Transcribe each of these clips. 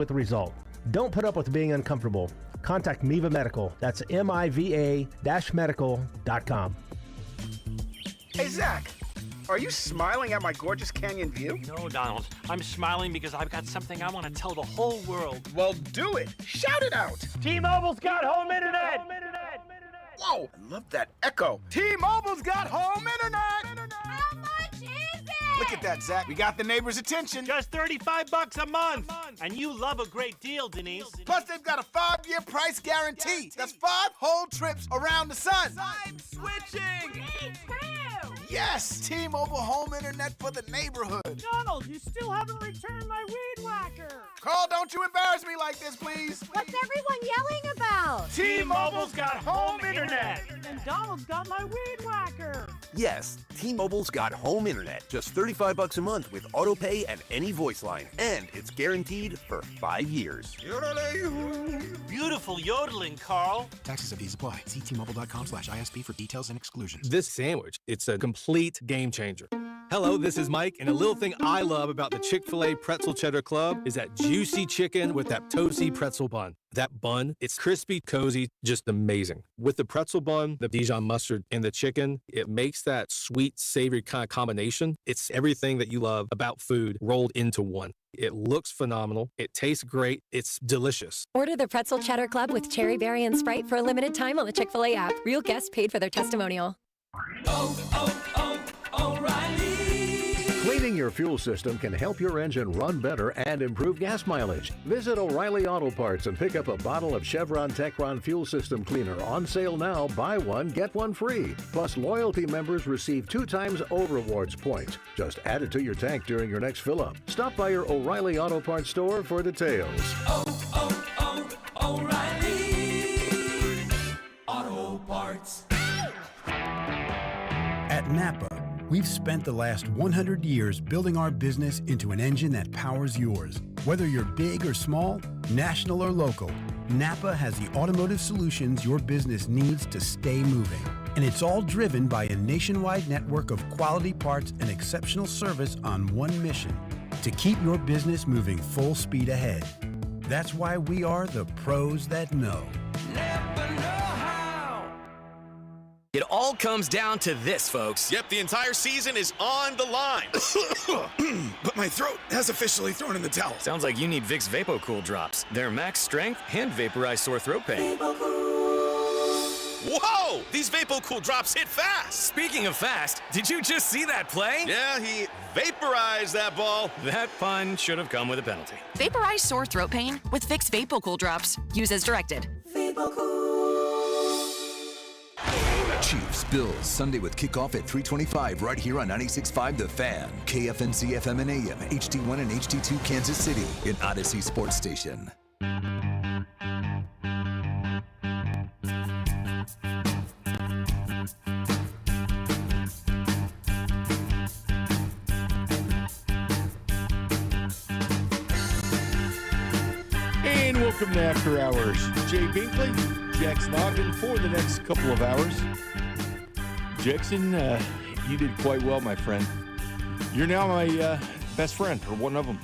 with the result. Don't put up with being uncomfortable. Contact Miva Medical. That's MIVA-medical.com. Hey, Zach, are you smiling at my gorgeous canyon view? No, Donald. I'm smiling because I've got something I want to tell the whole world. Well, do it. Shout it out. T-Mobile's got home internet. Whoa, I love that echo. T-Mobile's got home internet. How much is it? Look at that, Zach. We got the neighbor's attention. Just $35 a month. And you love a great deal, Denise. Plus, they've got a 5-year price guarantee. That's 5 whole trips around the sun. I'm switching. Me too. Yes, T-Mobile home internet for the neighborhood. Donald, you still haven't returned my weed whacker. Carl, don't you embarrass me like this, please. What's everyone yelling about? T-Mobile's got home internet. And Donald's got my weed whacker. Yes, T-Mobile's got home internet. Just $35 a month with auto pay and any voice line. And it's guaranteed for 5 years. Beautiful yodeling, Carl. Taxes and fees apply. See T-Mobile.com/ISP for details and exclusions. This sandwich, it's a complete game changer. Hello, this is Mike, and a little thing I love about the Chick-fil-A Pretzel Cheddar Club is that juicy chicken with that toasty pretzel bun. That bun, it's crispy, cozy, just amazing. With the pretzel bun, the Dijon mustard, and the chicken, it makes that sweet, savory kind of combination. It's everything that you love about food rolled into one. It looks phenomenal. It tastes great. It's delicious. Order the Pretzel Cheddar Club with Cherry Berry and Sprite for a limited time on the Chick-fil-A app. Real guests paid for their testimonial. O'Reilly. Cleaning your fuel system can help your engine run better and improve gas mileage. Visit O'Reilly Auto Parts and pick up a bottle of Chevron Techron Fuel System Cleaner on sale now. Buy one, get one free. Plus, loyalty members receive 2 times O-Rewards points. Just add it to your tank during your next fill-up. Stop by your O'Reilly Auto Parts store for details. O'Reilly Auto Parts. At Napa, we've spent the last 100 years building our business into an engine that powers yours. Whether you're big or small, national or local, Napa has the automotive solutions your business needs to stay moving. And it's all driven by a nationwide network of quality parts and exceptional service on one mission: to keep your business moving full speed ahead. That's why we are the pros that know. It all comes down to this, folks. Yep, the entire season is on the line. But my throat has officially thrown in the towel. Sounds like you need Vicks VapoCool drops. They're max strength and vaporize sore throat pain. Whoa! These VapoCool drops hit fast. Speaking of fast, did you just see that play? Yeah, he vaporized that ball. That pun should have come with a penalty. Vaporize sore throat pain with Vicks VapoCool drops. Use as directed. Chiefs, Bills, Sunday with kickoff at 3:25 right here on 96.5 The Fan, KFNC FM and AM, HD1 and HD2 Kansas City, an Odyssey Sports Station. And welcome to After Hours. Jay Binkley, Jackson Ogden for the next couple of hours. Jackson, you did quite well, my friend. You're now my best friend, or one of them.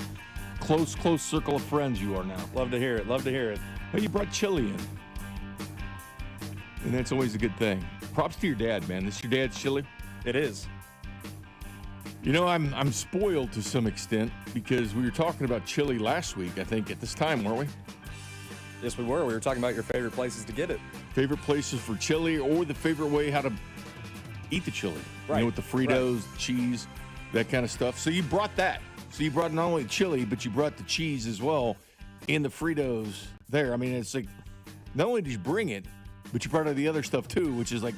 Close circle of friends you are now. Love to hear it. Love to hear it. Well, you brought chili in. And that's always a good thing. Props to your dad, man. This your dad's chili? It is. You know, I'm spoiled to some extent because we were talking about chili last week, I think, at this time, weren't we? Yes, we were. We were talking about your favorite places to get it. Favorite places for chili, or the favorite way how to eat the chili. Right. You know, with the Fritos, cheese, that kind of stuff. So you brought that. So you brought not only chili, but you brought the cheese as well and the Fritos there. I mean, it's like, not only did you bring it, but you brought out the other stuff too, which is like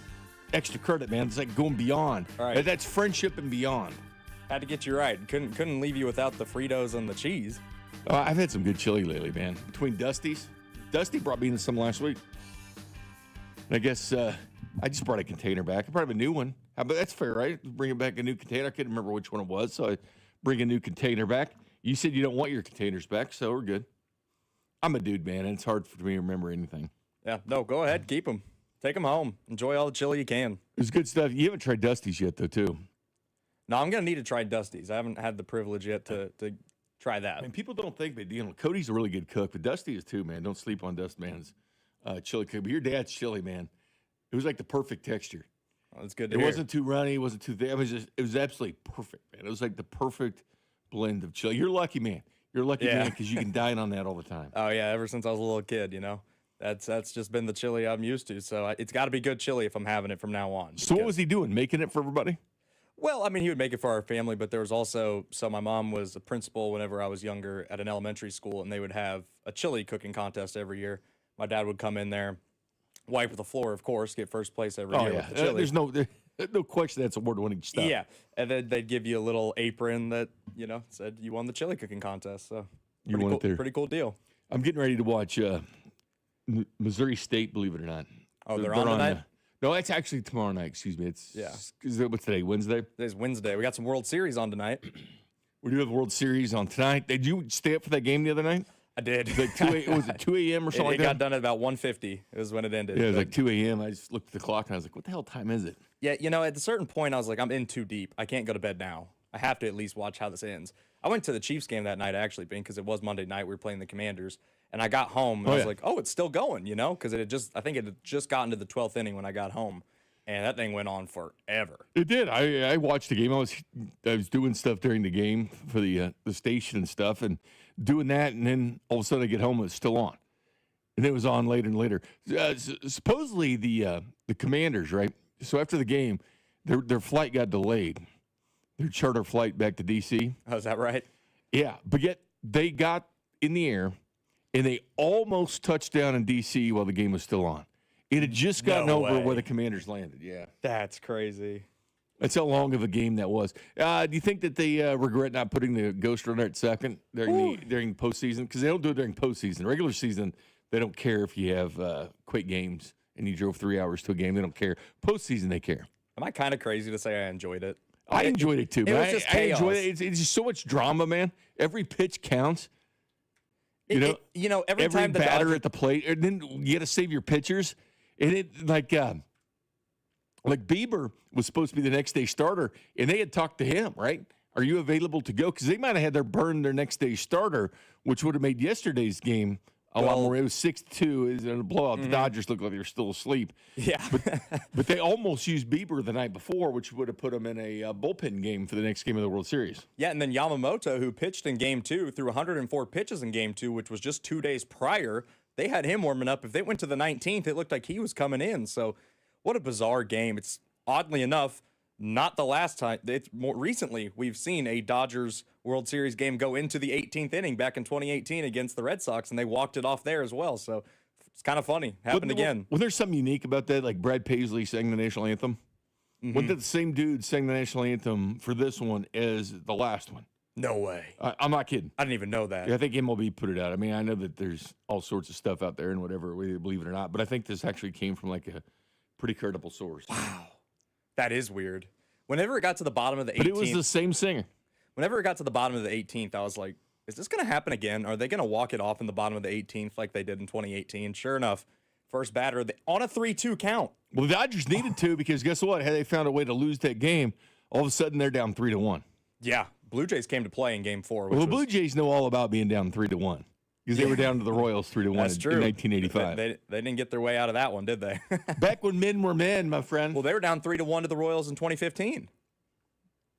extra credit, man. It's like going beyond. All right. That's friendship and beyond. Had to get you right. Couldn't leave you without the Fritos and the cheese. I've had some good chili lately, man. Between Dusty's. Dusty brought me in some last week. And I guess I just brought a container back. I brought him a new one. But that's fair, right? Bring back a new container. I couldn't remember which one it was, so I bring a new container back. You said you don't want your containers back, so we're good. I'm a dude, man, and it's hard for me to remember anything. Yeah, no, go ahead. Keep them. Take them home. Enjoy all the chili you can. It's good stuff. You haven't tried Dusty's yet, though, too. No, I'm going to need to try Dusty's. I haven't had the privilege yet to try that. And people don't think, but Cody's a really good cook, but Dusty is too, man. Don't sleep on Dustman's chili cook. But your dad's chili, man, it was like the perfect texture. Oh, that's good to It hear. wasn't too runny. It wasn't too thick. It was absolutely perfect, man. It was like the perfect blend of chili. You're lucky, man. You're a lucky man because you can dine on that all the time. Oh, yeah, ever since I was a little kid, That's just been the chili I'm used to. So it's got to be good chili if I'm having it from now on. So what was he doing? Making it for everybody? Well, I mean, he would make it for our family, but there was also, so my mom was a principal whenever I was younger at an elementary school, and they would have a chili cooking contest every year. My dad would come in there, wipe the floor, of course, get first place every year with the chili. There's no question that's award-winning stuff. Yeah, and then they'd give you a little apron that, said you won the chili cooking contest. So You won it there. Pretty cool deal. I'm getting ready to watch Missouri State, believe it or not. Oh, they're on tonight? No, it's actually tomorrow night. Excuse me. What's today? Wednesday? Today's Wednesday. We got some World Series on tonight. We do have the World Series on tonight. Did you stay up for that game the other night? I did. Was it 2 a.m. or something like that? It got done at about 1:50. It was when it ended. Yeah, it was like 2 a.m. I just looked at the clock and I was like, what the hell time is it? Yeah, at a certain point, I was like, I'm in too deep. I can't go to bed now. I have to at least watch how this ends. I went to the Chiefs game that night, actually, because it was Monday night. We were playing the Commanders. And I got home, and I was like, oh, it's still going, because I think it had just gotten to the 12th inning when I got home. And that thing went on forever. It did. I watched the game. I was doing stuff during the game for the station and stuff, and doing that, and then all of a sudden I get home and it's still on, and it was on later and later. Supposedly the Commanders, right? So after the game, their flight got delayed, their charter flight back to D.C. Oh, is that right? Yeah, but yet they got in the air, and they almost touched down in D.C. while the game was still on. It had just gotten over where the Commanders landed. Yeah. That's crazy. That's how long of a game that was. Do you think that they regret not putting the ghost runner at second during postseason? Because they don't do it during postseason. Regular season, they don't care if you have quick games and you drove 3 hours to a game. They don't care. Postseason, they care. Am I kind of crazy to say I enjoyed it? I enjoyed it too. It was just chaos. I enjoyed it. It's just so much drama, man. Every pitch counts. Every time the batter at the plate, and then you got to save your pitchers. And it like Bieber was supposed to be the next day starter, and they had talked to him, right? Are you available to go? Because they might have had their next day starter, which would have made yesterday's game a lot more. It was 6-2. It was in a blowout. The Dodgers looked like they were still asleep. Yeah. but they almost used Bieber the night before, which would have put them in a bullpen game for the next game of the World Series. Yeah, and then Yamamoto, who pitched in Game 2, threw 104 pitches in Game 2, which was just 2 days prior. They had him warming up. If they went to the 19th, it looked like he was coming in. So what a bizarre game. It's oddly enough not the last time. It's more recently we've seen a Dodgers World Series game go into the 18th inning back in 2018 against the Red Sox, and they walked it off there as well. So it's kind of funny. Happened again. Well, there's something unique about that, like Brad Paisley sang the national anthem. Mm-hmm. Wasn't that the same dude sang the national anthem for this one as the last one? No way. I'm not kidding. I didn't even know that. Yeah, I think MLB put it out. I mean, I know that there's all sorts of stuff out there and whatever, whether you believe it or not, but I think this actually came from like a pretty credible source. Wow. That is weird. Whenever it got to the bottom of the 18th. But it was the same singer. Whenever it got to the bottom of the 18th, I was like, is this going to happen again? Are they going to walk it off in the bottom of the 18th like they did in 2018? Sure enough, first batter on a 3-2 count. Well, the Dodgers needed to because guess what? Had they found a way to lose that game, all of a sudden they're down 3-1. Yeah. Blue Jays came to play in Game 4. Well, the Blue Jays know all about being down 3-1 because they were down to the Royals 3-1 in 1985. They didn't get their way out of that one, did they? Back when men were men, my friend. Well, they were down 3-1 to the Royals in 2015.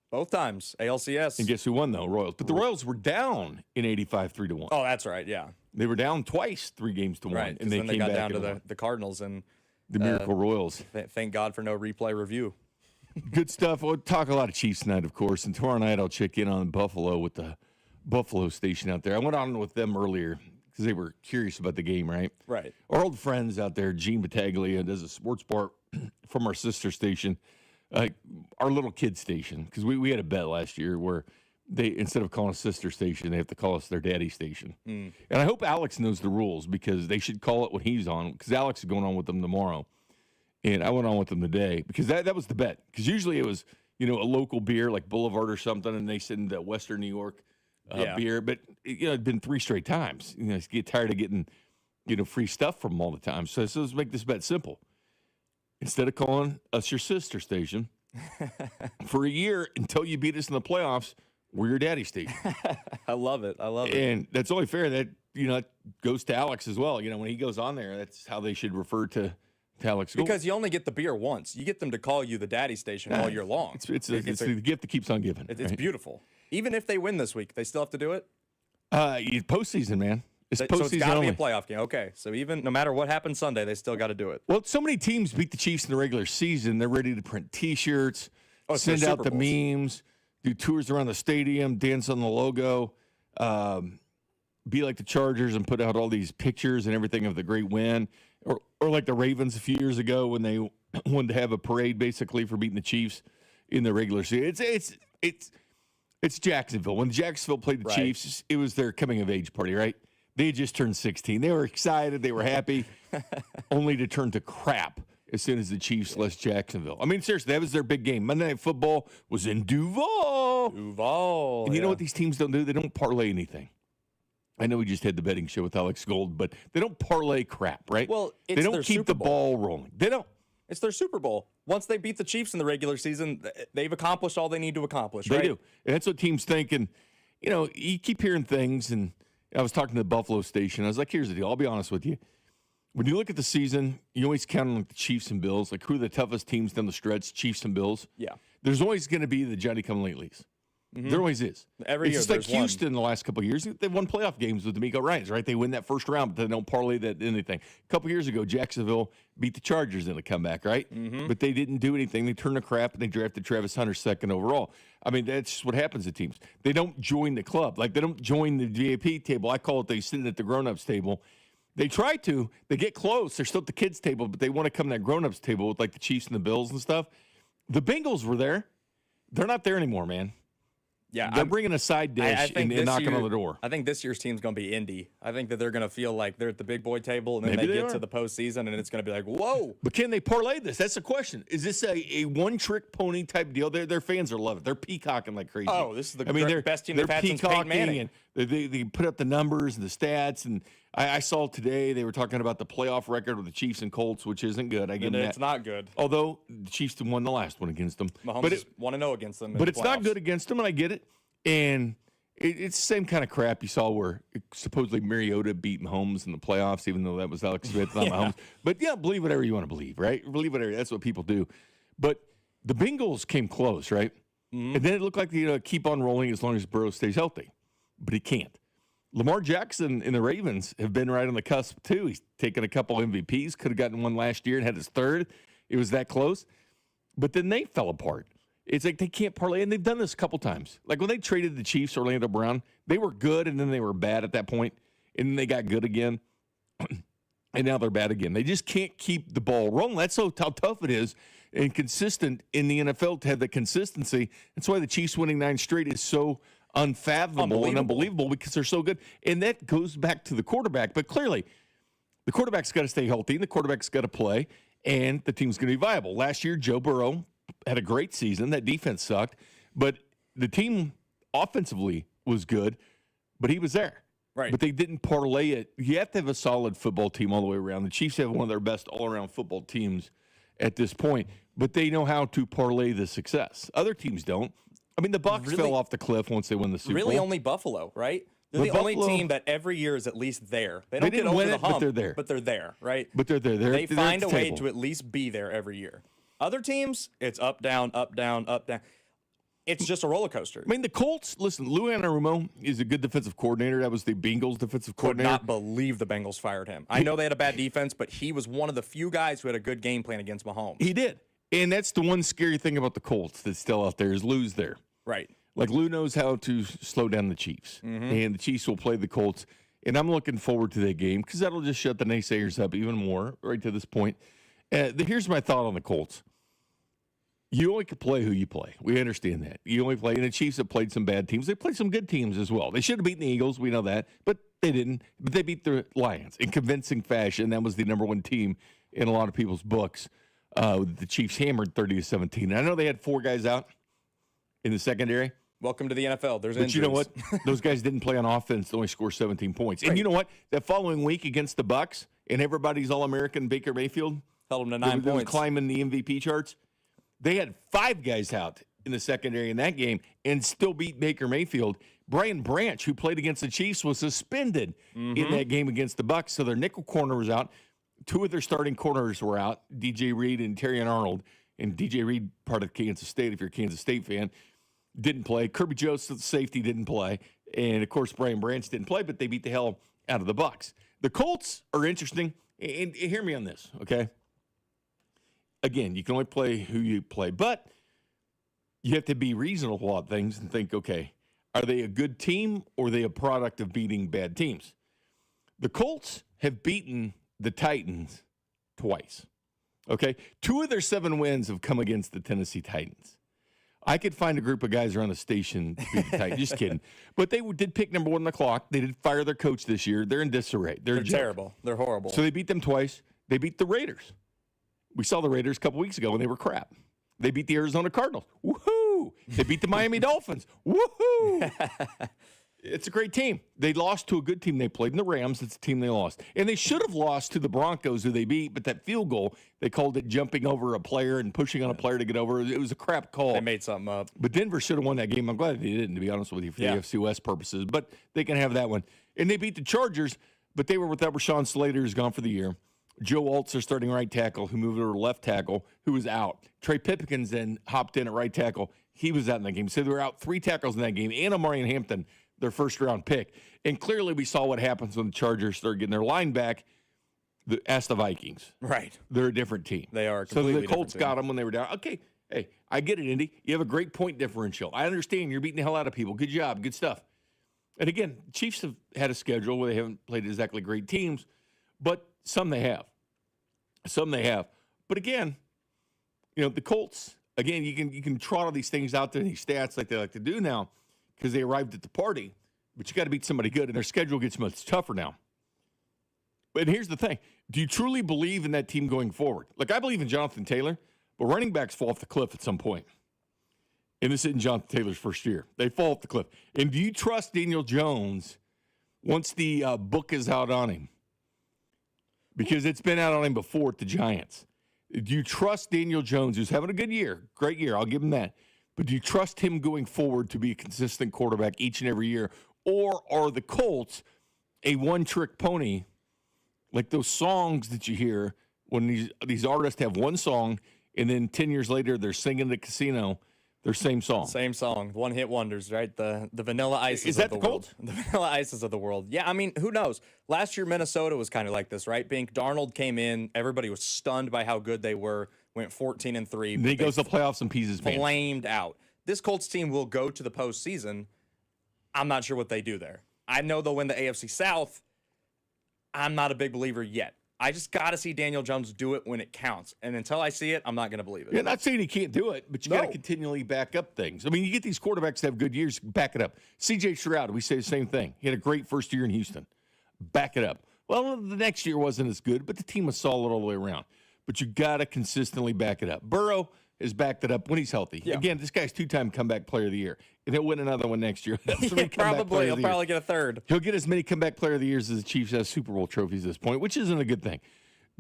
Both times, ALCS. And guess who won, though? Royals. But the Royals were down in 85 3-1. Oh, that's right, yeah. They were down twice, 3-1. Right, and they got down to the Cardinals. And the Miracle Royals. Thank God for no replay review. Good stuff. We'll talk a lot of Chiefs tonight, of course. And tomorrow night, I'll check in on Buffalo with the Buffalo station out there. I went on with them earlier because they were curious about the game, right? Right. Our old friends out there, Gene Battaglia, does a sports bar from our sister station, our little kid station, because we had a bet last year where they, instead of calling us sister station, they have to call us their daddy station. And I hope Alex knows the rules because they should call it when he's on, because Alex is going on with them tomorrow. And I went on with them today because that was the bet. Because usually it was, a local beer like Boulevard or something, and they send Western New York beer. But, it'd been 3 straight times. You get tired of getting, free stuff from them all the time. So let's make this bet simple. Instead of calling us your sister station, for a year until you beat us in the playoffs, we're your daddy station. I love it. And that's only fair that, it goes to Alex as well. When he goes on there, that's how they should refer to Alex Gold. Because you only get the beer once. You get them to call you the daddy station all year long. It's the gift that keeps on giving. It's beautiful. Even if they win this week, they still have to do it? Postseason, man. It's So postseason it's got to be only. a playoff game. Okay, so even no matter what happens Sunday, they still got to do it. Well, so many teams beat the Chiefs in the regular season. They're ready to print T-shirts, it's send their out Super the Bowls. memes, do tours around the stadium, dance on the logo, be like the Chargers and put out all these pictures and everything of the great win, or like the Ravens a few years ago when they wanted to have a parade basically for beating the Chiefs in the regular season. It's Jacksonville. When Jacksonville played the Chiefs, it was their coming of age party, right? They had just turned 16. They were excited. They were happy, only to turn to crap as soon as the Chiefs left Jacksonville. I mean, seriously, that was their big game. Monday Night Football was in Duval. And you know what these teams don't do? They don't parlay anything. I know we just had the betting show with Alex Gold, but they don't parlay crap, right? Well, they it's don't their keep Super the Bowl. ball rolling. They don't. It's their Super Bowl. Once they beat the Chiefs in the regular season, they've accomplished all they need to accomplish, right? They do. And that's what teams think. And, you keep hearing things, and I was talking to the Buffalo station. I was like, here's the deal. I'll be honest with you. When you look at the season, you always count on the Chiefs and Bills. Like, who are the toughest teams down the stretch? Chiefs and Bills. Yeah. There's always going to be the Johnny-come-latelys. There always is. Every year It's like there's one. Houston the last couple of years. They've won playoff games with D'Amico Ryans, right? They win that first round, but they don't parlay that anything. A couple years ago, Jacksonville beat the Chargers in a comeback, right? But they didn't do anything. They turned the crap, and they drafted Travis Hunter second overall. I mean, that's just what happens to teams. They don't join the club. Like, they don't join the VIP table. I call it they sit at the grown-ups table. They try to. They get close. They're still at the kids table, but they want to come to that grown-ups table with, like, the Chiefs and the Bills and stuff. The Bengals were there. They're not there anymore, man. Yeah, They're bringing a side dish and knocking on the door. I think this year's team's going to be Indy. I think that they're going to feel like they're at the big boy table, and then Maybe they they get are. to the postseason, and it's going to be like, whoa. But can they parlay this? That's the question. Is this a one-trick pony type deal? Their fans are loving it. They're peacocking like crazy. Oh, this is the they're best team they're they've had since Peyton peacocking, Manning. and they put up the numbers and the stats. And I saw today they were talking about the playoff record with the Chiefs and Colts, which isn't good. I give And them it's that. not good. Although the Chiefs won the last one against them. Mahomes but is 1-0 against them. in But the it's not playoffs. good against them, and I get it. And it's the same kind of crap you saw where supposedly Mariota beat Mahomes in the playoffs, even though that was Alex Smith, not Mahomes. But, yeah, believe whatever you want to believe, right? Believe whatever. That's what people do. But the Bengals came close, right? And then it looked like they keep on rolling as long as Burrow stays healthy. But he can't. Lamar Jackson and the Ravens have been right on the cusp, too. He's taken a couple MVPs, could have gotten one last year and had his third. It was that close. But then they fell apart. It's like they can't parlay, and they've done this a couple times. Like when they traded the Chiefs, Orlando Brown, they were good, and then they were bad at that point, and then they got good again, and now they're bad again. They just can't keep the ball rolling. That's how tough it is and consistent in the NFL to have the consistency. That's why the Chiefs winning 9 straight is so unfathomable and unbelievable because they're so good. And that goes back to the quarterback. But clearly, the quarterback's got to stay healthy, and the quarterback's got to play, and the team's going to be viable. Last year, Joe Burrow had a great season. That defense sucked, but the team offensively was good, but he was there. Right. But they didn't parlay it. You have to have a solid football team all the way around. The Chiefs have one of their best all-around football teams at this point, but they know how to parlay the success. Other teams don't. I mean, the Bucs fell off the cliff once they won the Super Bowl. Really only Buffalo, right? They're the only team that every year is at least there. They don't get didn't over win the it, hump, but they're there. But they're there, right? But they're there. They They're find at a the way table. to at least be there every year. Other teams, it's up, down, up, down, up, down. It's just a roller coaster. I mean, the Colts, listen, Lou Anarumo is a good defensive coordinator. That was the Bengals defensive Could coordinator. not believe the Bengals fired him. I know they had a bad defense, but he was one of the few guys who had a good game plan against Mahomes. He did. And that's the one scary thing about the Colts that's still out there is Lou's there. Right. Like Lou knows how to slow down the Chiefs. And the Chiefs will play the Colts. And I'm looking forward to that game because that'll just shut the naysayers up even more right to this point. Here's my thought on the Colts. You only can play who you play. We understand that. You only play, and the Chiefs have played some bad teams. They played some good teams as well. They should have beaten the Eagles. We know that, but they didn't. But they beat the Lions in convincing fashion. That was the number one team in a lot of people's books. The Chiefs hammered 30-17. And I know they had 4 guys out in the secondary. Welcome to the NFL. There's But injuries. you know what? Those guys didn't play on offense. They only scored 17 points. And you know what? That following week against the Bucs, and everybody's All-American Baker Mayfield held them to 9 that was points. climbing the MVP charts. They had 5 guys out in the secondary in that game and still beat Baker Mayfield. Brian Branch, who played against the Chiefs, was suspended in that game against the Bucs, so their nickel corner was out. 2 of their starting corners were out, DJ Reed and Terrion Arnold. And DJ Reed, part of Kansas State, if you're a Kansas State fan, didn't play. Kirby Joseph, safety, didn't play. And, of course, Brian Branch didn't play, but they beat the hell out of the Bucs. The Colts are interesting. And hear me on this, okay? Again, you can only play who you play. But you have to be reasonable about things and think, okay, are they a good team or are they a product of beating bad teams? The Colts have beaten the Titans twice, okay? 2 of their 7 wins have come against the Tennessee Titans. I could find a group of guys around the station to beat the Titans. Just kidding. But they did pick number 1 on the clock. They did fire their coach this year. They're in disarray. They're terrible. They're horrible. So they beat them twice. They beat the Raiders. We saw the Raiders a couple weeks ago, and they were crap. They beat the Arizona Cardinals. Woohoo! They beat the Miami Dolphins. Woohoo! It's a great team. They lost to a good team. They played in the Rams. It's a team they lost. And they should have lost to the Broncos, who they beat, but that field goal, they called it jumping over a player and pushing on a player to get over. It was a crap call. They made something up. But Denver should have won that game. I'm glad they didn't, to be honest with you, for the AFC West purposes. But they can have that one. And they beat the Chargers, but they were without Rashawn Slater, who's gone for the year. Joe Alt's their starting right tackle, who moved over to left tackle, who was out. Trey Pipkins then hopped in at right tackle. He was out in that game. So they were out 3 tackles in that game. And Amarian Hampton, their first-round pick. And clearly we saw what happens when the Chargers start getting their line back. Ask the Vikings. Right. They're a different team. They are. So the Colts got them when they were down. Okay, hey, I get it, Indy. You have a great point differential. I understand you're beating the hell out of people. Good job. Good stuff. And again, Chiefs have had a schedule where they haven't played exactly great teams, but some they have. Some they have. But again, you know, the Colts, again, you can trot all these things out there, these stats like they like to do now because they arrived at the party, but you got to beat somebody good, and their schedule gets much tougher now. But here's the thing. Do you truly believe in that team going forward? Like, I believe in Jonathan Taylor, but running backs fall off the cliff at some point. And this isn't Jonathan Taylor's first year. They fall off the cliff. And do you trust Daniel Jones once the book is out on him? Because it's been out on him before at the Giants. Do you trust Daniel Jones, who's having a good year, great year, I'll give him that. But do you trust him going forward to be a consistent quarterback each and every year? Or are the Colts a one-trick pony, like those songs that you hear when these artists have one song and then 10 years later they're singing at the casino their same song? Same song. One-hit wonders, right? The Vanilla Ices Is that of the Colts? world. The Vanilla Ices of the world. Yeah, I mean, who knows? Last year, Minnesota was kind of like this, right? Bink, Darnold came in. Everybody was stunned by how good they were. Went 14-3. And then he goes to the playoffs and pees his pants. Flamed out. This Colts team will go to the postseason. I'm not sure what they do there. I know they'll win the AFC South. I'm not a big believer yet. I just got to see Daniel Jones do it when it counts. And until I see it, I'm not going to believe it. You're not saying he can't do it, but you got to continually back up things. I mean, you get these quarterbacks that have good years, back it up. C.J. Stroud, we say the same thing. He had a great first year in Houston. Back it up. Well, the next year wasn't as good, but the team was solid all the way around. But you got to consistently back it up. Burrow has backed it up when he's healthy. Yeah. Again, this guy's 2-time comeback player of the year, and he'll win another one next year. Probably. He'll probably get a third. He'll get as many comeback player of the years as the Chiefs has Super Bowl trophies at this point, which isn't a good thing.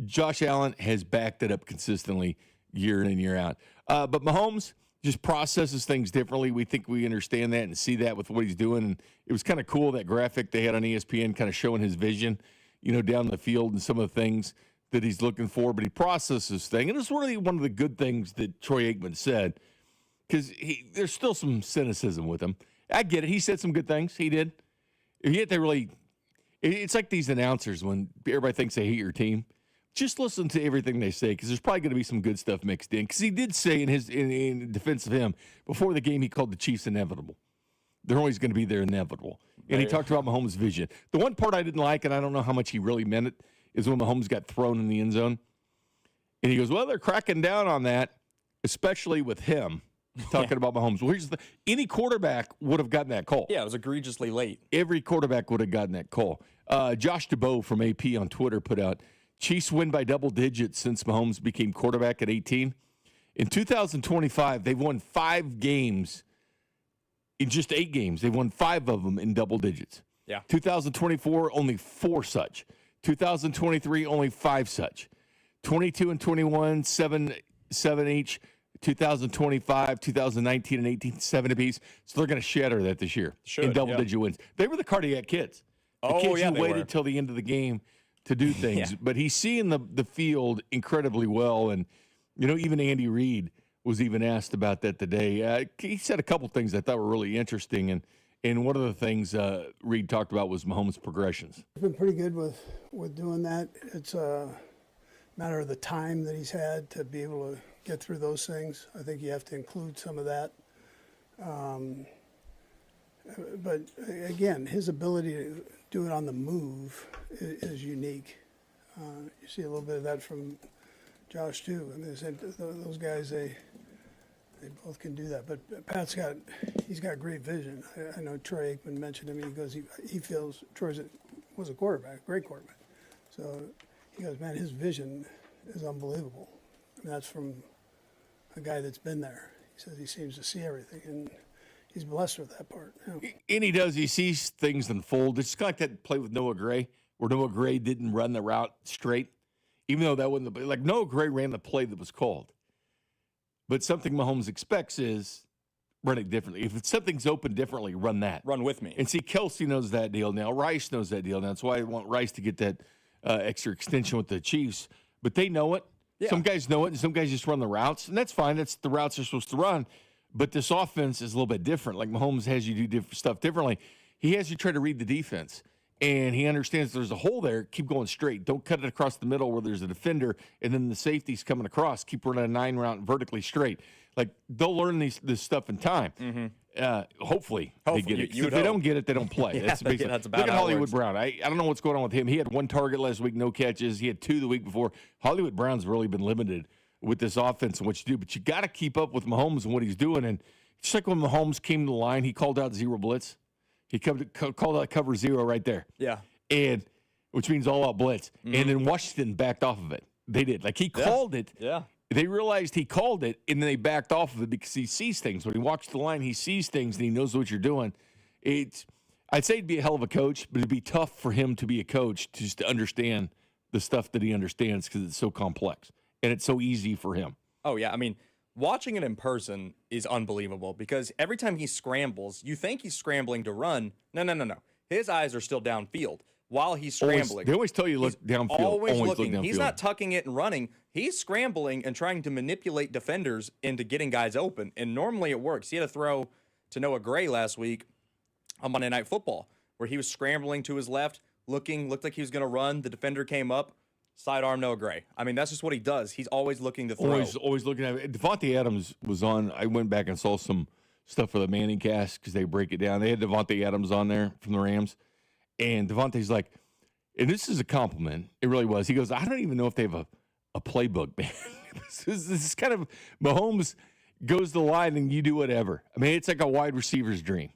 Josh Allen has backed it up consistently year in and year out. But Mahomes just processes things differently. We think we understand that and see that with what he's doing. And it was kind of cool, that graphic they had on ESPN kind of showing his vision, you know, down the field and some of the things that he's looking for. But he processes things. And it's really one of the good things that Troy Aikman said, because there's still some cynicism with him. I get it. He said some good things. He did. He had to really – it's like these announcers when everybody thinks they hate your team. Just listen to everything they say, because there's probably going to be some good stuff mixed in. Because he did say in defense of him, before the game, he called the Chiefs inevitable. They're always going to be there inevitable. And he talked about Mahomes' vision. The one part I didn't like, and I don't know how much he really meant it, is when Mahomes got thrown in the end zone. And he goes, well, they're cracking down on that, especially with him talking about Mahomes. Well, any quarterback would have gotten that call. Yeah, it was egregiously late. Every quarterback would have gotten that call. Josh DeBow from AP on Twitter put out, Chiefs win by double digits since Mahomes became quarterback at 18. In 2025, they've won 5 games. In just 8 games, they've won 5 of them in double digits. Yeah. 2024, only 4 such. 2023, only 5 such. 22 and 21, 7 each. 2025, 2019, and 18, 7 apiece. So they're going to shatter that this year in double-digit wins. They were the cardiac kids. The kids who waited till the end of the game to do things. But he's seeing the field incredibly well. And, even Andy Reid was even asked about that today. He said a couple things I thought were really interesting. And one of the things Reid talked about was Mahomes' progressions. He's been pretty good with doing that. It's a matter of the time that he's had to be able to get through those things. I think you have to include some of that. But again, his ability to do it on the move is unique. You see a little bit of that from Josh too. I mean, those guys, they both can do that. But Pat's he's got great vision. I know Troy Aikman mentioned him. He goes, he feels Troy was a quarterback, great quarterback. So he goes, man, his vision is unbelievable. And that's from a guy that's been there. He says he seems to see everything, and he's blessed with that part. And he does. He sees things unfold. It's kind of like that play with Noah Gray, where Noah Gray didn't run the route straight, even though that wasn't like Noah Gray ran the play that was called. But something Mahomes expects is run it differently. If something's open differently, run that. Run with me. And see, Kelsey knows that deal now. Rice knows that deal now. That's why I want Rice to get that extra extension with the Chiefs. But they know it. Yeah. Some guys know it, and some guys just run the routes. And that's fine. That's the routes they're supposed to run. But this offense is a little bit different. Like Mahomes has you do stuff differently. He has you try to read the defense. And he understands there's a hole there. Keep going straight. Don't cut it across the middle where there's a defender and then the safety's coming across. Keep running a 9-route vertically straight. Like, they'll learn this stuff in time. Mm-hmm. Hopefully they get it. If they don't get it, they don't play. That's about look at Hollywood Brown. I don't know what's going on with him. He had 1 target last week, no catches. He had 2 the week before. Hollywood Brown's really been limited with this offense and what you do. But you got to keep up with Mahomes and what he's doing. And just like when Mahomes came to the line, he called out 0 blitz. He called out cover 0 right there. Yeah. And which means all out blitz. Mm-hmm. And then Washington backed off of it. They did. Like, he called it. Yeah. They realized he called it, and then they backed off of it because he sees things. When he walks the line, he sees things, and he knows what you're doing. I'd say he'd be a hell of a coach, but it'd be tough for him to be a coach just to understand the stuff that he understands because it's so complex, and it's so easy for him. Oh, yeah. I mean, watching it in person is unbelievable because every time he scrambles, you think he's scrambling to run. No. His eyes are still downfield while he's scrambling. They always tell you look downfield. Always look looking. downfield. He's not tucking it and running. He's scrambling and trying to manipulate defenders into getting guys open. And normally it works. He had a throw to Noah Gray last week on Monday Night Football where he was scrambling to his left, looked like he was going to run. The defender came up. Sidearm Noah Gray. I mean, that's just what he does. He's always looking to throw. Always looking at it. Devontae Adams was on. I went back and saw some stuff for the Manning cast because they break it down. They had Devontae Adams on there from the Rams. And Devontae's like, and this is a compliment. It really was. He goes, I don't even know if they have a playbook, man. This is kind of Mahomes goes to the line and you do whatever. I mean, it's like a wide receiver's dream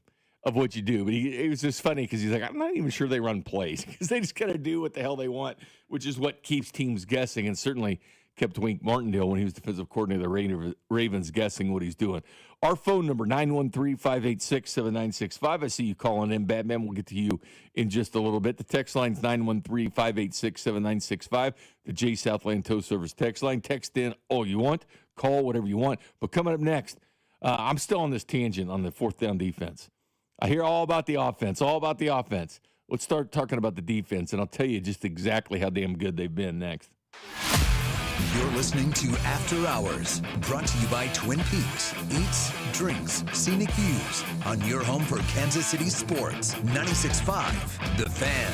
of what you do. But it was just funny because he's like, I'm not even sure they run plays because they just got to do what the hell they want, which is what keeps teams guessing and certainly kept Wink Martindale when he was defensive coordinator of the Ravens guessing what he's doing. Our phone number, 913-586-7965. I see you calling in. Batman, we'll get to you in just a little bit. The text line's 913-586-7965. The J Southland Tow Service text line. Text in all you want. Call whatever you want. But coming up next, I'm still on this tangent on the 4th down defense. I hear all about the offense, Let's start talking about the defense, and I'll tell you just exactly how damn good they've been next. You're listening to After Hours, brought to you by Twin Peaks. Eats, drinks, scenic views on your home for Kansas City sports. 96.5, The Fan.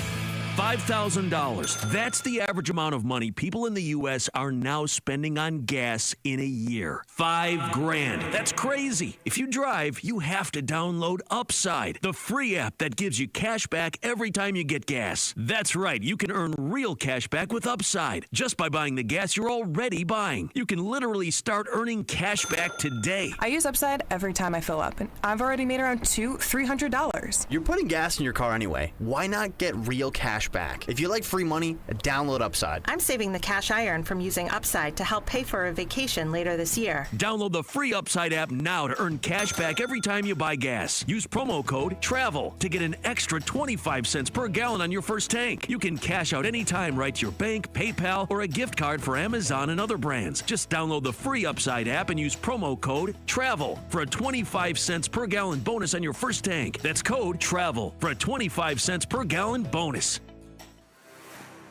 $5,000. That's the average amount of money people in the U.S. are now spending on gas in a year. $5,000. That's crazy. If you drive, you have to download Upside, the free app that gives you cash back every time you get gas. That's right. You can earn real cash back with Upside just by buying the gas you're already buying. You can literally start earning cash back today. I use Upside every time I fill up, and I've already made around $200-300. You're putting gas in your car anyway. Why not get real cash cash back. If you like free money, download Upside. I'm saving the cash I earn from using Upside to help pay for a vacation later this year. Download the free Upside app now to earn cash back every time you buy gas. Use promo code TRAVEL to get an extra 25 cents per gallon on your first tank. You can cash out anytime right to your bank, PayPal, or a gift card for Amazon and other brands. Just download the free Upside app and use promo code TRAVEL for a 25 cents per gallon bonus on your first tank. That's code TRAVEL for a 25 cents per gallon bonus.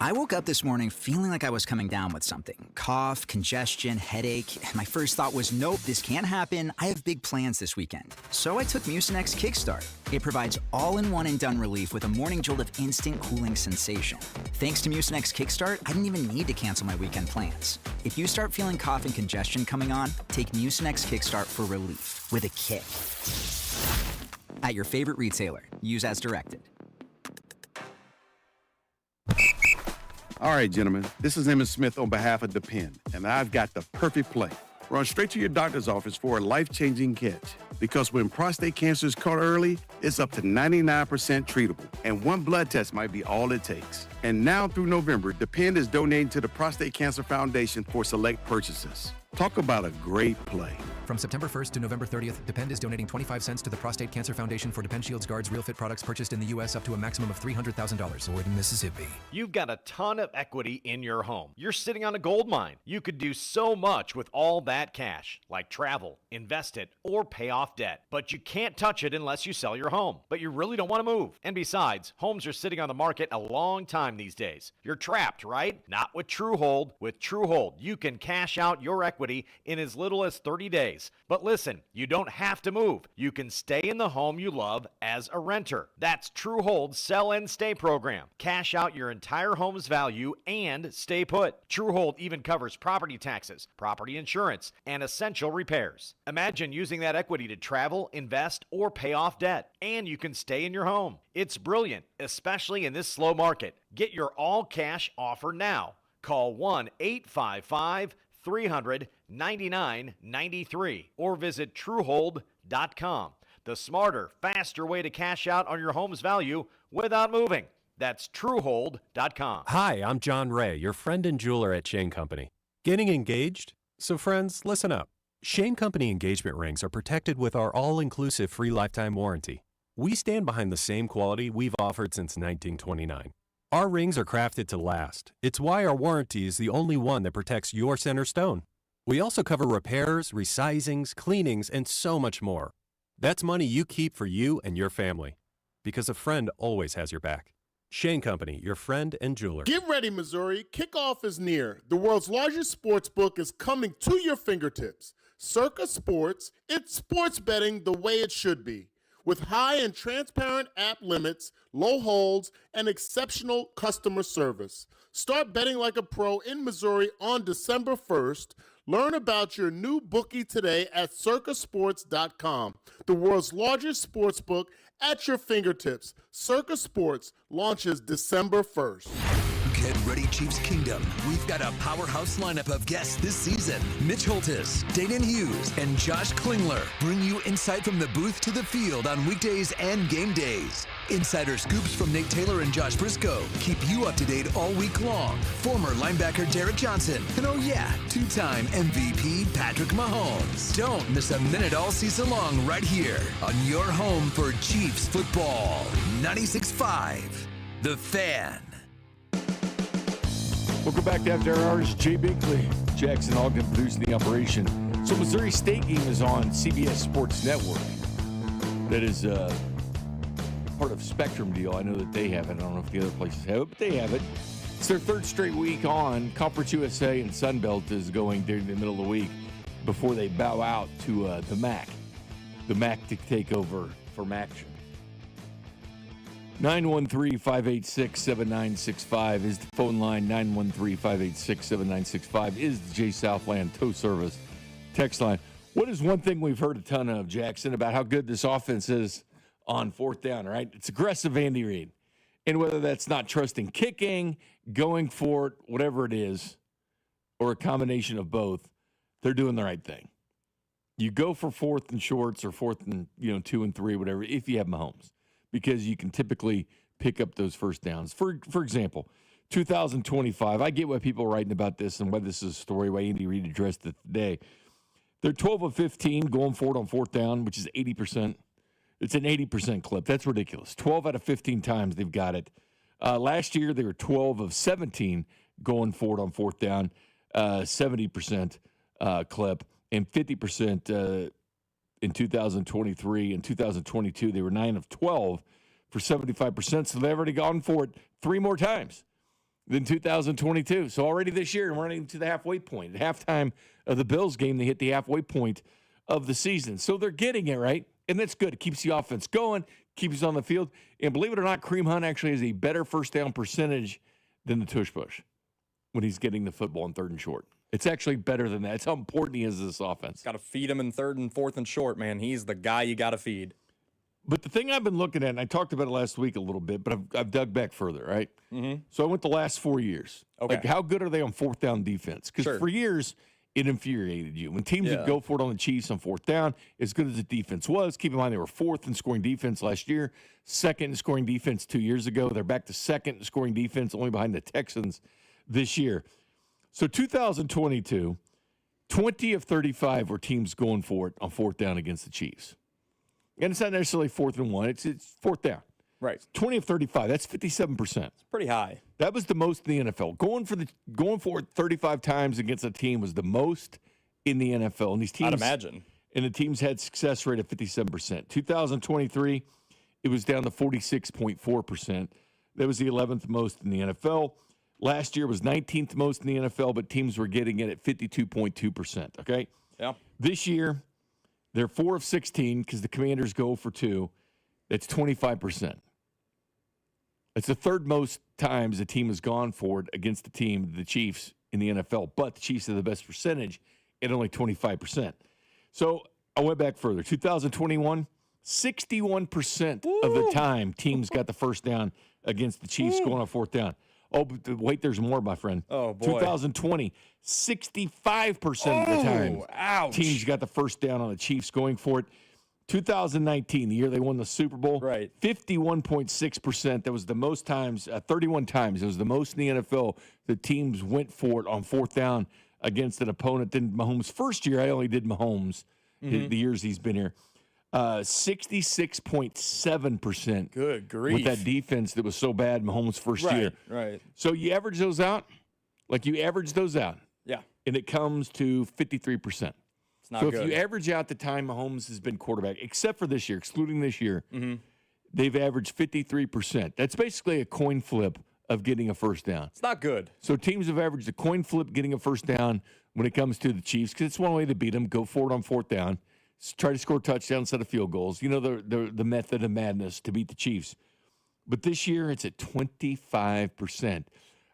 I woke up this morning feeling like I was coming down with something. Cough, congestion, headache. And my first thought was, nope, this can't happen. I have big plans this weekend. So I took Mucinex Kickstart. It provides all-in-one and done relief with a morning jolt of instant cooling sensation. Thanks to Mucinex Kickstart, I didn't even need to cancel my weekend plans. If you start feeling cough and congestion coming on, take Mucinex Kickstart for relief with a kick. At your favorite retailer. Use as directed. All right, gentlemen, this is Emmett Smith on behalf of Depend, and I've got the perfect play. Run straight to your doctor's office for a life-changing catch. Because when prostate cancer is caught early, it's up to 99% treatable, and one blood test might be all it takes. And now through November, Depend is donating to the Prostate Cancer Foundation for select purchases. Talk about a great play. From September 1st to November 30th, Depend is donating 25 cents to the Prostate Cancer Foundation for Depend Shields Guards Real Fit products purchased in the U.S. up to a maximum of $300,000. Or in Mississippi. You've got a ton of equity in your home. You're sitting on a gold mine. You could do so much with all that cash, like travel, invest it, or pay off debt. But you can't touch it unless you sell your home. But you really don't want to move. And besides, homes are sitting on the market a long time these days. You're trapped, right? Not with TrueHold. With TrueHold, you can cash out your equity in as little as 30 days. But listen, you don't have to move. You can stay in the home you love as a renter. That's TrueHold's Sell and Stay program. Cash out your entire home's value and stay put. TrueHold even covers property taxes, property insurance, and essential repairs. Imagine using that equity to travel, invest, or pay off debt. And you can stay in your home. It's brilliant, especially in this slow market. Get your all-cash offer now. Call 1-855-300-9993 or visit TrueHold.com. The smarter, faster way to cash out on your home's value without moving. That's TrueHold.com. Hi, I'm John Ray, your friend and jeweler at Shane Company. Getting engaged? So friends, listen up. Shane Company engagement rings are protected with our all-inclusive free lifetime warranty. We stand behind the same quality we've offered since 1929. Our rings are crafted to last. It's why our warranty is the only one that protects your center stone. We also cover repairs, resizings, cleanings, and so much more. That's money you keep for you and your family. Because a friend always has your back. Shane Company, your friend and jeweler. Get ready, Missouri. Kickoff is near. The world's largest sports book is coming to your fingertips. Circa Sports, it's sports betting the way it should be. With high and transparent app limits, low holds, and exceptional customer service. Start betting like a pro in Missouri on December 1st. Learn about your new bookie today at circasports.com. The world's largest sports book at your fingertips. Circa Sports launches December 1st. Get ready, Chiefs Kingdom. We've got a powerhouse lineup of guests this season. Mitch Holtis, Dayton Hughes, and Josh Klingler bring you insight from the booth to the field on weekdays and game days. Insider scoops from Nate Taylor and Josh Briscoe keep you up to date all week long. Former linebacker Derek Johnson, and oh yeah, two-time MVP Patrick Mahomes. Don't miss a minute all season long right here on your home for Chiefs football. 96.5, The Fan. Welcome back to After Hours. Jay Binkley, Jackson Ogden producing the operation. So Missouri State game is on CBS Sports Network. That is part of Spectrum deal. I know that they have it. I don't know if the other places have it, but they have it. It's their third straight week on. Conference USA and Sun Belt is going during the middle of the week before they bow out to the MAC. The MAC to take over from action. 913-586-7965 is the phone line. 913-586-7965 is the J Southland Tow Service text line. What is one thing we've heard a ton of, Jackson, about how good this offense is on fourth down, right? It's aggressive Andy Reid. And whether that's not trusting kicking, going for it, whatever it is, or a combination of both, they're doing the right thing. You go for fourth and shorts or fourth and 2 and 3, whatever, if you have Mahomes. Because you can typically pick up those first downs. For example, 2025, I get why people are writing about this and why this is a story, why Andy Reid addressed it today. They're 12 of 15 going for it on fourth down, which is 80%. It's an 80% clip. That's ridiculous. 12 out of 15 times they've got it. Last year, they were 12 of 17 going for it on fourth down, 70% clip, and 50% in 2023. In 2022, they were 9 of 12 for 75%. So they've already gone for it 3 more times than 2022. So already this year, we're running to the halfway point. At halftime of the Bills game, they hit the halfway point of the season. So they're getting it, right? And that's good. It keeps the offense going, keeps us on the field. And believe it or not, Kareem Hunt actually has a better first down percentage than the tush push when he's getting the football in third and short. It's actually better than that. It's how important he is to this offense. Got to feed him in third and fourth and short, man. He's the guy you got to feed. But the thing I've been looking at, and I talked about it last week a little bit, but I've dug back further, right? Mm-hmm. So I went the last 4 years. Okay. Like, how good are they on fourth down defense? Because for years, it infuriated you. When teams would go for it on the Chiefs on fourth down, as good as the defense was, keep in mind they were fourth in scoring defense last year, second in scoring defense 2 years ago. They're back to second in scoring defense, only behind the Texans this year. So 2022, 20 of 35 were teams going for it on fourth down against the Chiefs. And it's not necessarily 4th and 1. It's fourth down. Right. 20 of 35. That's 57%. It's pretty high. That was the most in the NFL. Going for it 35 times against a team was the most in the NFL. And these teams, I'd imagine. And the teams had success rate of 57%. 2023, it was down to 46.4%. That was the 11th most in the NFL. Last year was 19th most in the NFL, but teams were getting it at 52.2%. Okay? Yeah. This year, they're 4 of 16 because the Commanders go for 2. That's 25%. It's the third most times a team has gone for it against the team, the Chiefs, in the NFL. But the Chiefs have the best percentage at only 25%. So I went back further. 2021, 61% of the time teams got the first down against the Chiefs going on fourth down. Oh, but wait, there's more, my friend. Oh, boy. 2020, 65% of the time teams got the first down on the Chiefs going for it. 2019, the year they won the Super Bowl, 51.6%. That was the most times, 31 times. It was the most in the NFL that teams went for it on fourth down against an opponent. Then Mahomes' first year, I only did Mahomes the years he's been here. 66.7%. Good grief. With that defense that was so bad Mahomes' first year. Right. So you average those out, Yeah. and it comes to 53%. It's not so good. if you average out the time Mahomes has been quarterback, except for this year, excluding this year, they've averaged 53%. That's basically a coin flip of getting a first down. It's not good. So teams have averaged a coin flip getting a first down when it comes to the Chiefs, because it's one way to beat them. Go for it on fourth down. Try to score touchdowns instead of field goals. You know, the method of madness to beat the Chiefs. But this year, it's at 25%.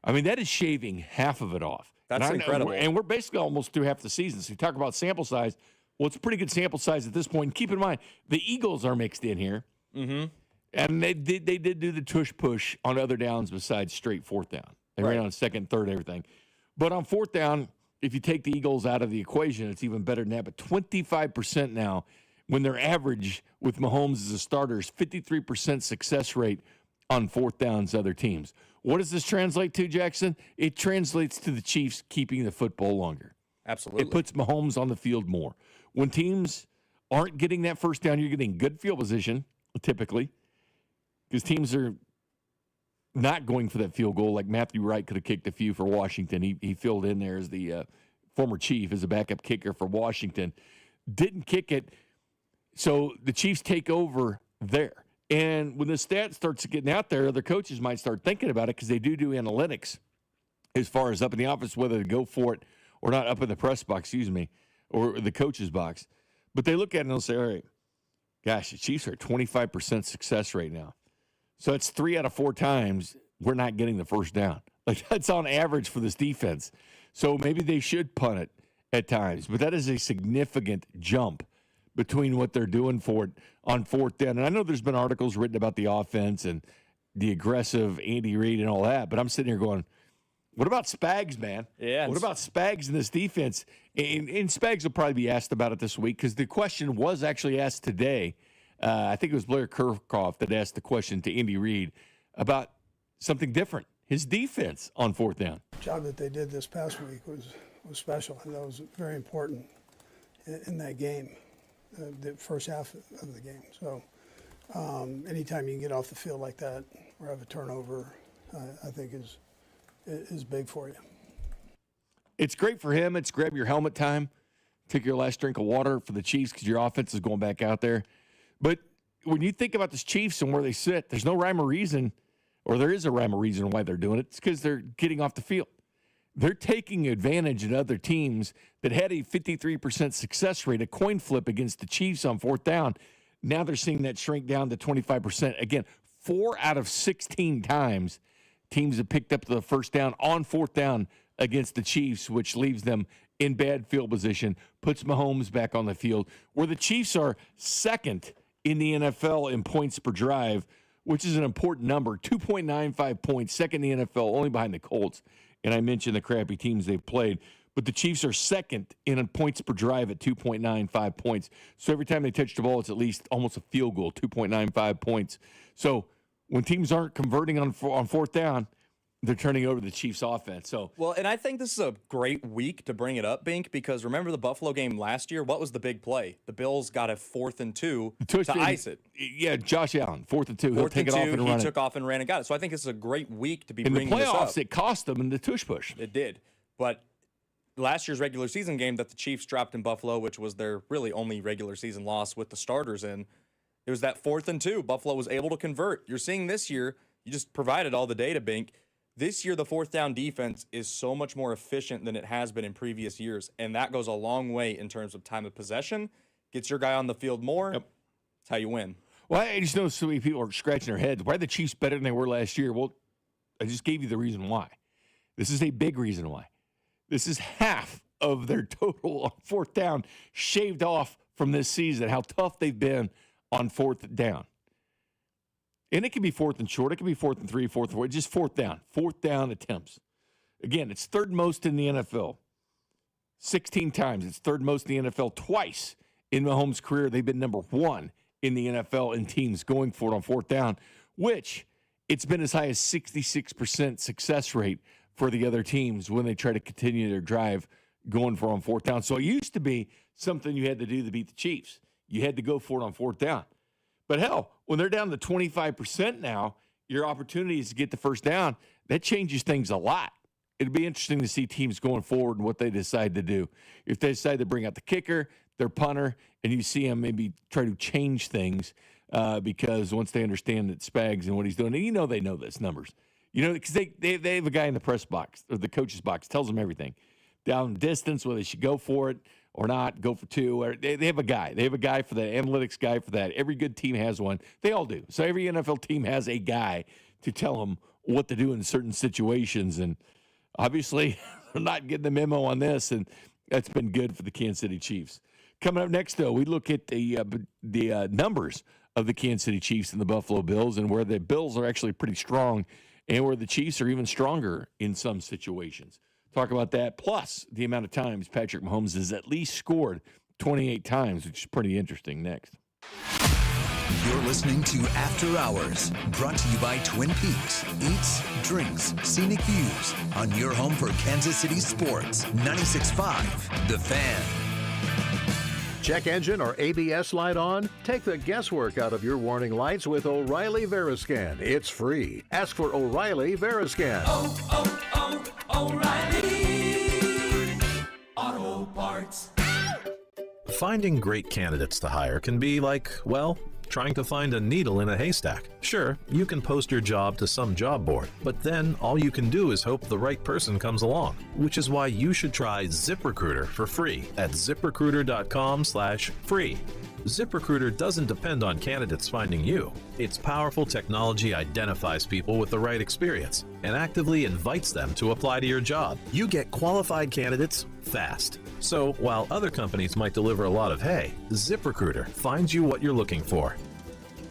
I mean, that is shaving half of it off. That's incredible. And we're basically almost through half the season. So you talk about sample size. Well, it's a pretty good sample size at this point. And keep in mind, the Eagles are mixed in here. Mm-hmm. And they did do the tush push on other downs besides straight fourth down. They ran on second, third, everything. But on fourth down, if you take the Eagles out of the equation, it's even better than that. But 25% now, when their average with Mahomes as a starter is 53% success rate on fourth downs other teams. What does this translate to, Jackson? It translates to the Chiefs keeping the football longer. Absolutely. It puts Mahomes on the field more. When teams aren't getting that first down, you're getting good field position, typically, because teams are not going for that field goal. Like Matthew Wright could have kicked a few for Washington. He filled in there as the former Chief, as a backup kicker for Washington. Didn't kick it, so the Chiefs take over there. And when the stat starts getting out there, other coaches might start thinking about it because they do analytics as far as up in the office, whether to go for it or not, up in the press box, or the coach's box. But they look at it and they'll say, all right, gosh, the Chiefs are at 25% success rate now. So it's 3 out of 4 times we're not getting the first down. Like, that's on average for this defense. So maybe they should punt it at times. But that is a significant jump between what they're doing for it on fourth down. And I know there's been articles written about the offense and the aggressive Andy Reid and all that, but I'm sitting here going, what about Spags, man? Yeah. What about Spags in this defense? And Spags will probably be asked about it this week because the question was actually asked today. I think it was Blair Kerkhoff that asked the question to Andy Reid about something different. His defense on fourth down. The job that they did this past week was special, and that was very important in that game, the first half of the game. So anytime you can get off the field like that or have a turnover, I think is big for you. It's great for him. It's grab your helmet time. Take your last drink of water for the Chiefs because your offense is going back out there. But when you think about the Chiefs and where they sit, there's no rhyme or reason, or there is a rhyme or reason why they're doing it. It's because they're getting off the field. They're taking advantage of other teams that had a 53% success rate, a coin flip against the Chiefs on fourth down. Now they're seeing that shrink down to 25%. Again, 4 out of 16 times teams have picked up the first down on fourth down against the Chiefs, which leaves them in bad field position, puts Mahomes back on the field, where the Chiefs are second in the NFL in points per drive, which is an important number, 2.95 points, second in the NFL, only behind the Colts. And I mentioned the crappy teams they've played. But the Chiefs are second in points per drive at 2.95 points. So every time they touch the ball, it's at least almost a field goal, 2.95 points. So when teams aren't converting on fourth down, they're turning over the Chiefs' offense. So well, and I think this is a great week to bring it up, Bink, because remember the Buffalo game last year? What was the big play? The Bills got a 4th and 2 to ice it. Yeah, Josh Allen, 4th and 2. He'll take it off and run it. He took off and ran and got it. So I think this is a great week to be bringing this up. In the playoffs, it cost them in the tush push. It did. But last year's regular season game that the Chiefs dropped in Buffalo, which was their really only regular season loss with the starters in, it was that 4th and 2. Buffalo was able to convert. You're seeing this year, you just provided all the data, Bink. This year, the fourth down defense is so much more efficient than it has been in previous years, and that goes a long way in terms of time of possession. Gets your guy on the field more. Yep. That's how you win. Well, I just know so many people are scratching their heads. Why are the Chiefs better than they were last year? Well, I just gave you the reason why. This is a big reason why. This is half of their total on fourth down shaved off from this season, how tough they've been on fourth down. And it can be 4th and short. It can be 4th and 3, 4th and 4. Just fourth down attempts. Again, it's third most in the NFL. 16 times. It's third most in the NFL. Twice in Mahomes' career, they've been number 1 in the NFL in teams going for it on fourth down, which it's been as high as 66% success rate for the other teams when they try to continue their drive going for it on fourth down. So it used to be something you had to do to beat the Chiefs. You had to go for it on fourth down. But hell, when they're down to 25% now, your opportunities to get the first down, that changes things a lot. It'll be interesting to see teams going forward and what they decide to do. If they decide to bring out the kicker, their punter, and you see them maybe try to change things because once they understand that Spags and what he's doing, and you know they know this numbers. You know, because they have a guy in the press box or the coach's box, tells them everything. Down distance, whether they should go for it or not, go for 2. Or they have a guy. They have a guy for that, analytics guy for that. Every good team has one. They all do. So every NFL team has a guy to tell them what to do in certain situations. And obviously, they're not getting the memo on this, and that's been good for the Kansas City Chiefs. Coming up next, though, we look at the numbers of the Kansas City Chiefs and the Buffalo Bills and where the Bills are actually pretty strong and where the Chiefs are even stronger in some situations. Talk about that, plus the amount of times Patrick Mahomes has at least scored 28 times, which is pretty interesting next. You're listening to After Hours, brought to you by Twin Peaks. Eats, drinks, scenic views on your home for Kansas City sports. 96.5, The Fan. Check engine or ABS light on? Take the guesswork out of your warning lights with O'Reilly Veriscan. It's free. Ask for O'Reilly Veriscan. O'Reilly Auto Parts. Finding great candidates to hire can be like, well, trying to find a needle in a haystack. Sure, you can post your job to some job board, but then all you can do is hope the right person comes along, which is why you should try ZipRecruiter for free at ZipRecruiter.com/free. ZipRecruiter doesn't depend on candidates finding you. Its powerful technology identifies people with the right experience and actively invites them to apply to your job. You get qualified candidates fast. So while other companies might deliver a lot of hay, ZipRecruiter finds you what you're looking for.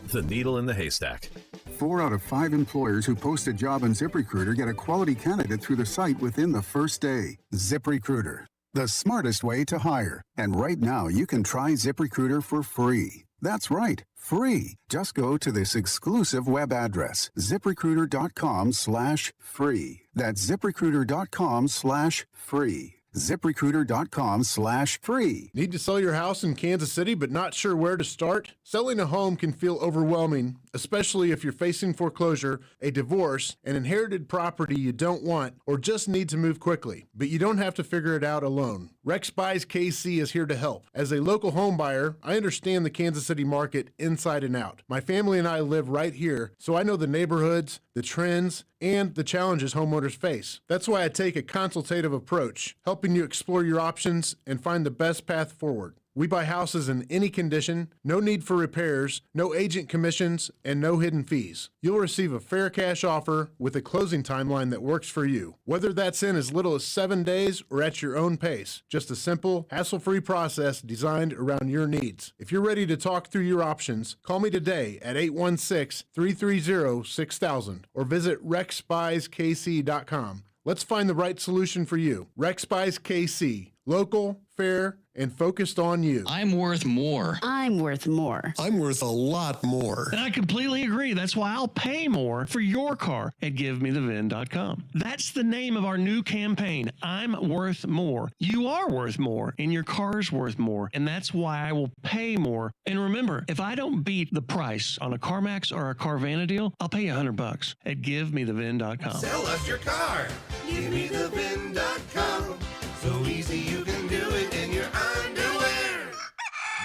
The needle in the haystack. 4 out of 5 employers who post a job on ZipRecruiter get a quality candidate through the site within the first day. ZipRecruiter, the smartest way to hire. And right now, you can try ZipRecruiter for free. That's right, free. Just go to this exclusive web address, ZipRecruiter.com/free. That's ZipRecruiter.com/free. ZipRecruiter.com/free. Need to sell your house in Kansas City but not sure where to start? Selling a home can feel overwhelming, especially if you're facing foreclosure, a divorce, an inherited property you don't want, or just need to move quickly. But you don't have to figure it out alone. Rex Buys KC is here to help. As a local home buyer, I understand the Kansas City market inside and out. My family and I live right here, so I know the neighborhoods, the trends, and the challenges homeowners face. That's why I take a consultative approach, helping you explore your options and find the best path forward. We buy houses in any condition, no need for repairs, no agent commissions, and no hidden fees. You'll receive a fair cash offer with a closing timeline that works for you. Whether that's in as little as 7 days or at your own pace, just a simple, hassle-free process designed around your needs. If you're ready to talk through your options, call me today at 816-330-6000 or visit rexbuyskc.com. Let's find the right solution for you. Rex Buys KC. Local, fair, and focused on you. I'm worth more. I'm worth more. I'm worth a lot more. And I completely agree. That's why I'll pay more for your car at GiveMeTheVin.com. That's the name of our new campaign. I'm worth more. You are worth more, and your car's worth more. And that's why I will pay more. And remember, if I don't beat the price on a CarMax or a Carvana deal, I'll pay you $100 at GiveMeTheVin.com. Sell us your car. GiveMeTheVin.com. So easy you can do it in your underwear.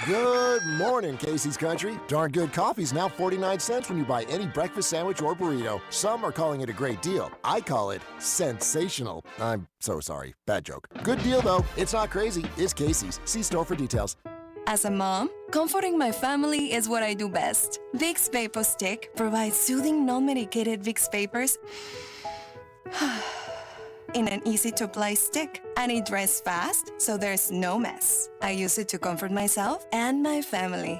Good morning, Casey's Country. Darn Good Coffee's now 49 cents when you buy any breakfast sandwich or burrito. Some are calling it a great deal. I call it sensational. I'm so sorry. Bad joke. Good deal, though. It's not crazy. It's Casey's. See store for details. As a mom, comforting my family is what I do best. Vicks Vapor Stick provides soothing, non-medicated Vicks Vapors in an easy-to-apply stick, and it dries fast, so there's no mess. I use it to comfort myself and my family.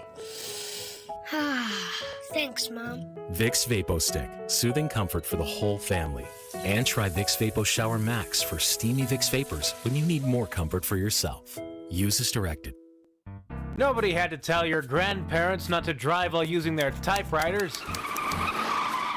Thanks, Mom. Vicks Vapo Stick, soothing comfort for the whole family. And try Vicks Vapo Shower Max for steamy Vicks Vapors when you need more comfort for yourself. Use as directed. Nobody had to tell your grandparents not to drive while using their typewriters.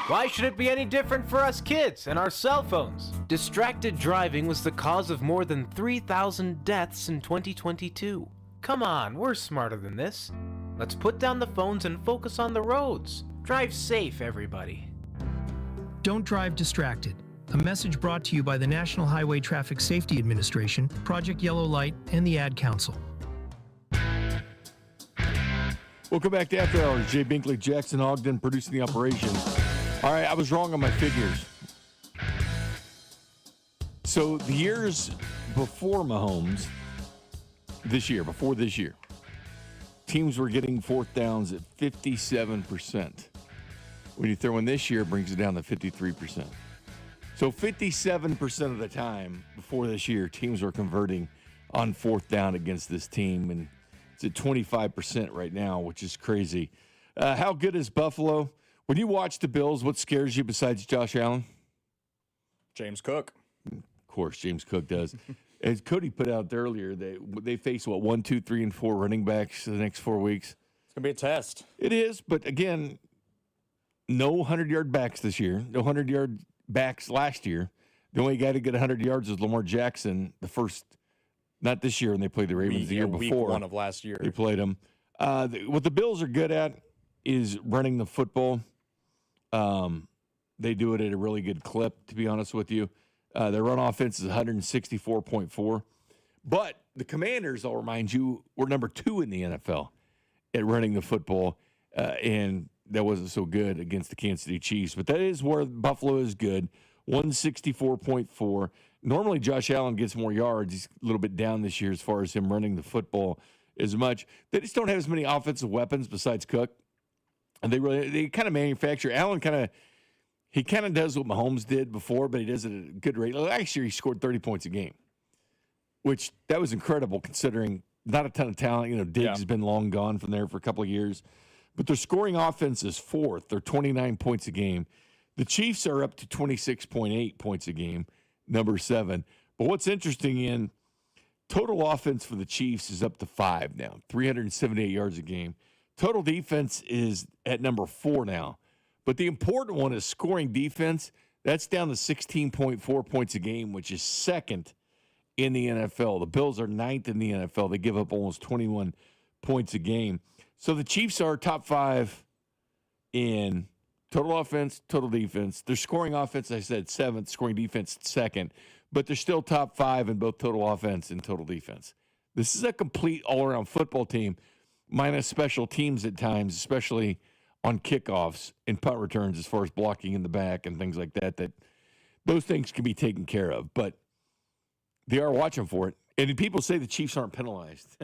Why should it be any different for us kids and our cell phones? Distracted driving was the cause of more than 3,000 deaths in 2022. Come on, we're smarter than this. Let's put down the phones and focus on the roads. Drive safe, everybody. Don't drive distracted. A message brought to you by the National Highway Traffic Safety Administration, Project Yellow Light, and the Ad Council. Welcome back to After Hours. Jay Binkley, Jackson Ogden producing the operation. All right, I was wrong on my figures. So the years before Mahomes, before this year, teams were getting fourth downs at 57%. When you throw in this year, it brings it down to 53%. So 57% of the time before this year, teams were converting on fourth down against this team, and it's at 25% right now, which is crazy. How good is Buffalo? When you watch the Bills, what scares you besides Josh Allen? James Cook. Of course, James Cook does. As Cody put out earlier, they face, 1, 2, 3, and 4 running backs the next 4 weeks. It's going to be a test. It is, but again, no 100-yard backs this year. No 100-yard backs last year. The only guy to get 100 yards was Lamar Jackson, not this year when they played the Ravens, the year before. Week 1 of last year. They played them. What the Bills are good at is running the football. They do it at a really good clip, to be honest with you. Their run offense is 164.4. But the Commanders, I'll remind you, were number 2 in the NFL at running the football, and that wasn't so good against the Kansas City Chiefs. But that is where Buffalo is good, 164.4. Normally, Josh Allen gets more yards. He's a little bit down this year as far as him running the football as much. They just don't have as many offensive weapons besides Cook. And they kind of manufacture. Allen kind of does what Mahomes did before, but he does it at a good rate. Last year, he scored 30 points a game, which that was incredible considering not a ton of talent. Diggs has been long gone from there for a couple of years. But their scoring offense is 4th. They're 29 points a game. The Chiefs are up to 26.8 points a game, number 7. But what's interesting in total offense for the Chiefs is up to 5 now, 378 yards a game. Total defense is at number 4 now. But the important one is scoring defense. That's down to 16.4 points a game, which is second in the NFL. The Bills are 9th in the NFL. They give up almost 21 points a game. So the Chiefs are top 5 in total offense, total defense. Their scoring offense, I said 7th, scoring defense 2nd. But they're still top 5 in both total offense and total defense. This is a complete all-around football team, minus special teams at times, especially on kickoffs and punt returns as far as blocking in the back and things like that, that those things can be taken care of. But they are watching for it. And people say the Chiefs aren't penalized.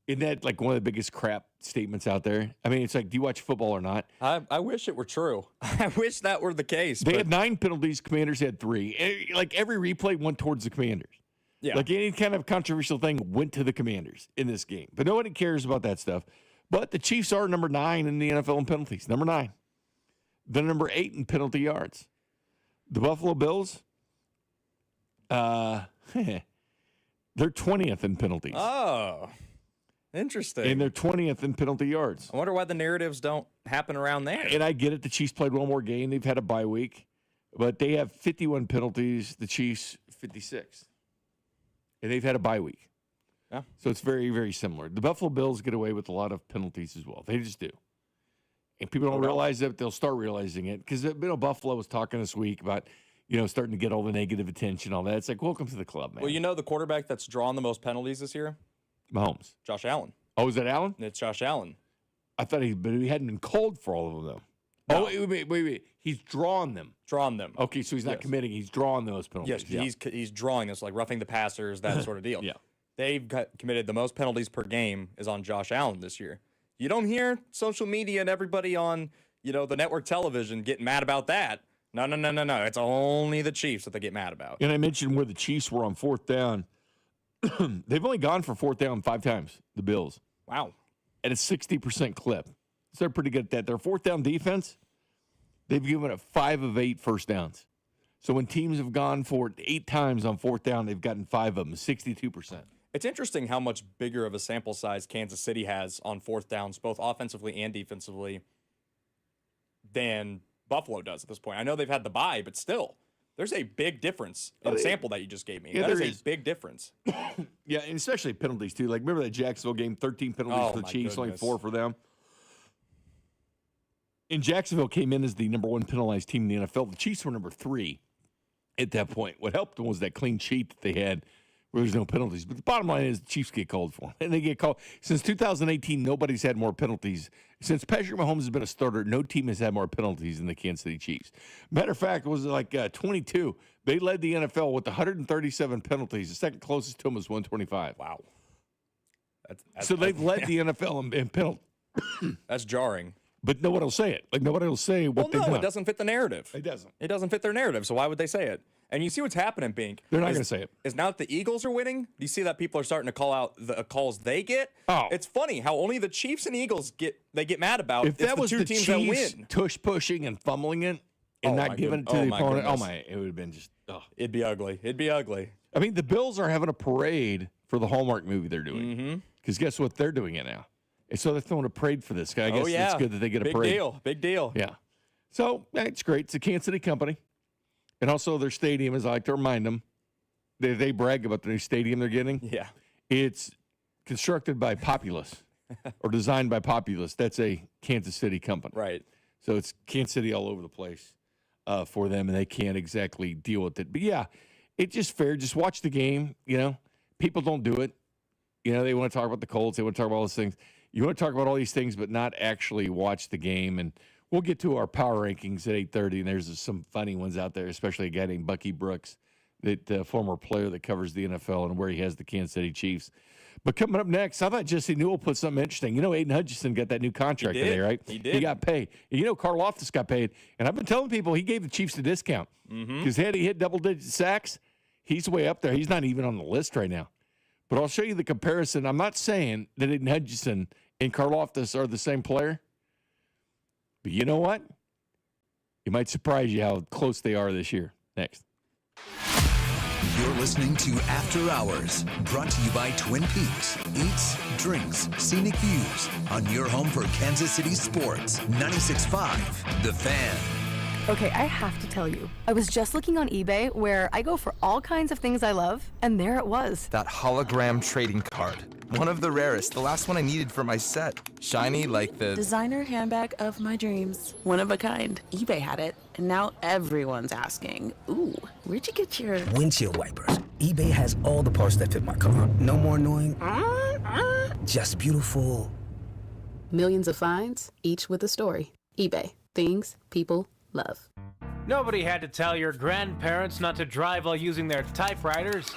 Isn't that like one of the biggest crap statements out there? I mean, it's like, do you watch football or not? I wish it were true. I wish that were the case. They had 9 penalties. Commanders had 3. Like every replay went towards the Commanders. Yeah. Like any kind of controversial thing went to the Commanders in this game. But nobody cares about that stuff. But the Chiefs are number 9 in the NFL in penalties. Number 9. They're number 8 in penalty yards. The Buffalo Bills, they're 20th in penalties. Oh, interesting. And they're 20th in penalty yards. I wonder why the narratives don't happen around there. And I get it. The Chiefs played one more game. They've had a bye week. But they have 51 penalties. The Chiefs, 56. And they've had a bye week. Yeah. So it's very, very similar. The Buffalo Bills get away with a lot of penalties as well. They just do. And people don't realize that. They'll start realizing it. Because, Buffalo was talking this week about, starting to get all the negative attention, all that. It's like, welcome to the club, man. Well, the quarterback that's drawn the most penalties this year? Mahomes. Josh Allen. Oh, is that Allen? It's Josh Allen. I thought he hadn't been called for all of them, though. No. Oh, wait. He's drawn them. Drawn them. Okay, so he's not committing. He's drawing those penalties. Yes, he's drawing this, like roughing the passers, that sort of deal. Yeah. They've committed the most penalties per game is on Josh Allen this year. You don't hear social media and everybody on, the network television getting mad about that. No. It's only the Chiefs that they get mad about. And I mentioned where the Chiefs were on 4th down. They've only gone for 4th down 5 times, the Bills. Wow. At a 60% clip. So they're pretty good at that. Their 4th down defense, they've given it 5 of 8 first downs. So when teams have gone for it 8 times on 4th down, they've gotten 5 of them, 62%. It's interesting how much bigger of a sample size Kansas City has on 4th downs, both offensively and defensively, than Buffalo does at this point. I know they've had the bye, but still, there's a big difference in the sample that you just gave me. Yeah, that is a big difference. Yeah, and especially penalties, too. Like, remember that Jacksonville game, 13 penalties for the Chiefs, only 4 for them? And Jacksonville came in as the number 1 penalized team in the NFL. The Chiefs were number 3 at that point. What helped them was that clean sheet that they had where there's no penalties. But the bottom line is the Chiefs get called for them. And they get called. Since 2018, nobody's had more penalties. Since Patrick Mahomes has been a starter, no team has had more penalties than the Kansas City Chiefs. Matter of fact, it was like 22. They led the NFL with 137 penalties. The second closest to them was 125. Wow. So they've led the NFL in penalties. That's jarring. But nobody will say it. Like, nobody will say what they've done. It doesn't fit the narrative. It doesn't. It doesn't fit their narrative, so why would they say it? And you see what's happening, Bink. They're not going to say it. Is now that the Eagles are winning, do you see that people are starting to call out the calls they get? Oh. It's funny how only the Chiefs and Eagles get mad about if that was the 2 teams Chiefs that win. pushing and fumbling it and not giving it to the opponent, it would have been just, It'd be ugly. It'd be ugly. I mean, the Bills are having a parade for the Hallmark movie they're doing. Because guess what? They're doing it now. And so they're throwing a parade for this guy. I guess it's good that they get a parade. Big deal. Yeah. So it's great. It's a Kansas City company. And also their stadium, as I like to remind them, they brag about the new stadium they're getting. Yeah. It's constructed by Populous or designed by Populous. That's a Kansas City company. Right. So it's Kansas City all over the place for them, and they can't exactly deal with it. But, yeah, it's just fair. Just watch the game, People don't do it. They want to talk about the Colts. They want to talk about all those things. You want to talk about all these things, but not actually watch the game. And we'll get to our power rankings at 8:30, and there's some funny ones out there, especially a guy named Bucky Brooks, that former player that covers the NFL and where he has the Kansas City Chiefs. But coming up next, I thought Jesse Newell put something interesting. Aiden Hutchinson got that new contract today, right? He did. He got paid. Carl Loftus got paid. And I've been telling people he gave the Chiefs a discount because had he hit double-digit sacks, he's way up there. He's not even on the list right now. But I'll show you the comparison. I'm not saying that Aiden Hutchinson and Karlaftis are the same player. But you know what? It might surprise you how close they are this year. Next. You're listening to After Hours, brought to you by Twin Peaks. Eats, drinks, scenic views on your home for Kansas City sports. 96.5 The Fan. Okay, I have to tell you, I was just looking on eBay where I go for all kinds of things I love, and there it was. That hologram trading card. One of the rarest, the last one I needed for my set. Shiny like the designer handbag of my dreams. One of a kind. eBay had it, and now everyone's asking, ooh, where'd you get your windshield wipers? eBay has all the parts that fit my car. No more annoying, just beautiful. Millions of finds, each with a story. eBay. Things people love. Nobody had to tell your grandparents not to drive while using their typewriters.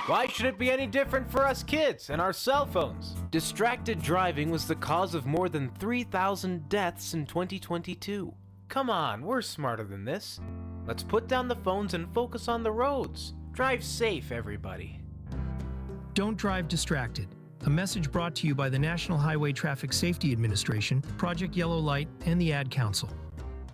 Why should it be any different for us kids and our cell phones? Distracted driving was the cause of more than 3,000 deaths in 2022. Come on, we're smarter than this. Let's put down the phones and focus on the roads. Drive safe, everybody. Don't drive distracted. A message brought to you by the National Highway Traffic Safety Administration, Project Yellow Light, and the Ad Council.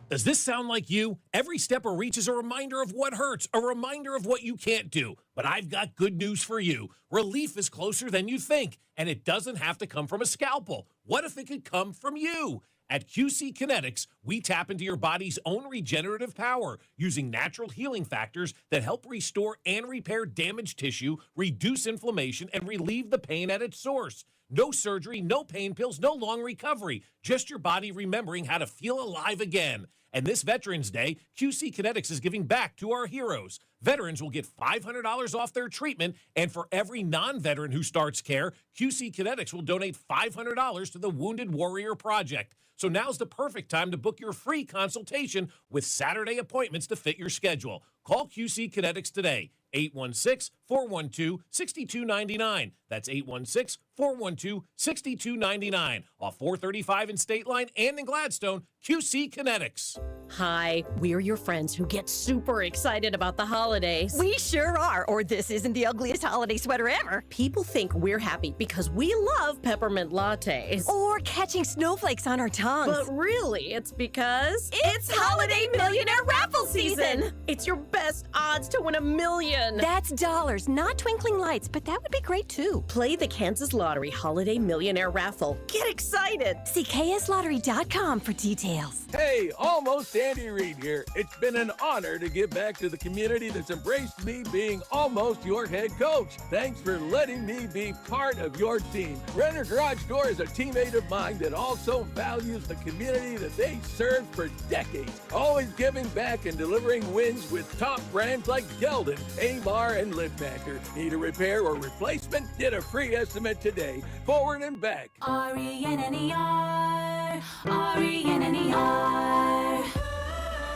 Does this sound like you? Every step of reach is a reminder of what hurts, a reminder of what you can't do. But I've got good news for you. Relief is closer than you think, and it doesn't have to come from a scalpel. What if it could come from you? At QC Kinetics, we tap into your body's own regenerative power using natural healing factors that help restore and repair damaged tissue, reduce inflammation, and relieve the pain at its source. No surgery, no pain pills, no long recovery. Just your body remembering how to feel alive again. And this Veterans Day, QC Kinetics is giving back to our heroes. Veterans will get $500 off their treatment, and for every non-veteran who starts care, QC Kinetics will donate $500 to the Wounded Warrior Project. So now's the perfect time to book your free consultation with Saturday appointments to fit your schedule. Call QC Kinetics today, 816-412-6299. That's 816-412-6299. Off 435 in State Line and in Gladstone, QC Kinetics. Hi, we're your friends who get super excited about the holidays. We sure are, or this isn't the ugliest holiday sweater ever. People think we're happy because we love peppermint lattes. Or catching snowflakes on our tongues. But really, it's because it's Holiday Millionaire Raffle Season! It's your best odds to win $1 million. That's dollars, not twinkling lights, but that would be great too. Play the Kansas Lottery Holiday Millionaire Raffle. Get excited! See kslottery.com for details. Hey, almost Andy Reid here. It's been an honor to give back to the community that's embraced me being almost your head coach. Thanks for letting me be part of your team. Renner Garage Door is a teammate of mine that also values the community that they served for decades. Always giving back and delivering wins with top brands like Geldon, Amar, and Liftmaster. Need a repair or replacement? Get a free estimate today. Forward and back. R-E-N-N-E-R, R-E-N-N-E-R.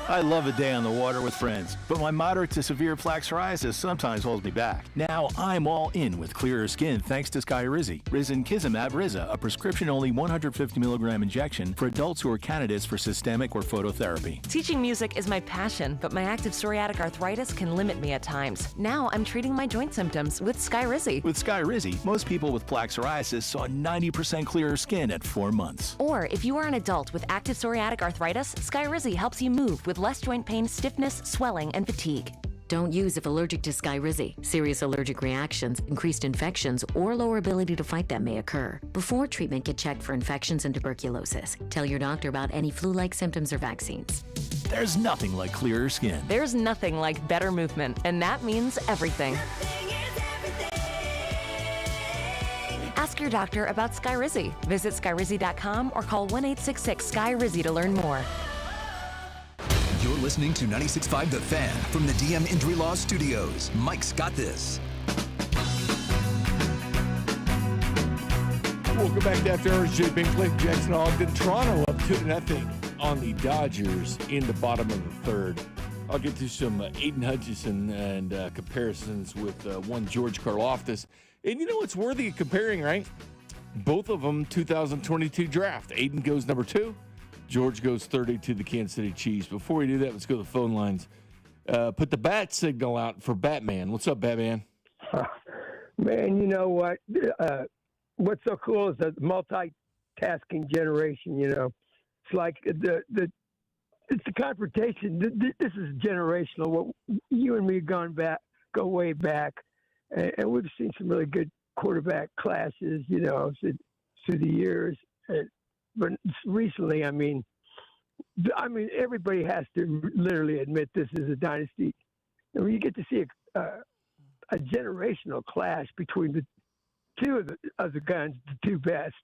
I love a day on the water with friends, but my moderate to severe plaque psoriasis sometimes holds me back. Now I'm all in with clearer skin thanks to Skyrizi. Risankizumab Riza, a prescription-only 150 milligram injection for adults who are candidates for systemic or phototherapy. Teaching music is my passion, but my active psoriatic arthritis can limit me at times. Now I'm treating my joint symptoms with Skyrizi. With Skyrizi, most people with plaque psoriasis saw 90% clearer skin at 4 months. Or if you are an adult with active psoriatic arthritis, Skyrizi helps you move with less joint pain, stiffness, swelling, and fatigue. Don't use if allergic to Skyrizi. Serious allergic reactions, increased infections, or lower ability to fight them may occur. Before treatment, get checked for infections and tuberculosis. Tell your doctor about any flu-like symptoms or vaccines. There's nothing like clearer skin. There's nothing like better movement, and that means everything. Ask your doctor about Skyrizi. Visit Skyrizi.com or call 1-866-SKY-RIZZI to learn more. You're listening to 96.5 The Fan from the DM Injury Law Studios. Mike's got this. Welcome back to After Hours. Jay Binkley, Jackson Ogden, Toronto up 2-0 on the Dodgers in the bottom of the third. I'll get to some Aiden Hutchinson and comparisons with one George Karlaftis. And you know what's worthy of comparing, right? Both of them 2022 draft. Aiden goes number 2. George goes 30 to the Kansas City Chiefs. Before we do that, let's go to the phone lines. Put the bat signal out for Batman. What's up, Batman? Man, you know what? What's so cool is the multitasking generation. You know, it's like it's the confrontation. This is generational. What you and me gone back go way back, and we've seen some really good quarterback classes, through the years. But recently, I mean, everybody has to literally admit this is a dynasty. And when you get to see a generational clash between the two of the guns, the two best,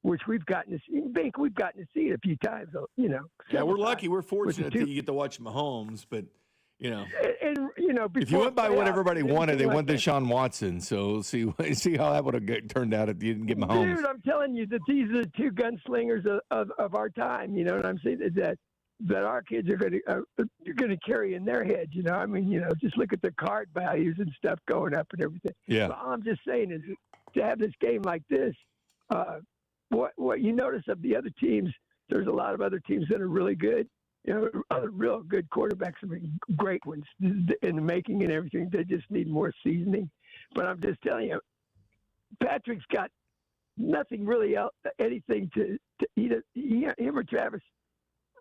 which we've gotten to see. We've gotten to see it a few times, Yeah, we're lucky. We're fortunate that you get to watch Mahomes, but and if you went by what everybody wanted, they want Deshaun Watson. So we'll see how that would have turned out if you didn't get Mahomes. Dude, I'm telling you that these are the two gunslingers of our time. You know what I'm saying? That our kids are going to carry in their heads. Just look at the card values and stuff going up and everything. Yeah. So all I'm just saying is to have this game like this. What you notice of the other teams, there's a lot of other teams that are really good. Other real good quarterbacks, great ones in the making and everything. They just need more seasoning. But I'm just telling you, Patrick's got nothing really else, anything to either him or Travis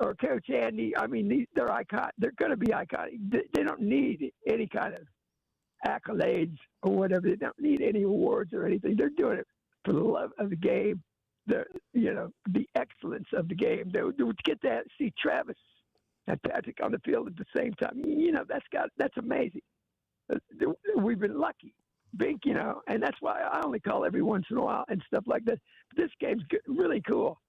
or Coach Andy. I mean, they're iconic. They're going to be iconic. They don't need any kind of accolades or whatever. They don't need any awards or anything. They're doing it for the love of the game. The excellence of the game. They would get to see Travis and Patrick on the field at the same time. That's amazing. We've been lucky, Bink. And that's why I only call every once in a while and stuff like that. This game's really cool.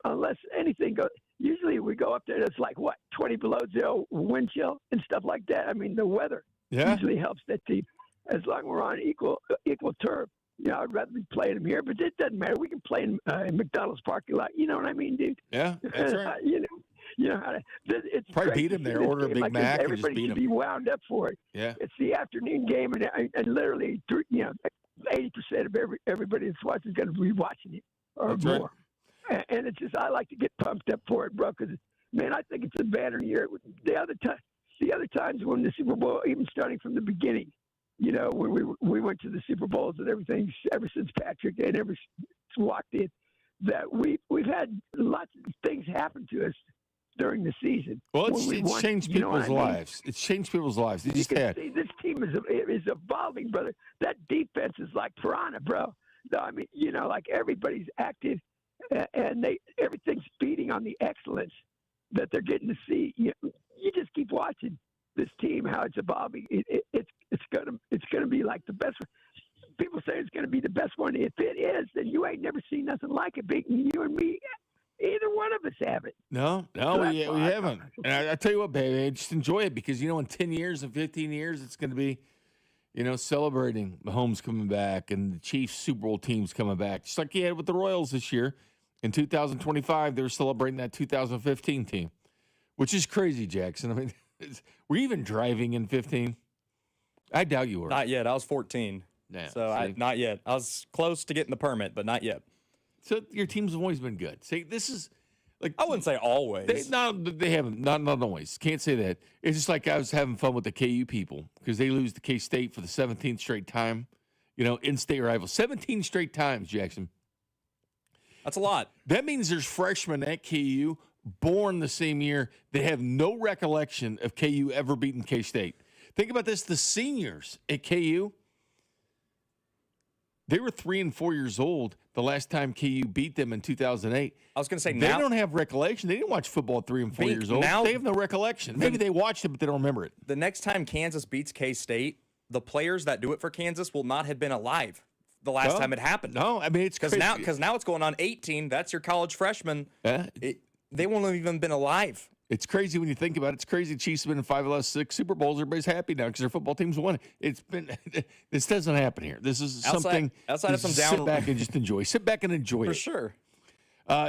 Unless anything goes, usually we go up there and it's like 20 below zero wind chill and stuff like that. I mean, the weather usually helps that team as long as we're on equal turf. I'd rather be playing them here, but it doesn't matter. We can play in McDonald's parking lot. You know what I mean, dude? Yeah, that's right. It's probably beat them there. Order a Big Mac and just beat them. Everybody should be wound up for it. Yeah, it's the afternoon game, and literally, 80% of everybody that's watching is going to be watching it or that's more. Right. And it's just I like to get pumped up for it, bro. Because man, I think it's a banner year. The other times when the Super Bowl, even starting from the beginning. When we went to the Super Bowls and everything, ever since Patrick and ever walked in, that we've had lots of things happen to us during the season. Well, it's changed people's lives. It's changed people's lives. They just had. See, this team is evolving, brother. That defense is like piranha, bro. I mean, like everybody's active, and everything's feeding on the excellence that they're getting to see. You just keep watching this team, how it's evolving. It's gonna be like the best one. People say it's gonna be the best one. If it is, then you ain't never seen nothing like it. Big, you and me, either one of us haven't. No, we haven't. And I tell you what, baby, just enjoy it because in 10 years and 15 years, it's gonna be, celebrating Mahomes coming back and the Chiefs Super Bowl teams coming back, just like you had with the Royals this year. In 2025, they were celebrating that 2015 team, which is crazy, Jackson. I mean. Were you even driving in 15? I doubt you were. Not yet. I was 14. Yeah, so not yet. I was close to getting the permit, but not yet. So your teams have always been good. See, this is like I wouldn't say always. They haven't. Not always. Can't say that. It's just like I was having fun with the KU people because they lose to K-State for the 17th straight time. In-state rival. 17 straight times, Jackson. That's a lot. That means there's freshmen at KU born the same year that have no recollection of KU ever beating K-State. Think about this. The seniors at KU, they were 3 and 4 years old the last time KU beat them in 2008. I was going to say, they don't have recollection. They didn't watch football at 3 and 4 years old. They have no recollection. Maybe they watched it, but they don't remember it. The next time Kansas beats K-State, the players that do it for Kansas will not have been alive the last time it happened. No, I mean, it's crazy. Because now it's going on 18. That's your college freshman. They won't have even been alive. It's crazy when you think about it. It's crazy. Chiefs have been in 5 of the last 6 Super Bowls. Everybody's happy now because their football team's won. This doesn't happen here. This is something. Outside of some down. Sit back and just enjoy. Sit back and enjoy it. For sure.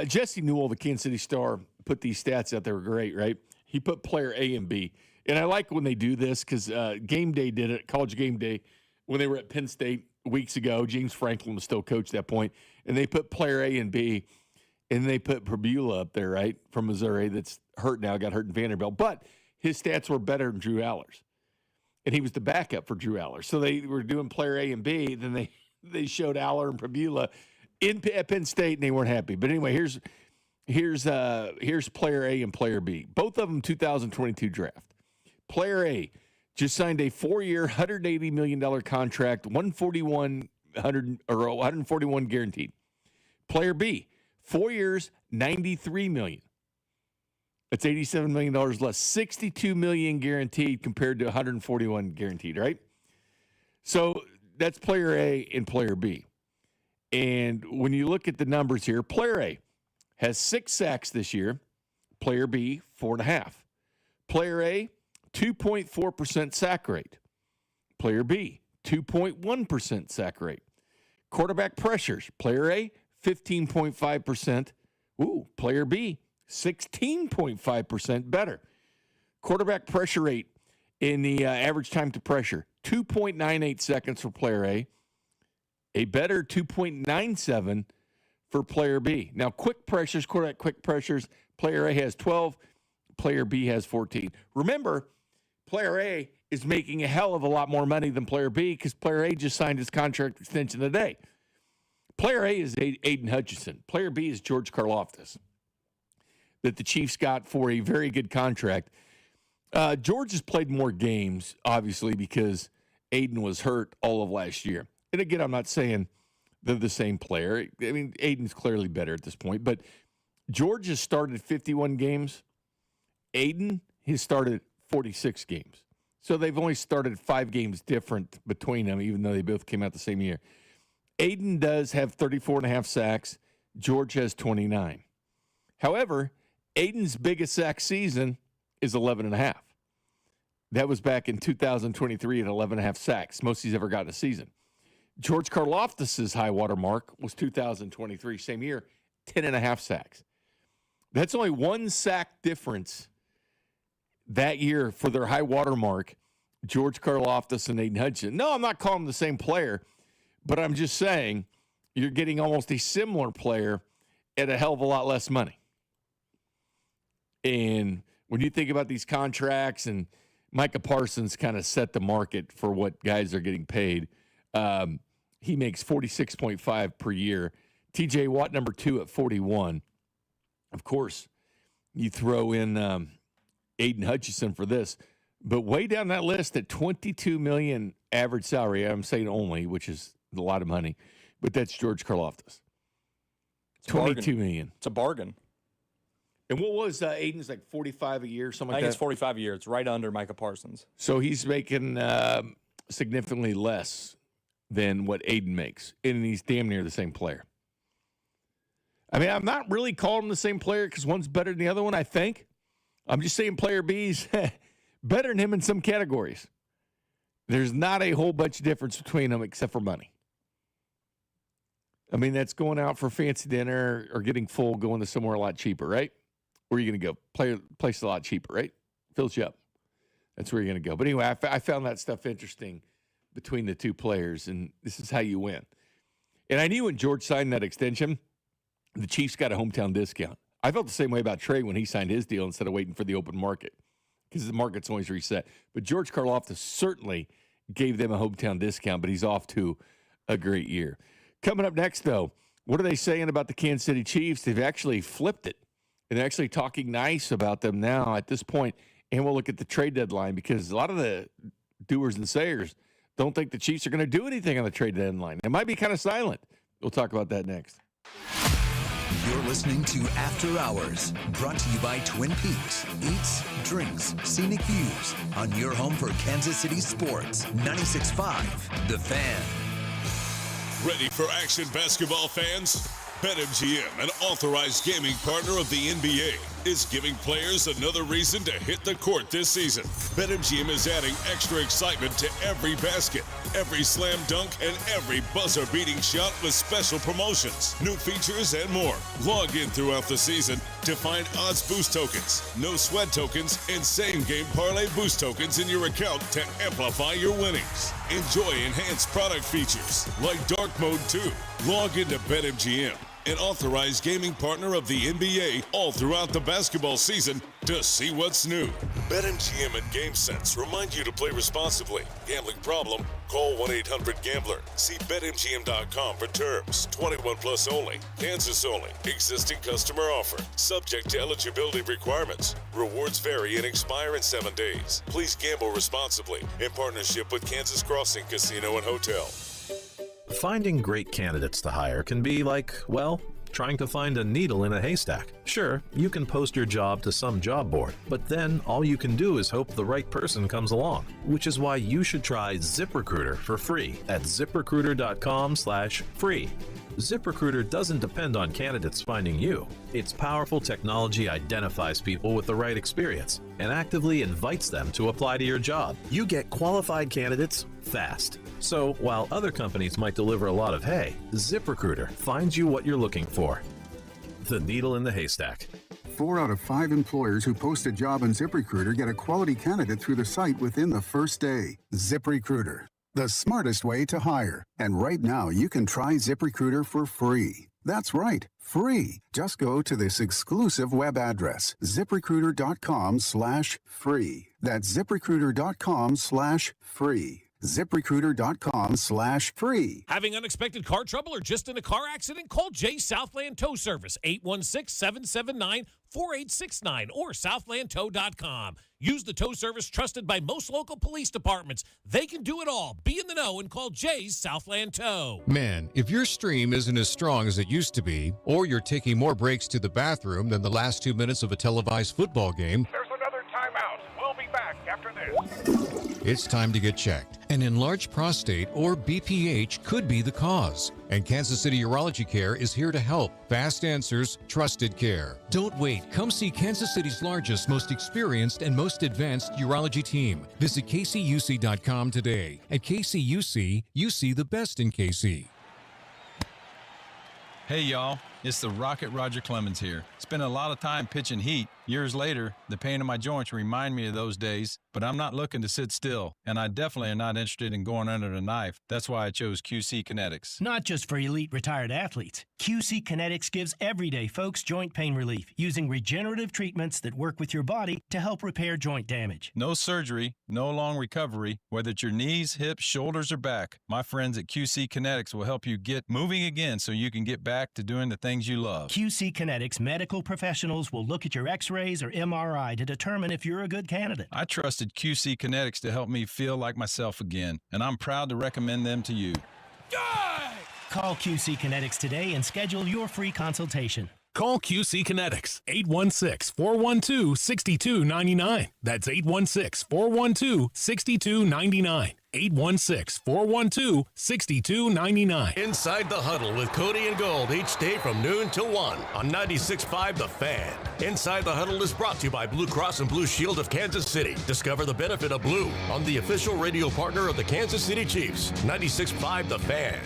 Jesse Newell, the Kansas City Star, put these stats out. They were great, right? He put player A and B. And I like when they do this because Game Day did it, College Game Day, when they were at Penn State weeks ago. James Franklin was still coach at that point. And they put player A and B. And they put Prbula up there, right, from Missouri that's hurt now, got hurt in Vanderbilt. But his stats were better than Drew Aller's. And he was the backup for Drew Aller. So they were doing player A and B. Then they showed Aller and Prbula at Penn State, and they weren't happy. But anyway, here's player A and player B. Both of them 2022 draft. Player A, just signed a 4-year, $180 million contract, 141 guaranteed. Player B, 4 years, $93 million. That's $87 million less, $62 million guaranteed compared to $141 guaranteed, right? So that's player A and player B. And when you look at the numbers here, player A has 6 sacks this year. Player B, 4.5. Player A, 2.4% sack rate. Player B, 2.1% sack rate. Quarterback pressures. Player A, 15.5%. Player B, 16.5% better. Quarterback pressure rate in the average time to pressure, 2.98 seconds for player A. A better 2.97 for player B. Now, quick pressures, quarterback quick pressures, player A has 12, player B has 14. Remember, player A is making a hell of a lot more money than player B because player A just signed his contract extension today. Player A is Aiden Hutchinson. Player B is George Karlaftis that the Chiefs got for a very good contract. George has played more games, obviously, because Aiden was hurt all of last year. And again, I'm not saying they're the same player. I mean, Aiden's clearly better at this point. But George has started 51 games. Aiden has started 46 games. So they've only started 5 games different between them, even though they both came out the same year. Aiden does have 34.5 sacks. George has 29. However, Aiden's biggest sack season is 11.5. That was back in 2023 at 11.5 sacks, most he's ever gotten a season. George Karlaftis' high water mark was 2023, same year, 10.5 sacks. That's only 1 sack difference that year for their high water mark, George Karlaftis and Aiden Hutchinson. No, I'm not calling them the same player, but I'm just saying you're getting almost a similar player at a hell of a lot less money. And when you think about these contracts, and Micah Parsons kind of set the market for what guys are getting paid. He makes $46.5 per year. TJ Watt, number 2 at 41. Of course, you throw in Aiden Hutchinson for this, but way down that list at $22 million average salary. I'm saying only, which is a lot of money, but that's George Karlaftis. $22 million. It's a bargain. And what was Aiden's, like 45 a year, something like that? I think it's 45 a year. It's right under Micah Parsons. So he's making significantly less than what Aiden makes, and he's damn near the same player. I mean, I'm not really calling them the same player because one's better than the other one, I think. I'm just saying player B's better than him in some categories. There's not a whole bunch of difference between them except for money. I mean, that's going out for fancy dinner or getting full, going to somewhere a lot cheaper, right? Where are you going to go? Place a lot cheaper, right? Fills you up. That's where you're going to go. But anyway, I found that stuff interesting between the two players, and this is how you win. And I knew when George signed that extension, the Chiefs got a hometown discount. I felt the same way about Trey when he signed his deal instead of waiting for the open market because the market's always reset. But George Karlaftis certainly gave them a hometown discount, but he's off to a great year. Coming up next, though, what are they saying about the Kansas City Chiefs? They've actually flipped it, and they're actually talking nice about them now at this point. And we'll look at the trade deadline because a lot of the doers and sayers don't think the Chiefs are going to do anything on the trade deadline. They might be kind of silent. We'll talk about that next. You're listening to After Hours, brought to you by Twin Peaks. Eats, drinks, scenic views on your home for Kansas City sports. 96.5, The Fan. Ready for action, basketball fans? BetMGM, an authorized gaming partner of the NBA, is giving players another reason to hit the court this season. BetMGM is adding extra excitement to every basket, every slam dunk, and every buzzer-beating shot with special promotions, new features, and more. Log in throughout the season to find odds boost tokens, no sweat tokens, and same-game parlay boost tokens in your account to amplify your winnings. Enjoy enhanced product features like Dark Mode 2. Log into BetMGM, an authorized gaming partner of the NBA, all throughout the basketball season to see what's new. BetMGM and GameSense remind you to play responsibly. Gambling problem? Call 1-800-GAMBLER. See BetMGM.com for terms. 21 plus only. Kansas only. Existing customer offer. Subject to eligibility requirements. Rewards vary and expire in 7 days. Please gamble responsibly. In partnership with Kansas Crossing Casino and Hotel. Finding great candidates to hire can be like, well, trying to find a needle in a haystack. Sure, you can post your job to some job board, but then all you can do is hope the right person comes along, which is why you should try ZipRecruiter for free at ziprecruiter.com/free. ZipRecruiter doesn't depend on candidates finding you. Its powerful technology identifies people with the right experience and actively invites them to apply to your job. You get qualified candidates fast. So while other companies might deliver a lot of hay, ZipRecruiter finds you what you're looking for. The needle in the haystack. 4 out of 5 employers who post a job on ZipRecruiter get a quality candidate through the site within the first day. ZipRecruiter, the smartest way to hire. And right now, you can try ZipRecruiter for free. That's right, free. Just go to this exclusive web address, ziprecruiter.com/free. That's ziprecruiter.com/free. ZipRecruiter.com/free. Having unexpected car trouble or just in a car accident? Call Jay Southland Tow Service, 816-779-4869 or southlandtow.com. Use the tow service trusted by most local police departments. They can do it all. Be in the know and call Jay's Southland Tow. Man, if your stream isn't as strong as it used to be, or you're taking more breaks to the bathroom than the last 2 minutes of a televised football game, there's another timeout. We'll be back after this. it's time to get checked. An enlarged prostate, or BPH, could be the cause. And Kansas City Urology Care is here to help. Fast answers, trusted care. Don't wait. Come see Kansas City's largest, most experienced, and most advanced urology team. Visit kcuc.com today. At KCUC, you see the best in KC. Hey y'all, it's the Rocket Roger Clemens here. Spent a lot of time pitching heat. Years later, the pain in my joints remind me of those days, but I'm not looking to sit still, and I definitely am not interested in going under the knife. That's why I chose QC Kinetics. Not just for elite retired athletes. QC Kinetics gives everyday folks joint pain relief using regenerative treatments that work with your body to help repair joint damage. No surgery, no long recovery, whether it's your knees, hips, shoulders, or back. My friends at QC Kinetics will help you get moving again so you can get back to doing the things you love. QC Kinetics medical professionals will look at your x-rays or MRI to determine if you're a good candidate. I trusted QC Kinetics to help me feel like myself again, and I'm proud to recommend them to you. Call QC Kinetics today and schedule your free consultation. Call QC Kinetics, 816-412-6299. That's 816-412-6299. 816-412-6299. Inside the Huddle with Cody and Gold each day from noon till 1 on 96.5 The Fan. Inside the Huddle is brought to you by Blue Cross and Blue Shield of Kansas City. Discover the benefit of blue on the official radio partner of the Kansas City Chiefs. 96.5 The Fan.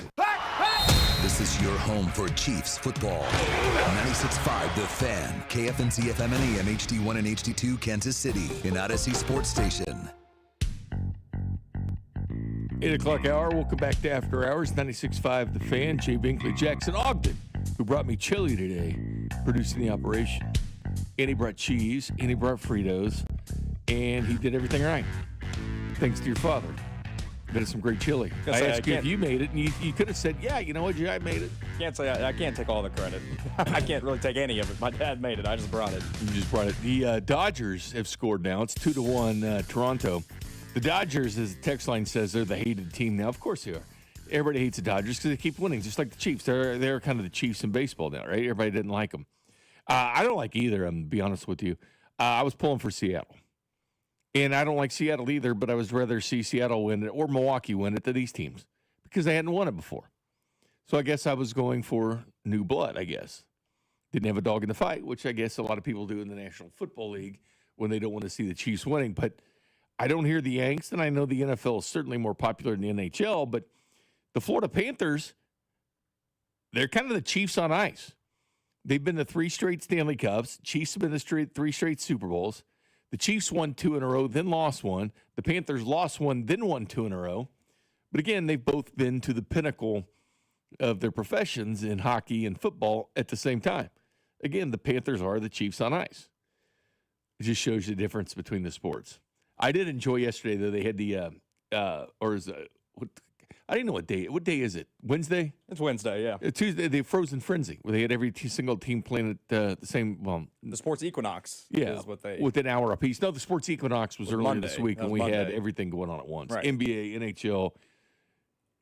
This is your home for Chiefs football. 96.5 The Fan, KFNC FM and AM HD1 and HD2 Kansas City, an Odyssey Sports Station. 8 o'clock hour. Welcome back to After Hours. 96.5 The Fan. Jay Binkley, Jackson Ogden, who brought me chili today, producing the operation. And he brought cheese, and he brought Fritos, and he did everything right. Thanks to your father. That is some great chili. I asked you if you made it, and you could have said, yeah, you know what, I made it. I can't take all the credit. I can't really take any of it. My dad made it. I just brought it. You just brought it. The Dodgers have scored now. It's 2-1 Toronto. The Dodgers, as the text line says, they're the hated team now. Of course they are. Everybody hates the Dodgers because they keep winning, just like the Chiefs. They're kind of the Chiefs in baseball now, right? Everybody didn't like them. I don't like either of them, to be honest with you. I was pulling for Seattle. And I don't like Seattle either, but I would rather see Seattle win it or Milwaukee win it than these teams because they hadn't won it before. So I guess I was going for new blood, I guess. Didn't have a dog in the fight, which I guess a lot of people do in the National Football League when they don't want to see the Chiefs winning. But I don't hear the angst, and I know the NFL is certainly more popular than the NHL, but the Florida Panthers, they're kind of the Chiefs on ice. They've been the 3 straight Stanley Cups. Chiefs have been the 3 straight Super Bowls. The Chiefs won 2 in a row, then lost 1. The Panthers lost 1, then won 2 in a row. But again, they've both been to the pinnacle of their professions in hockey and football at the same time. Again, the Panthers are the Chiefs on ice. It just shows you the difference between the sports. I did enjoy yesterday, though. They had the, I didn't know what day. What day is it? Wednesday? It's Wednesday, yeah. Tuesday, the Frozen Frenzy, where they had every single team playing at the same, the Sports Equinox. Yeah, is what they with an hour apiece. No, the Sports Equinox was earlier Monday. this week, and we had everything going on at once. Right. NBA, NHL,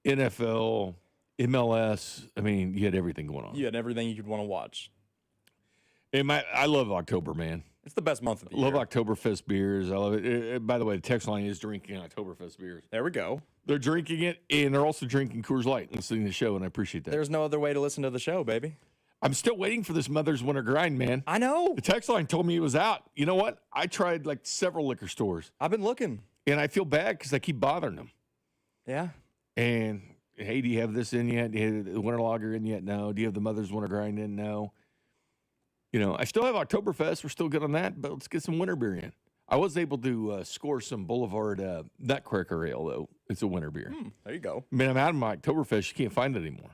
NFL, MLS. I mean, you had everything going on. You had everything you'd want to watch. And I love October, man. It's the best month of the year. year. Love Oktoberfest beers. I love it. By the way, the text line is drinking Oktoberfest beers. There we go. They're drinking it, and they're also drinking Coors Light and listening to the show, and I appreciate that. There's no other way to listen to the show, baby. I'm still waiting for this Mother's Winter Grind, man. I know. The text line told me it was out. You know what? I tried like several liquor stores. I've been looking. And I feel bad because I keep bothering them. Yeah. And, hey, do you have this in yet? Do you have the Winter Lager in yet? No. Do you have the Mother's Winter Grind in? No. You know, I still have Oktoberfest. We're still good on that, but let's get some winter beer in. I was able to score some Boulevard Nutcracker Ale, though. It's a winter beer. There you go. I mean, I'm out of my Oktoberfest. You can't find it anymore.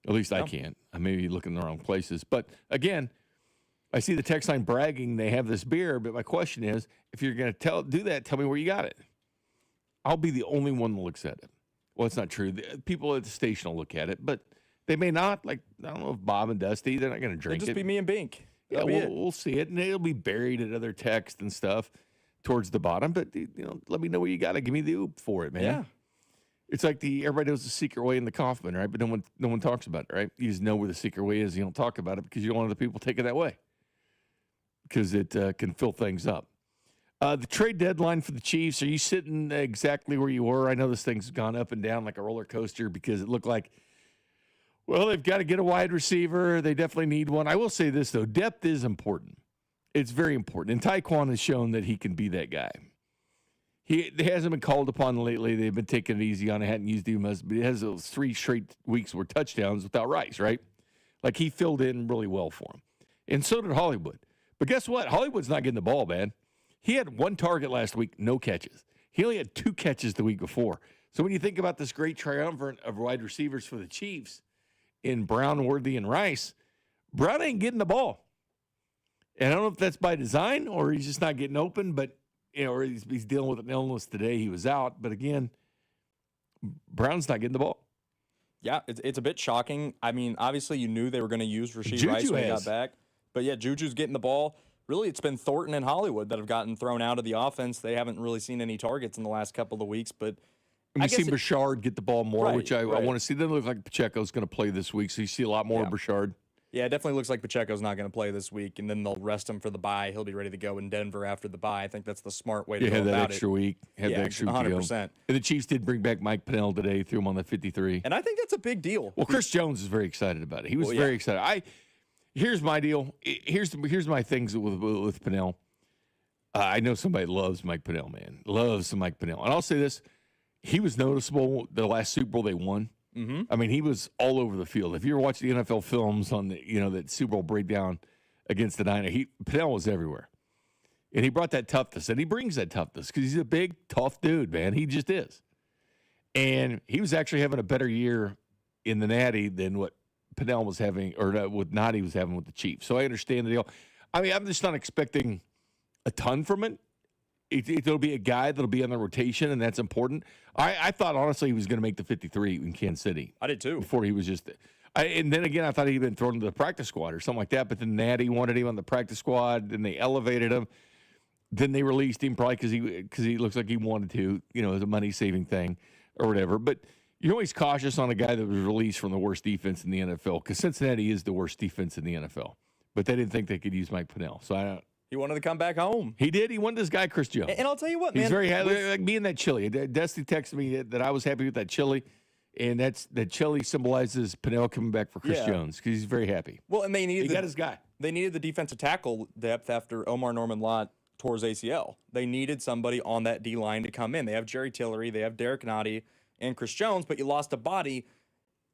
At least I can't. I may be looking in the wrong places. But, again, I see the text line bragging they have this beer, but my question is, if you're going to do that, tell me where you got it. I'll be the only one that looks at it. Well, it's not true. The people at the station will look at it, but they may not. Like, I don't know if Bob and Dusty, they're not going to drink it. It'll just be me and Bink. Yeah, we'll see it, and it'll be buried in other text and stuff towards the bottom. But, you know, let me know what you got. Give me the oop for it, man. Yeah. It's like everybody knows the secret way in the Kaufman, right? But no one talks about it, right? You just know where the secret way is. You don't talk about it because you don't want other people take it that way because it can fill things up. The trade deadline for the Chiefs, are you sitting exactly where you were? I know this thing's gone up and down like a roller coaster because it looked like, well, they've got to get a wide receiver. They definitely need one. I will say this, though. Depth is important. It's very important. And Tyquan has shown that he can be that guy. He hasn't been called upon lately. They've been taking it easy on it. Hadn't used him as, but he has those 3 straight weeks where touchdowns without Rice, right? Like he filled in really well for him. And so did Hollywood. But guess what? Hollywood's not getting the ball, man. He had 1 target last week, no catches. He only had 2 catches the week before. So when you think about this great triumvirate of wide receivers for the Chiefs in Brown, Worthy, and Rice, Brown ain't getting the ball. And I don't know if that's by design or he's just not getting open, but you know, or he's dealing with an illness today. He was out. But again, Brown's not getting the ball. Yeah, it's a bit shocking. I mean, obviously you knew they were going to use Rashee Rice when he got back. But yeah, Juju's getting the ball. Really, it's been Thornton and Hollywood that have gotten thrown out of the offense. They haven't really seen any targets in the last couple of weeks. But we see Bouchard get the ball more, which I want to see. It doesn't look like Pacheco's going to play this week, so you see a lot more of Bouchard. Yeah, it definitely looks like Pacheco's not going to play this week, and then they'll rest him for the bye. He'll be ready to go in Denver after the bye. I think that's the smart way to go have about that extra week. Have that extra week 100%. And the Chiefs did bring back Mike Pennell today, threw him on the 53. And I think that's a big deal. Well, Chris Jones is very excited about it. He was very excited. Here's my deal. Here's my things with Pennell. I know somebody loves Mike Pennell, man. Loves Mike Pennell. And I'll say this. He was noticeable the last Super Bowl they won. Mm-hmm. I mean, he was all over the field. If you ever watch the NFL films on that Super Bowl breakdown against the Niners, Pennell was everywhere. And he brought that toughness. And he brings that toughness because he's a big, tough dude, man. He just is. And he was actually having a better year in the Natty than what Pennell was having, or what Noddy was having with the Chiefs. So I understand the deal. I mean, I'm just not expecting a ton from it. It'll be a guy that'll be on the rotation, and that's important. I thought, honestly, he was going to make the 53 in Kansas City. I did, too. Before he was just and then again, I thought he'd been thrown into the practice squad or something like that, but then Natty wanted him on the practice squad, then they elevated him. Then they released him probably because he looks like he wanted to, as a money-saving thing or whatever. But you're always cautious on a guy that was released from the worst defense in the NFL because Cincinnati is the worst defense in the NFL. But they didn't think they could use Mike Pennell. So he wanted to come back home. He did. He wanted this guy, Chris Jones. And I'll tell you what, man. He's very happy. Like me and that chili. Dusty texted me that I was happy with that chili. And that chili symbolizes Pennell coming back for Chris Jones because he's very happy. Well, and he got his guy. They needed the defensive tackle depth after Omar Norman-Lott tore his ACL. They needed somebody on that D-line to come in. They have Jerry Tillery. They have Derek Nottie and Chris Jones, but you lost a body.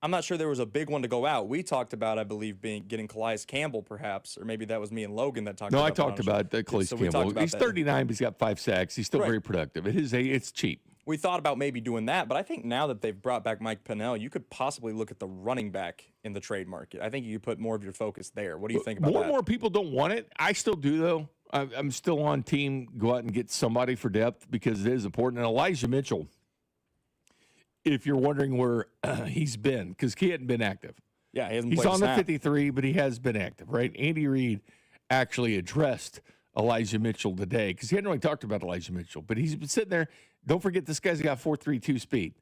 I'm not sure there was a big one to go out. We talked about, I believe, getting Calais Campbell, perhaps, or maybe that was me and Logan that talked about it. No, I talked about Calais Campbell. He's 39, but he's got 5 sacks. He's still very productive. At his age, it's cheap. We thought about maybe doing that, but I think now that they've brought back Mike Pennell, you could possibly look at the running back in the trade market. I think you could put more of your focus there. What do you think about that? More and more people don't want it. I still do, though. I'm still on team go out and get somebody for depth because it is important. And Elijah Mitchell, if you're wondering where he's been, because he hadn't been active. Yeah, he hasn't He's played on a the snap. 53, but he has been active, right? Andy Reid actually addressed Elijah Mitchell today because he hadn't really talked about Elijah Mitchell, but he's been sitting there. Don't forget, this guy's got 4.32 speed.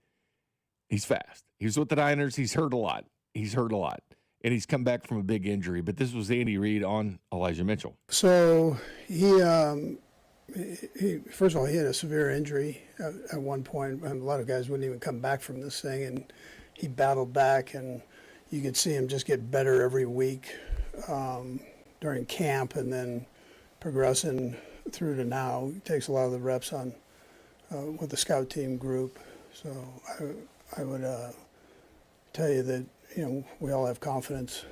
He's fast. He was with the Niners. He's hurt a lot. And he's come back from a big injury. But this was Andy Reid on Elijah Mitchell. So he first of all, he had a severe injury at one point. A lot of guys wouldn't even come back from this thing, and he battled back, and you could see him just get better every week during camp, and then progressing through to now. He takes a lot of the reps on with the scout team group. So I would tell you that we all have confidence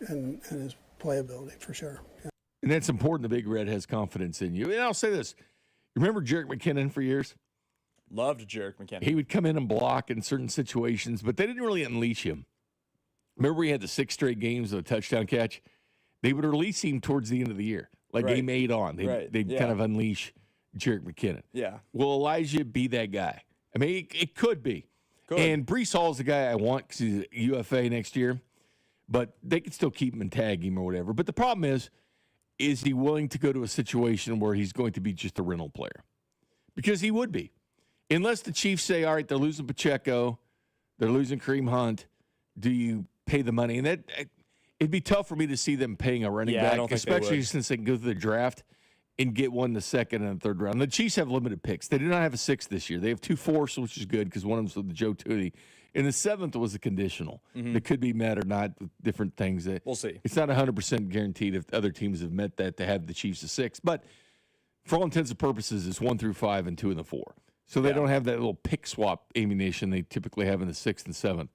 in his playability for sure. Yeah. And that's important. The Big Red has confidence in you. And I'll say this. Remember Jerick McKinnon for years? Loved Jerick McKinnon. He would come in and block in certain situations, but they didn't really unleash him. Remember he had the 6 straight games of a touchdown catch? They would release him towards the end of the year, like Right. game 8 on. They'd Yeah. kind of unleash Jerick McKinnon. Yeah. Will Elijah be that guy? I mean, it could be. Good. And Brees Hall is the guy I want because he's a UFA next year, but they could still keep him and tag him or whatever. But the problem is he willing to go to a situation where he's going to be just a rental player? Because he would be. Unless the Chiefs say, all right, they're losing Pacheco, they're losing Kareem Hunt, do you pay the money? And it'd be tough for me to see them paying a running Yeah, I back, don't think they especially would. since they can go through the draft and get one in the second and third round. The Chiefs have limited picks. They do not have a 6th this year. They have 2 fourths, which is good because one of them's with the Joe Tootie. And the 7th was a conditional. That could be met or not with different things. We'll see. It's not 100% guaranteed if other teams have met that to have the Chiefs a 6. But for all intents and purposes, it's 1 through 5 and 2 and the 4. So they don't have that little pick swap ammunition they typically have in the 6th and 7th.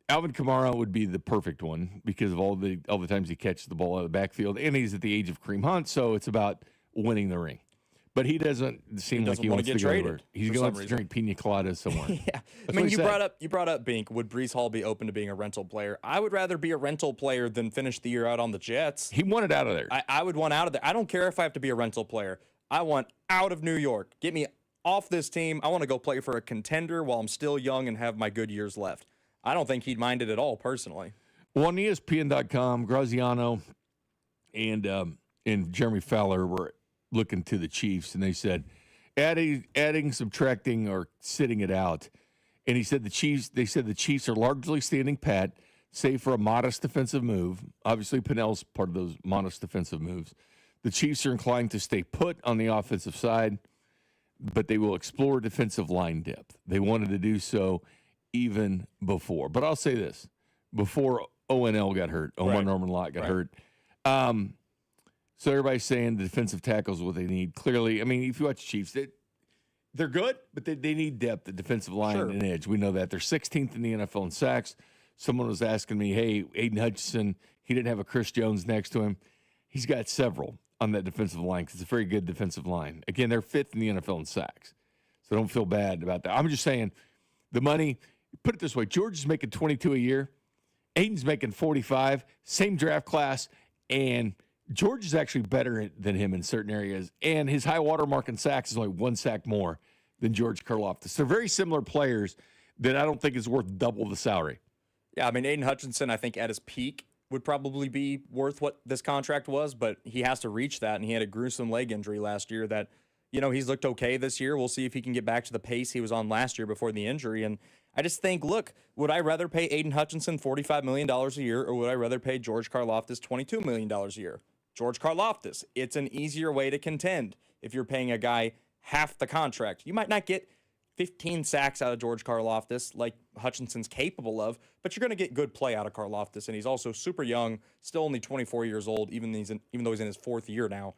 Alvin Kamara would be the perfect one because of all the times he catches the ball out of the backfield, and he's at the age of Kareem Hunt, so it's about winning the ring. But he doesn't seem like he wanna wants get to go traded anywhere. He's for going some to drink pina coladas somewhere. Yeah. That's I what mean, he you said. brought up Bink. Would Brees Hall be open to being a rental player? I would rather be a rental player than finish the year out on the Jets. He wanted out of there. I would want out of there. I don't care if I have to be a rental player. I want out of New York. Get me off this team. I want to go play for a contender while I'm still young and have my good years left. I don't think he'd mind it at all, personally. Well, on ESPN.com, Graziano and Jeremy Fowler were looking to the Chiefs, and they said adding, subtracting, or sitting it out. And he said the Chiefs are largely standing pat, save for a modest defensive move. Obviously, Pinnell's part of those modest defensive moves. The Chiefs are inclined to stay put on the offensive side, but they will explore defensive line depth. They wanted to do so even before. But I'll say this. Before ONL got hurt, Omar Norman Lott got hurt. So everybody's saying the defensive tackle is what they need. Clearly, I mean, if you watch the Chiefs, they're good, but they need depth, the defensive line and edge. We know that. They're 16th in the NFL in sacks. Someone was asking me, hey, Aiden Hutchinson, he didn't have a Chris Jones next to him. He's got several on that defensive line because it's a very good defensive line. Again, they're 5th in the NFL in sacks. So don't feel bad about that. I'm just saying the money, put it this way, George is making $22 a year. Aiden's making 45, same draft class, and George is actually better than him in certain areas, and his high water mark in sacks is only 1 sack more than George Karlaftis. They're very similar players that I don't think is worth double the salary. Yeah, I mean, Aiden Hutchinson, I think at his peak would probably be worth what this contract was, but he has to reach that, and he had a gruesome leg injury last year that, he's looked okay this year. We'll see if he can get back to the pace he was on last year before the injury, and I just think, look, would I rather pay Aiden Hutchinson $45 million a year, or would I rather pay George Karlaftis $22 million a year? George Karlaftis, it's an easier way to contend if you're paying a guy half the contract. You might not get 15 sacks out of George Karlaftis like Hutchinson's capable of, but you're going to get good play out of Karlaftis, and he's also super young, still only 24 years old, even though he's in his 4th year now.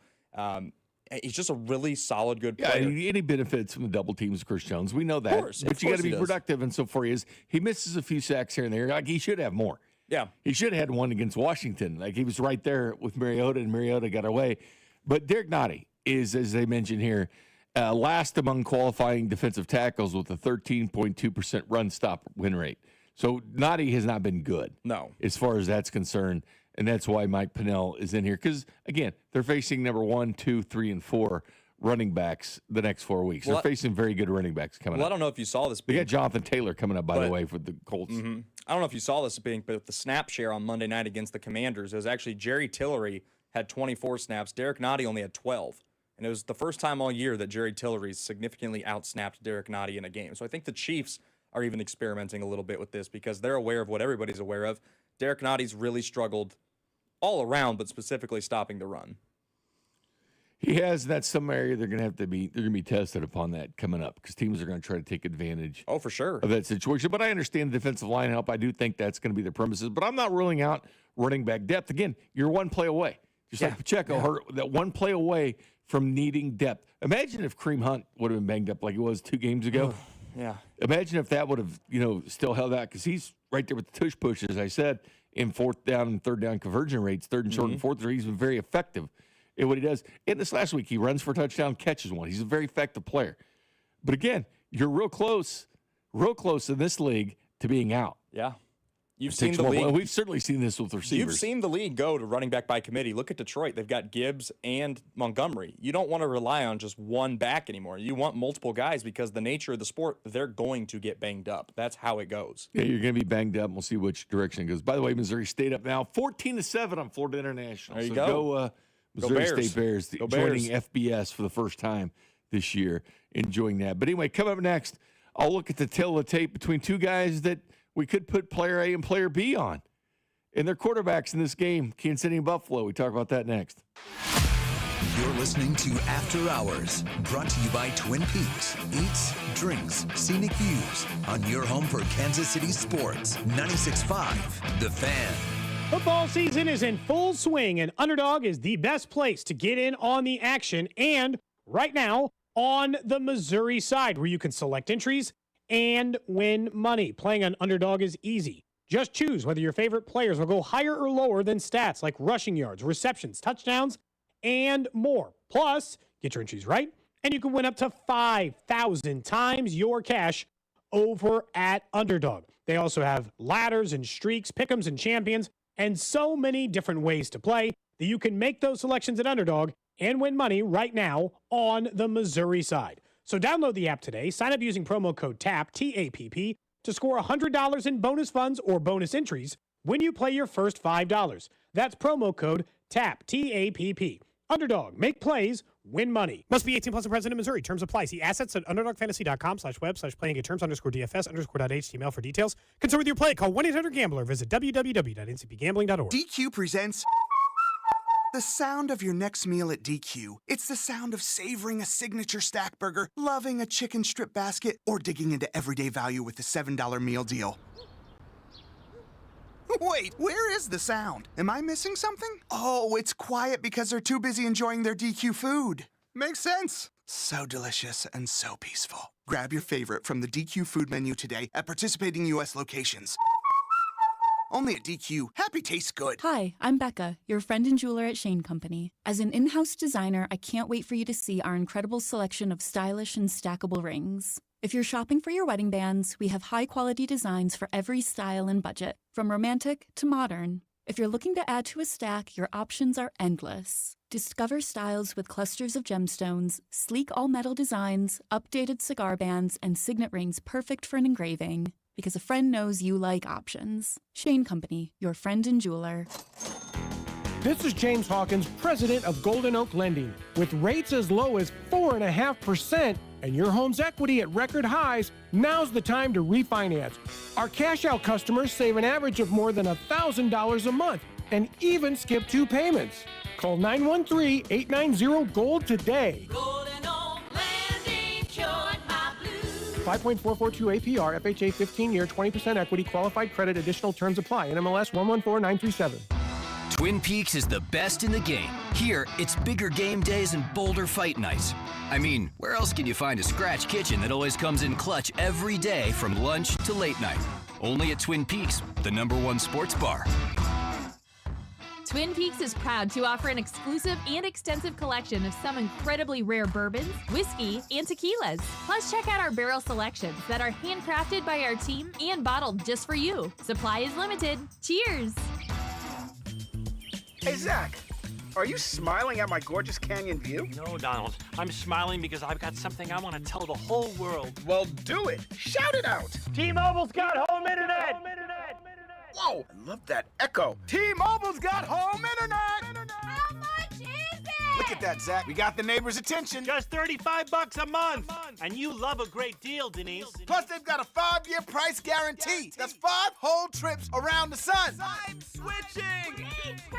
He's just a really solid, good player. Yeah, any benefits from the double teams of Chris Jones. We know that. Of course, but you got to be productive, and so far he misses a few sacks here and there. Like he should have more. Yeah. He should have had one against Washington. Like he was right there with Mariota, and Mariota got away. But Derek Nottie is, as they mentioned here, last among qualifying defensive tackles with a 13.2% run stop win rate. So Nottie has not been good. No. As far as that's concerned. And that's why Mike Pennell is in here. Because, again, they're facing number 1, 2, 3, and 4 running backs the next 4 weeks. They're facing very good running backs coming up. I don't know if you saw this. They got Jonathan Taylor coming up, by the way, for the Colts. I don't know if you saw this, but the snap share on Monday night against the Commanders, it was actually Jerry Tillery had 24 snaps. Derek Nottie only had 12. And it was the first time all year that Jerry Tillery significantly outsnapped Derek Nottie in a game. So I think the Chiefs are even experimenting a little bit with this because they're aware of what everybody's aware of. Derek Nottie's really struggled all around, but specifically stopping the run. He has. That's some area they're going to be tested upon that coming up because teams are going to try to take advantage. Oh, for sure. Of that situation. But I understand the defensive line help. I do think that's going to be the premises. But I'm not ruling out running back depth. Again, you're one play away. Just like Pacheco, hurt that one play away from needing depth. Imagine if Kareem Hunt would have been banged up like he was 2 games ago. Yeah. Imagine if that would have, still held out because he's right there with the tush push, as I said, in 4th down and 3rd down conversion rates, 3rd and short and 4th. He's been very effective in what he does. In this last week, he runs for a touchdown, catches one. He's a very effective player. But again, you're real close in this league to being out. Yeah. You've seen the league. We've certainly seen this with receivers. You've seen the league go to running back by committee. Look at Detroit. They've got Gibbs and Montgomery. You don't want to rely on just one back anymore. You want multiple guys because the nature of the sport, they're going to get banged up. That's how it goes. Yeah, you're going to be banged up. We'll see which direction it goes. By the way, Missouri State up now 14-7 on Florida International. There you go. Missouri Bears. State Bears joining FBS for the first time this year, enjoying that. But anyway, coming up next, I'll look at the tail of the tape between 2 guys that we could put player A and player B on. And their quarterbacks in this game, Kansas City and Buffalo. We talk about that next. You're listening to After Hours, brought to you by Twin Peaks. Eats, drinks, scenic views on your home for Kansas City sports. 96.5, The Fan. Football season is in full swing, and Underdog is the best place to get in on the action. And right now, on the Missouri side, where you can select entries and win money. Playing on Underdog is easy. Just choose whether your favorite players will go higher or lower than stats like rushing yards, receptions, touchdowns, and more. Plus, get your entries right, and you can win up to 5,000 times your cash over at Underdog. They also have ladders and streaks, pick'ems and champions, and so many different ways to play that you can make those selections at Underdog and win money right now on the Missouri side. So download the app today, sign up using promo code TAPP, T-A-P-P, to score $100 in bonus funds or bonus entries when you play your first $5. That's promo code TAPP, T-A-P-P. Underdog, make plays, win money. Must be 18 plus and present in Missouri. Terms apply. See assets at underdogfantasy.com/web/playing@terms_DFS_HTML for details. Concern with your play. Call 1-800-GAMBLER. Visit www.ncpgambling.org. DQ presents the sound of your next meal at DQ. It's the sound of savoring a signature stack burger, loving a chicken strip basket, or digging into everyday value with the $7 meal deal. Wait, where is the sound? Am I missing something? Oh, it's quiet because they're too busy enjoying their DQ food. Makes sense. So delicious and so peaceful. Grab your favorite from the DQ food menu today at participating U.S. locations. Only at DQ. Happy tastes good. Hi, I'm Becca, your friend and jeweler at Shane Company. As an in-house designer, I can't wait for you to see our incredible selection of stylish and stackable rings. If you're shopping for your wedding bands, we have high-quality designs for every style and budget, from romantic to modern. If you're looking to add to a stack, your options are endless. Discover styles with clusters of gemstones, sleek all-metal designs, updated cigar bands, and signet rings perfect for an engraving. Because a friend knows you like options. Shane Company, your friend and jeweler. This is James Hawkins, president of Golden Oak Lending. With rates as low as 4.5% and your home's equity at record highs, now's the time to refinance. Our cash-out customers save an average of more than $1,000 a month and even skip 2 payments. Call 913-890-GOLD today. Golden Oak Lending cured my blues. 5.442 APR, FHA 15-year, 20% equity, qualified credit, additional terms apply. NMLS 114937. Twin Peaks is the best in the game. Here, it's bigger game days and bolder fight nights. I mean, where else can you find a scratch kitchen that always comes in clutch every day from lunch to late night? Only at Twin Peaks, the #1 sports bar. Twin Peaks is proud to offer an exclusive and extensive collection of some incredibly rare bourbons, whiskey, and tequilas. Plus, check out our barrel selections that are handcrafted by our team and bottled just for you. Supply is limited. Cheers! Hey, Zach, are you smiling at my gorgeous canyon view? No, Donald. I'm smiling because I've got something I want to tell the whole world. Well, do it. Shout it out. T-Mobile's got home internet. Whoa, I love that echo. T-Mobile's got home internet. How much is it? Look at that, Zach. We got the neighbors' attention. Just $35 a month. And you love a great deal, Denise. Plus, they've got a 5-year price guarantee. That's 5 whole trips around the sun. I'm switching. Me too.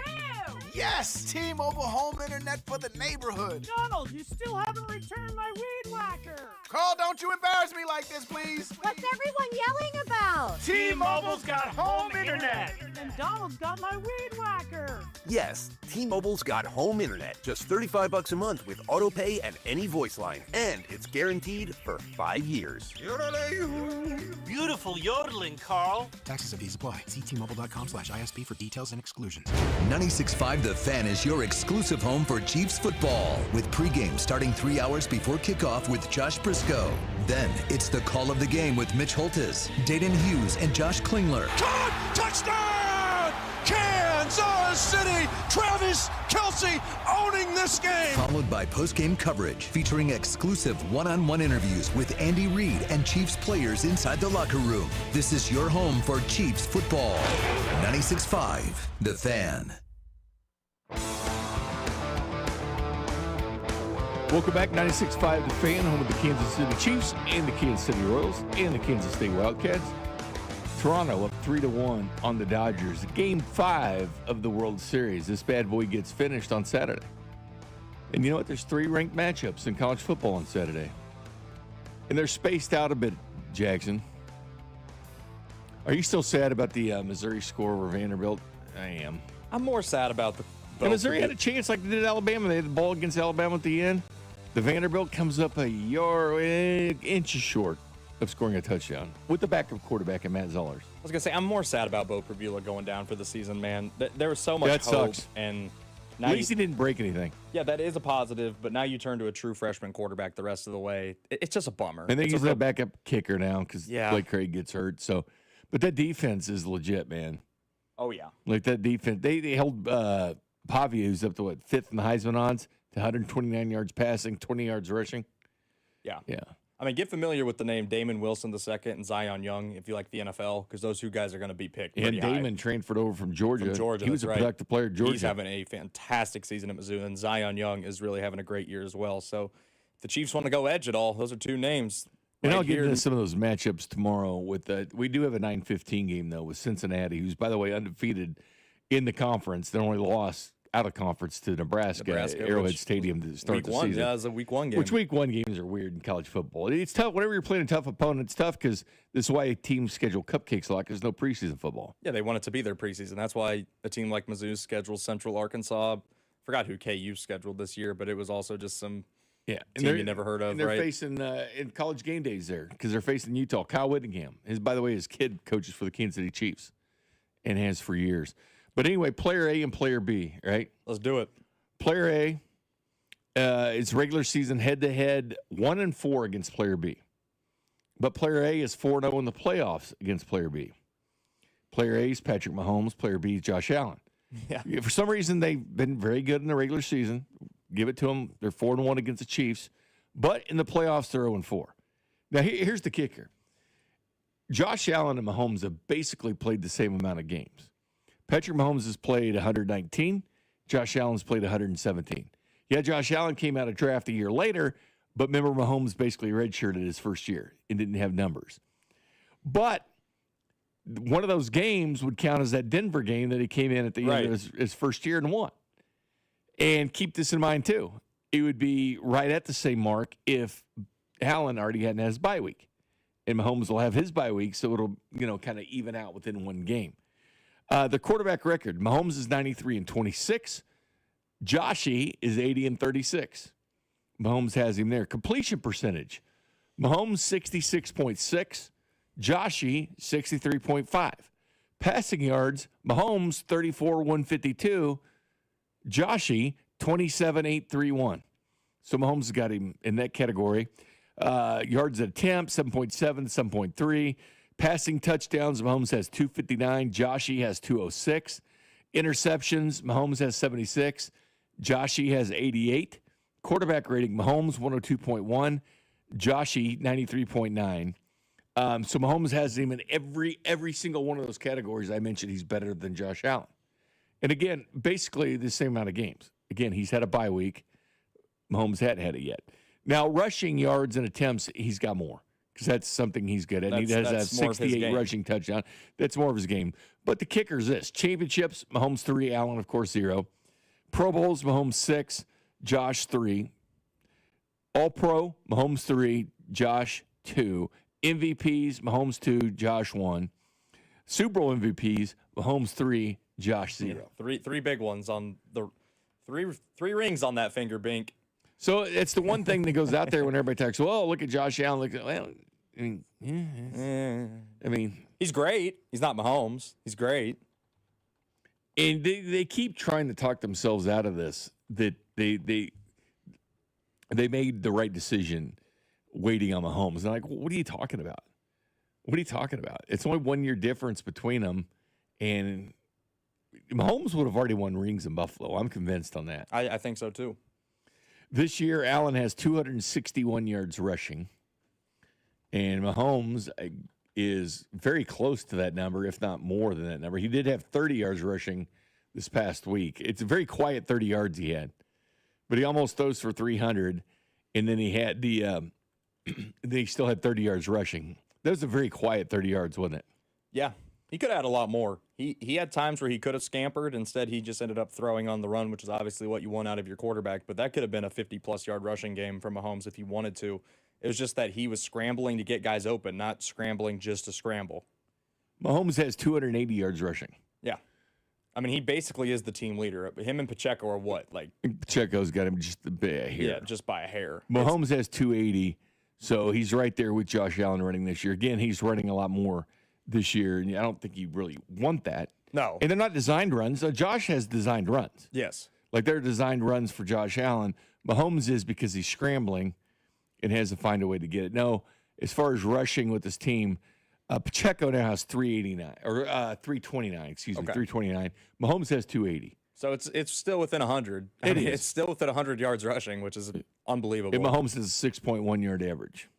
Yes, T-Mobile home internet for the neighborhood. Donald, you still haven't returned my weed whacker. Carl, don't you embarrass me like this, please. What's everyone yelling about? T-Mobile's got home internet. And Donald's got my weed whacker. Yes, T-Mobile's got home internet. Just $35 a month with auto pay and any voice line. And it's guaranteed for 5 years. Beautiful yodeling, Carl. Taxes and fees apply. See T-Mobile.com/ISP for details and exclusions. 96.5 The Fan is your exclusive home for Chiefs football, with pregame starting 3 hours before kickoff with Josh Briscoe. Then it's the call of the game with Mitch Holtis, Dayton Hughes, and Josh Klingler. Touchdown! Kansas City! Travis Kelce owning this game! Followed by postgame coverage featuring exclusive one-on-one interviews with Andy Reid and Chiefs players inside the locker room. This is your home for Chiefs football. 96.5 The Fan. Welcome back, 96.5 The Fan, home of the Kansas City Chiefs and the Kansas City Royals and the Kansas State Wildcats. Toronto up 3-1 on the Dodgers. Game 5 of the World Series. This bad boy gets finished on Saturday. And you know what? There's 3 ranked matchups in college football on Saturday. And they're spaced out a bit, Jackson. Are you still sad about the Missouri score over Vanderbilt? I am. I'm more sad about the... And Missouri had a chance like they did Alabama. They had the ball against Alabama at the end. The Vanderbilt comes up a yard, inches short of scoring a touchdown with the backup quarterback and Matt Zollers. I was going to say, I'm more sad about Bo Prabula going down for the season, man. There was so much That hope. sucks. And now At least he didn't break anything. Yeah, that is a positive, but now you turn to a true freshman quarterback the rest of the way. It's just a bummer. And they It's use a real- that backup kicker now because Yeah. Blake Craig gets hurt. So, but that defense is legit, man. Oh, yeah. Like that defense, they held Pavia, who's up to what, 5th in the Heisman odds, to 129 yards passing, 20 yards rushing. Yeah. Yeah. I mean, get familiar with the name Damon Wilson II and Zion Young if you like the NFL, because those 2 guys are going to be picked And pretty high. Damon transferred over from Georgia. He was that's a right. productive player at Georgia. He's having a fantastic season at Mizzou, and Zion Young is really having a great year as well. So if the Chiefs want to go edge at all, those are 2 names. And right I'll get here. into some of those matchups tomorrow. With we do have a 9:15 game though with Cincinnati, who's by the way undefeated in the conference. They only lost out of conference to Nebraska Arrowhead which Stadium to start week the 1, season. Yeah, it was a week 1 game. Which week 1 games are weird in college football. It's tough whenever you're playing a tough opponent. It's tough because this is why teams schedule cupcakes a lot. Because there's no preseason football. Yeah, they want it to be their preseason. That's why a team like Mizzou scheduled Central Arkansas. Forgot who KU scheduled this year, but it was also just some team you never heard of. And they're right? facing in college game days there because they're facing Utah. Kyle Whittingham. By the way, his kid coaches for the Kansas City Chiefs and has for years. But anyway, player A and player B, right? Let's do it. Player A, it's regular season head-to-head 1-4 against player B. But player A is 4-0 in the playoffs against player B. Player A is Patrick Mahomes. Player B is Josh Allen. Yeah. For some reason, they've been very good in the regular season. Give it to them. They're 4-1 against the Chiefs. But in the playoffs, they're 0-4. Now, here's the kicker. Josh Allen and Mahomes have basically played the same amount of games. Patrick Mahomes has played 119. Josh Allen's played 117. Yeah, Josh Allen came out of draft a year later, but remember Mahomes basically redshirted his first year and didn't have numbers. But one of those games would count as that Denver game that he came in at the end of his first year and won. And keep this in mind, too. It would be right at the same mark if Allen already hadn't had his bye week. And Mahomes will have his bye week, so it'll kind of even out within one game. The quarterback record, Mahomes is 93-26. Joshy is 80-36. Mahomes has him there. Completion percentage, Mahomes 66.6. Joshy 63.5. Passing yards, Mahomes 34-152. Joshy 27-831. So Mahomes has got him in that category. Yards at attempt 7.7, 7.3. Passing touchdowns, Mahomes has 259. Joshy has 206. Interceptions, Mahomes has 76. Joshy has 88. Quarterback rating, Mahomes 102.1. Joshy 93.9. So Mahomes has him in every single one of those categories I mentioned. He's better than Josh Allen. And again, basically the same amount of games. Again, he's had a bye week. Mahomes hadn't had it yet. Now, rushing yards and attempts, he's got more because that's something he's good at. And he has that 68 rushing touchdown. That's more of his game. But the kicker is this. Championships, Mahomes 3, Allen, of course, 0. Pro Bowls, Mahomes 6, Josh 3. All-Pro, Mahomes 3, Josh 2. MVPs, Mahomes 2, Josh 1. Super Bowl MVPs, Mahomes 3, Josh 0. Three big ones on the three rings on that finger, Bink. So it's the one thing that goes out there when everybody talks, well, look at Josh Allen. Look at, well, I mean, he's great. He's not Mahomes. He's great. And they keep trying to talk themselves out of this, that they made the right decision waiting on Mahomes. And I'm like, what are you talking about? What are you talking about? It's only 1 year difference between them. And Mahomes would have already won rings in Buffalo. I'm convinced on that. I think so, too. This year, Allen has 261 yards rushing. And Mahomes is very close to that number, if not more than that number. He did have 30 yards rushing this past week. It's a very quiet 30 yards he had. But he almost throws for 300. And then he had then he still had 30 yards rushing. That was a very quiet 30 yards, wasn't it? Yeah. He could have had a lot more. He had times where he could have scampered. Instead, he just ended up throwing on the run, which is obviously what you want out of your quarterback. But that could have been a 50-plus yard rushing game from Mahomes if he wanted to. It was just that he was scrambling to get guys open, not scrambling just to scramble. Mahomes has 280 yards rushing. Yeah. I mean, he basically is the team leader. Him and Pacheco are what? Pacheco's got him just by a hair. Yeah, just by a hair. Mahomes has 280, so he's right there with Josh Allen running this year. Again, he's running a lot more this year, and I don't think you really want that. No. And they're not designed runs. Josh has designed runs. Yes. Like they're designed runs for Josh Allen. Mahomes is because he's scrambling and has to find a way to get it. No, as far as rushing with this team, Pacheco now has 389 or 329. Excuse me, 329. Mahomes has 280. So it's still within 100. It's still within 100 yards rushing, which is unbelievable. And Mahomes has a 6.1 yard average.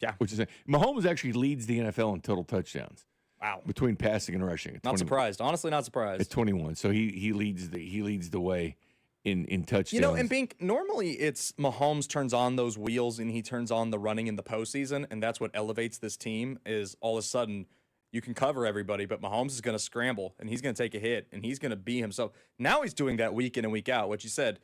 Yeah. Which is Mahomes actually leads the NFL in total touchdowns. Wow. Between passing and rushing. Not surprised. Honestly, not surprised. At 21. So he leads the way in touchdowns. You know, and Bink, normally it's Mahomes turns on those wheels and he turns on the running in the postseason, and that's what elevates this team is all of a sudden you can cover everybody, but Mahomes is going to scramble and he's going to take a hit and he's going to be himself. Now he's doing that week in and week out, which you said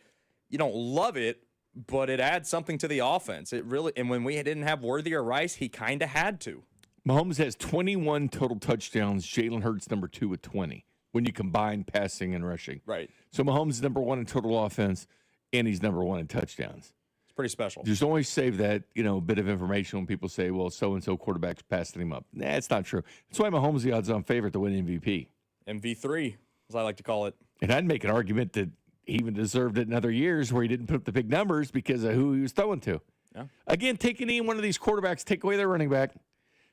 you don't love it, but it adds something to the offense. It really, and when we didn't have Worthy or Rice, he kind of had to. Mahomes has 21 total touchdowns. Jalen Hurts number 2 with 20 when you combine passing and rushing. Right. So Mahomes is number 1 in total offense, and he's number 1 in touchdowns. It's pretty special. Just always save that bit of information when people say, well, so-and-so quarterback's passing him up. Nah, it's not true. That's why Mahomes is the odds-on favorite to win MVP. MV3, as I like to call it. And I'd make an argument that he even deserved it in other years where he didn't put up the big numbers because of who he was throwing to. Yeah. Again, take any one of these quarterbacks, take away their running back,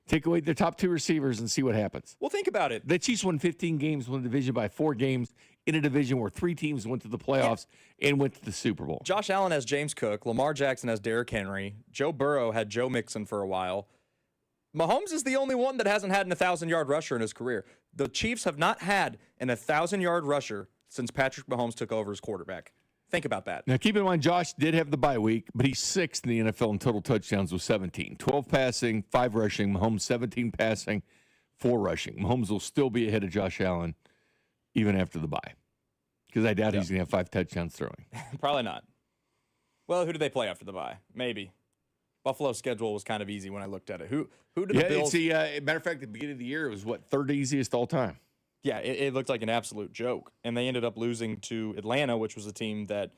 take away their top 2 receivers, and see what happens. Well, think about it. The Chiefs won 15 games, won the division by 4 games in a division where 3 teams went to the playoffs and went to the Super Bowl. Josh Allen has James Cook. Lamar Jackson has Derrick Henry. Joe Burrow had Joe Mixon for a while. Mahomes is the only one that hasn't had an 1,000-yard rusher in his career. The Chiefs have not had an 1,000-yard rusher since Patrick Mahomes took over as quarterback. Think about that. Now, keep in mind, Josh did have the bye week, but he's 6th in the NFL in total touchdowns with 17. 12 passing, 5 rushing. Mahomes 17 passing, 4 rushing. Mahomes will still be ahead of Josh Allen even after the bye because I doubt he's going to have 5 touchdowns throwing. Probably not. Well, who did they play after the bye? Maybe. Buffalo's schedule was kind of easy when I looked at it. Who did the Bills? Matter of fact, at the beginning of the year, it was, 3rd easiest all time? Yeah, it looked like an absolute joke. And they ended up losing to Atlanta, which was a team that,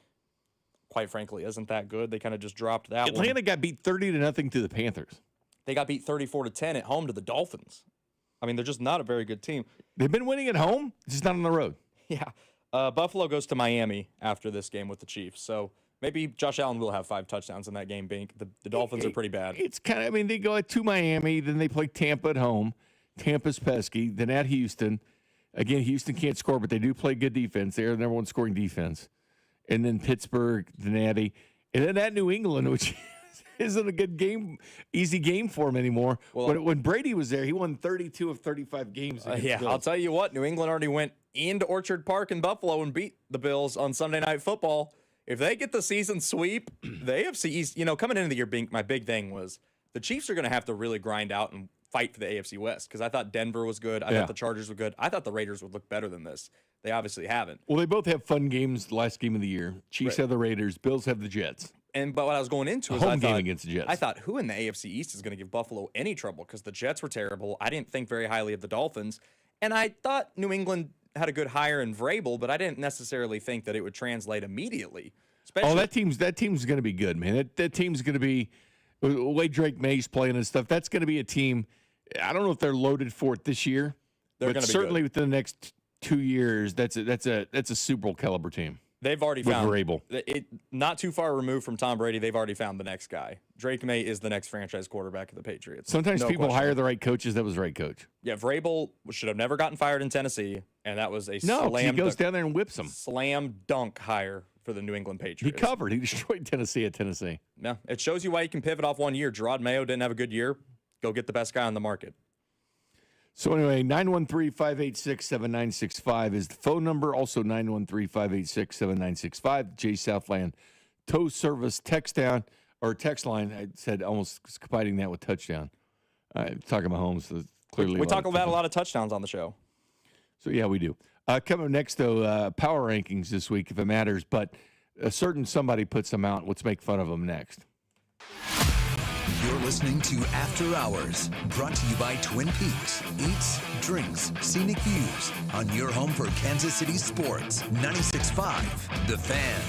quite frankly, isn't that good. They kind of just dropped that one. Atlanta got beat 30-0 to the Panthers. They got beat 34-10 at home to the Dolphins. I mean, they're just not a very good team. They've been winning at home, just not on the road. Yeah. Buffalo goes to Miami after this game with the Chiefs. So maybe Josh Allen will have 5 touchdowns in that game, Bink. The Dolphins are pretty bad. It's kind of, they go to Miami, then they play Tampa at home. Tampa's pesky, then at Houston. Again, Houston can't score, but they do play good defense. They're the number one scoring defense. And then Pittsburgh, the Natty. And then at New England, which isn't a good game, easy game for him anymore. Well, when Brady was there, he won 32 of 35 games. Yeah, I'll tell you what, New England already went into Orchard Park in Buffalo and beat the Bills on Sunday Night Football. If they get the season sweep, the AFC East, coming into the year, my big thing was the Chiefs are going to have to really grind out and fight for the AFC West, because I thought Denver was good. I thought the Chargers were good. I thought the Raiders would look better than this. They obviously haven't. Well, they both have fun games the last game of the year. Chiefs have the Raiders. Bills have the Jets. But what I was going into is home game against the Jets. I thought, who in the AFC East is going to give Buffalo any trouble? Because the Jets were terrible. I didn't think very highly of the Dolphins. And I thought New England had a good hire in Vrabel, but I didn't necessarily think that it would translate immediately. That team's going to be good, man. That team's going to be the way Drake May's playing and stuff. That's going to be a team. I don't know if they're loaded for it this year, but certainly within the next 2 years, that's a Super Bowl caliber team. They've already found Vrabel. Not too far removed from Tom Brady. They've already found the next guy. Drake May is the next franchise quarterback of the Patriots. Sometimes people hire the right coaches. That was the right coach. Yeah, Vrabel should have never gotten fired in Tennessee, and that was a he goes down there and whips them. Slam dunk hire for the New England Patriots. He covered. He destroyed Tennessee at Tennessee. No, it shows you why you can pivot off 1 year. Gerard Mayo didn't have a good year. Go get the best guy on the market. So anyway, 913-586-7965 is the phone number. Also 913-586-7965. Jay Southland Tow Service text line. I said almost combining that with touchdown. Talking about Mahomes. So clearly we talk about a lot of touchdowns on the show. So yeah, we do. Coming up next, though, power rankings this week, if it matters. But a certain somebody puts them out. Let's make fun of them next. You're listening to After Hours, brought to you by Twin Peaks. Eats, drinks, scenic views on your home for Kansas City sports. 96.5, The Fan.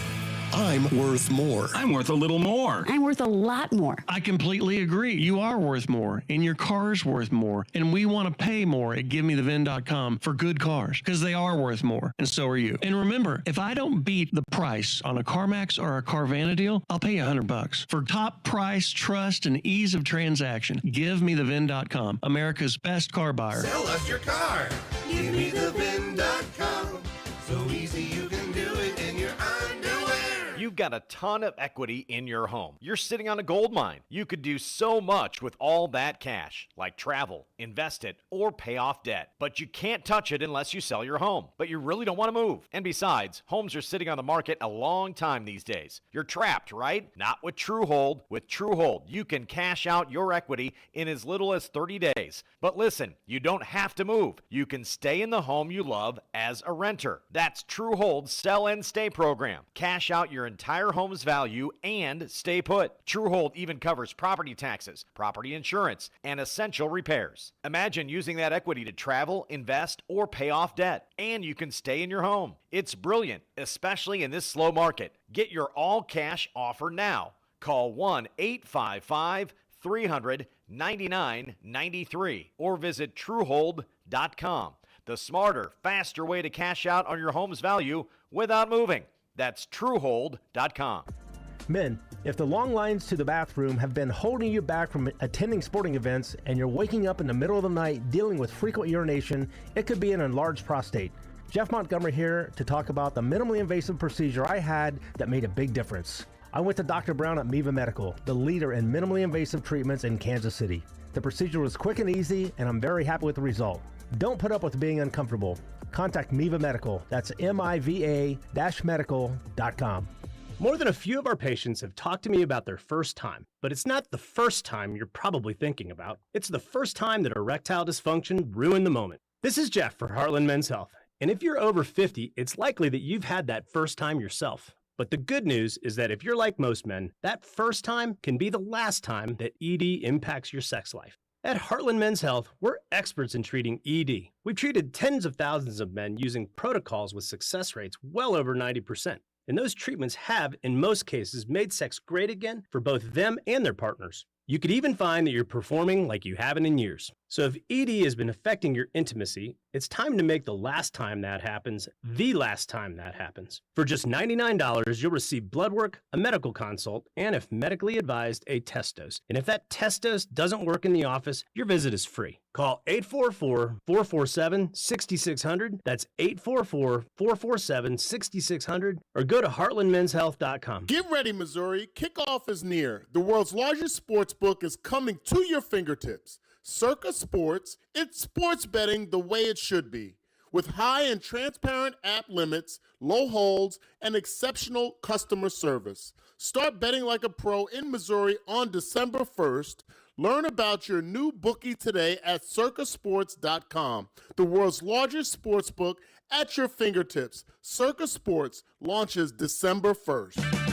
I'm worth more. I'm worth a little more. I'm worth a lot more. I completely agree. You are worth more, and your car's worth more. And we want to pay more at GiveMeTheVin.com for good cars, because they are worth more, and so are you. And remember, if I don't beat the price on a CarMax or a Carvana deal, I'll pay you $100. For top price, trust, and ease of transaction, GiveMeTheVin.com, America's best car buyer. Sell us your car. GiveMeTheVin.com. So easy you can do it in your underwear. You've got a ton of equity in your home. You're sitting on a gold mine. You could do so much with all that cash, like travel, invest it, or pay off debt. But you can't touch it unless you sell your home. But you really don't want to move. And besides, homes are sitting on the market a long time these days. You're trapped, right? Not with TrueHold. With TrueHold, you can cash out your equity in as little as 30 days. But listen, you don't have to move. You can stay in the home you love as a renter. That's TrueHold's Sell and Stay program. Cash out your entire home's value and stay put. TrueHold even covers property taxes, property insurance, and essential repairs. Imagine using that equity to travel, invest, or pay off debt, and you can stay in your home. It's brilliant, especially in this slow market. Get your all-cash offer now. Call 1-855-300-9993 or visit TrueHold.com. The smarter, faster way to cash out on your home's value without moving. That's TrueHold.com. Men, if the long lines to the bathroom have been holding you back from attending sporting events and you're waking up in the middle of the night dealing with frequent urination, it could be an enlarged prostate. Jeff Montgomery here to talk about the minimally invasive procedure I had that made a big difference. I went to Dr. Brown at Miva Medical, the leader in minimally invasive treatments in Kansas City. The procedure was quick and easy, and I'm very happy with the result. Don't put up with being uncomfortable. Contact Miva Medical. That's MIVA-medical.com. More than a few of our patients have talked to me about their first time, but it's not the first time you're probably thinking about. It's the first time that erectile dysfunction ruined the moment. This is Jeff for Heartland Men's Health, and if you're over 50, it's likely that you've had that first time yourself. But the good news is that if you're like most men, that first time can be the last time that ED impacts your sex life. At Heartland Men's Health, we're experts in treating ED. We've treated tens of thousands of men using protocols with success rates well over 90%. And those treatments have, in most cases, made sex great again for both them and their partners. You could even find that you're performing like you haven't in years. So if ED has been affecting your intimacy, it's time to make the last time that happens the last time that happens. For just $99, you'll receive blood work, a medical consult, and if medically advised, a test dose. And if that test dose doesn't work in the office, your visit is free. Call 844-447-6600. That's 844-447-6600 or go to heartlandmenshealth.com. Get ready, Missouri. Kickoff is near. The world's largest sports book is coming to your fingertips. Circa Sports, it's sports betting the way it should be. With high and transparent app limits, low holds, and exceptional customer service. Start betting like a pro in Missouri on December 1st. Learn about your new bookie today at circasports.com. The world's largest sports book at your fingertips. Circa Sports launches December 1st.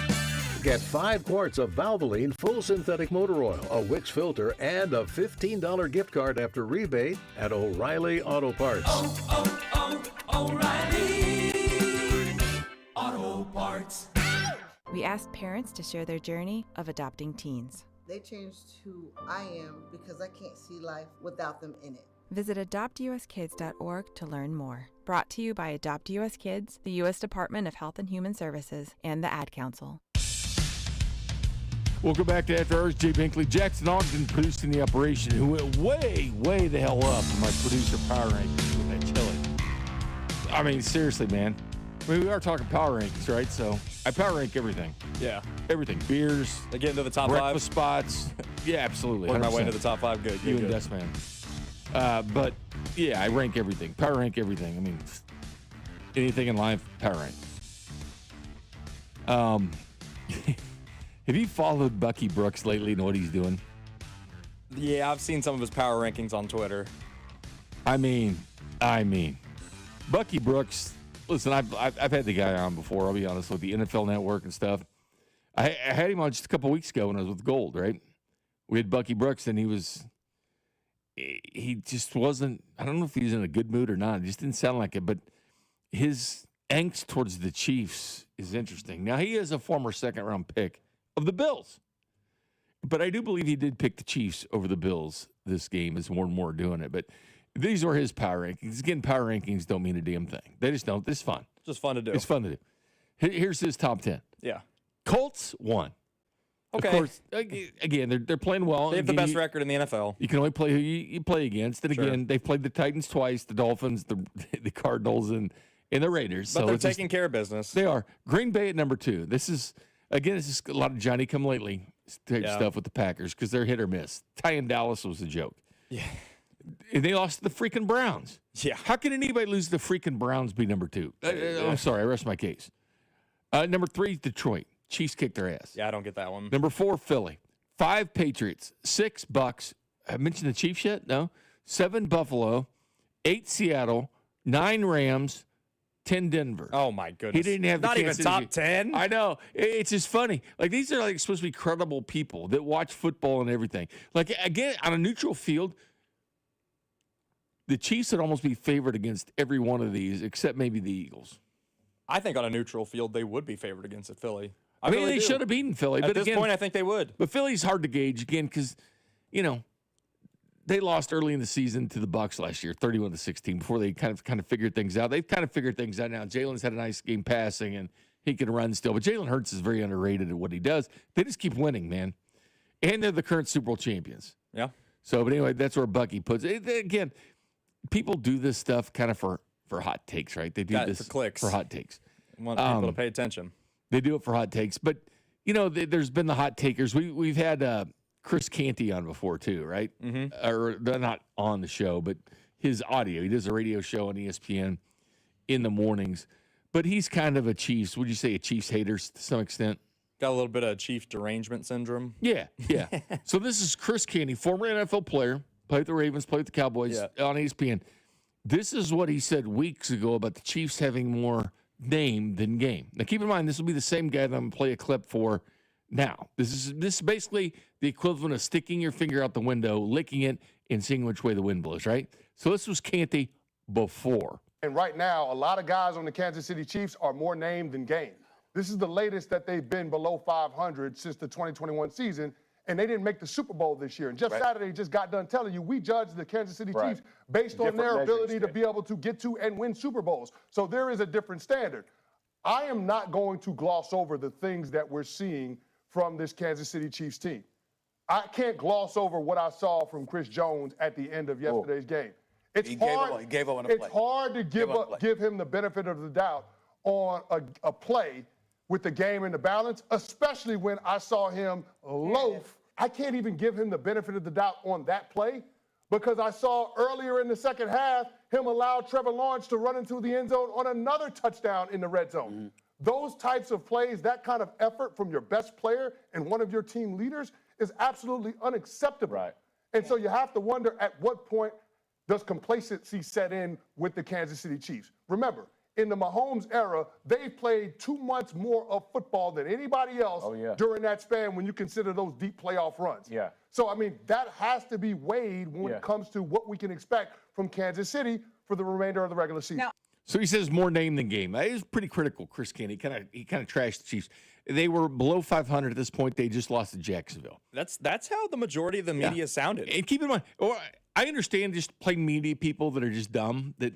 Get 5 quarts of Valvoline full synthetic motor oil, a Wix filter, and a $15 gift card after rebate at O'Reilly Auto Parts. O'Reilly Auto Parts. We asked parents to share their journey of adopting teens. They changed who I am because I can't see life without them in it. Visit adoptuskids.org to learn more. Brought to you by Adopt US Kids, the U.S. Department of Health and Human Services, and the Ad Council. Welcome back to After Hours. Jay Binkley, Jackson Ogden producing the operation, who went way the hell up in my producer power rankings with that chili. I mean, seriously, man. I mean, we are talking power rankings, right? So I power rank everything. Yeah. Everything. Beers. They get into the top breakfast 5? spots. Yeah, absolutely. On my way 100%. to the top 5. Good. You and Dust Man. But, yeah, I rank everything. Power rank everything. I mean, anything in life, power rank. Have you followed Bucky Brooks lately and what he's doing? Yeah, I've seen some of his power rankings on Twitter. I mean, Bucky Brooks. Listen, I've had the guy on before. I'll be honest, with the NFL Network and stuff. I had him on just a couple weeks ago when I was with Gold. Right, we had Bucky Brooks, and he just wasn't. I don't know if he was in a good mood or not. It just didn't sound like it. But his angst towards the Chiefs is interesting. Now he is a former second-round pick of the Bills. But I do believe he did pick the Chiefs over the Bills this game as more and more doing it. But these are his power rankings. Again, power rankings don't mean a damn thing. They just don't. It's fun. Just fun to do. It's fun to do. Here's his top 10. Yeah. Colts, 1. Okay. Of course, again, they're playing well. They have the best record in the NFL. You can only play who you play against. And again, they've played the Titans twice, the Dolphins, the Cardinals, and the Raiders. But so they're taking care of business. They are. Green Bay at number 2. This is a lot of Johnny-come-lately type stuff with the Packers because they're hit or miss. Ty in Dallas was a joke. Yeah. And they lost to the freaking Browns. Yeah. How can anybody lose the freaking Browns be number 2? I'm sorry. I rest my case. Number 3, Detroit. Chiefs kicked their ass. Yeah, I don't get that one. Number 4, Philly. 5, Patriots. 6, Bucks. I mentioned the Chiefs yet? No. 7, Buffalo. 8, Seattle. 9, Rams. 10, Denver. Oh, my goodness. He didn't have not the even Kansas top City. 10? I know. It's just funny. Like, these are like supposed to be credible people that watch football and everything. Like, again, on a neutral field, the Chiefs would almost be favored against every one of these except maybe the Eagles. I think on a neutral field, they would be favored against it, Philly. I mean, they should have beaten Philly. At this point, I think they would. But Philly's hard to gauge, again, because, they lost early in the season to the Bucs last year, 31-16, before they kind of figured things out. They've kind of figured things out now. Jalen's had a nice game passing, and he can run still. But Jalen Hurts is very underrated at what he does. They just keep winning, man. And they're the current Super Bowl champions. Yeah. So, but anyway, that's where Bucky puts it. Again, people do this stuff kind of for hot takes, right? They do this for clicks. For hot takes. Want people to pay attention. They do it for hot takes. But, there's been the hot takers. We've had Chris Canty on before too, right? Mm-hmm. Or they're not on the show, but his audio. He does a radio show on ESPN in the mornings. But he's kind of a Chiefs, would you say a Chiefs hater to some extent? Got a little bit of Chief derangement syndrome. Yeah. So this is Chris Canty, former NFL player, played with the Ravens, played with the Cowboys on ESPN. This is what he said weeks ago about the Chiefs having more name than game. Now, keep in mind, this will be the same guy that I'm going to play a clip for now. This is basically the equivalent of sticking your finger out the window, licking it, and seeing which way the wind blows, right? So this was Canty before. And right now, a lot of guys on the Kansas City Chiefs are more named than game. This is the latest that they've been below 500 since the 2021 season, and they didn't make the Super Bowl this year. And Jeff Saturday just got done telling you, we judge the Kansas City Chiefs based on their ability to be able to get to and win Super Bowls. So there is a different standard. I am not going to gloss over the things that we're seeing from this Kansas City Chiefs team. I can't gloss over what I saw from Chris Jones at the end of yesterday's game. It's hard. He gave up on a play. It's hard to give him the benefit of the doubt on a play with the game in the balance, especially when I saw him loaf. I can't even give him the benefit of the doubt on that play because I saw earlier in the second half him allow Trevor Lawrence to run into the end zone on another touchdown in the red zone. Those types of plays, that kind of effort from your best player and one of your team leaders is absolutely unacceptable. And so you have to wonder at what point does complacency set in with the Kansas City Chiefs? Remember, in the Mahomes era, they've played 2 months more of football than anybody else during that span when you consider those deep playoff runs. So, I mean, that has to be weighed when it comes to what we can expect from Kansas City for the remainder of the regular season. So he says more name than game. That is pretty critical, Chris Kenny. He kind of trashed the Chiefs. They were below 500 at this point. They just lost to Jacksonville. That's how the majority of the media sounded. And keep in mind, I understand just playing media people that are just dumb, that,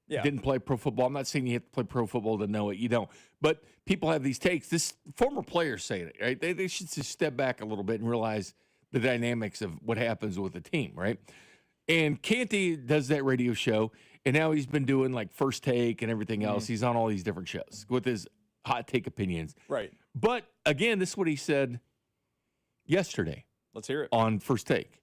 didn't play pro football. I'm not saying you have to play pro football to know it. You don't. But people have these takes. This former players saying it, right? They should just step back a little bit and realize the dynamics of what happens with a team, right? And Canty does that radio show, and now he's been doing like First Take and everything else. He's on all these different shows with his hot take opinions. Right. But again, this is what he said yesterday. Let's hear it. On First Take.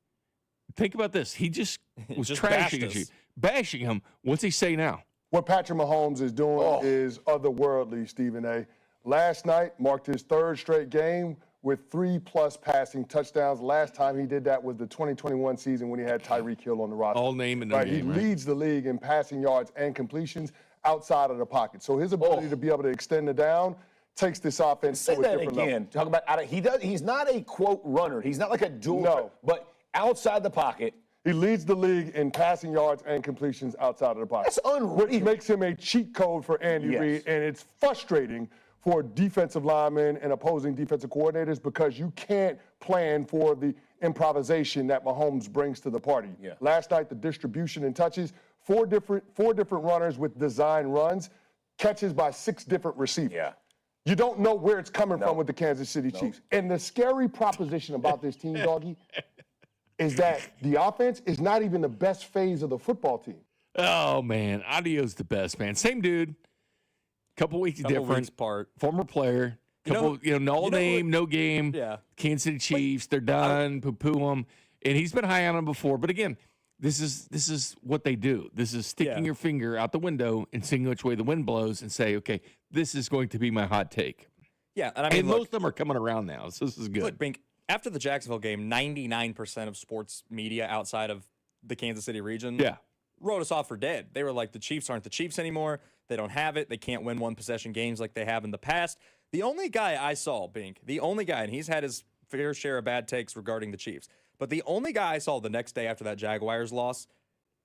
Think about this. He just was trashing you, bashing him. What's he say now? What Patrick Mahomes is doing is otherworldly, Stephen A. Last night marked his third straight game with 3+ passing touchdowns. Last time he did that was the 2021 season when he had Tyreek Hill on the roster. All name and no He leads the league in passing yards and completions outside of the pocket. So his ability to be able to extend it down takes this offense to a different level. Talk about he's not a quote runner. He's not like a dual, but outside the pocket. He leads the league in passing yards and completions outside of the pocket. That's unreal. Which makes him a cheat code for Andy Reid, and it's frustrating for defensive linemen and opposing defensive coordinators because you can't plan for the improvisation that Mahomes brings to the party. Last night, the distribution and touches, four different runners with design runs, catches by 6 different receivers. You don't know where it's coming from with the Kansas City Chiefs. And the scary proposition about this team, Doggy, is that the offense is not even the best phase of the football team. Oh, man. Audio's the best, man. Same dude. Couple weeks different. Apart. Former player. No name, no game. Kansas City Chiefs, they're done. Poo-poo them. And he's been high on them before. But again, this is what they do. This is sticking your finger out the window and seeing which way the wind blows and say, okay, this is going to be my hot take. Yeah, and I mean, most of them are coming around now, so this is good. Look, Bink, after the Jacksonville game, 99% of sports media outside of the Kansas City region wrote us off for dead. They were like, the Chiefs aren't the Chiefs anymore. They don't have it. They can't win one-possession games like they have in the past. The only guy I saw, Bink, and he's had his fair share of bad takes regarding the Chiefs, but the only guy I saw the next day after that Jaguars loss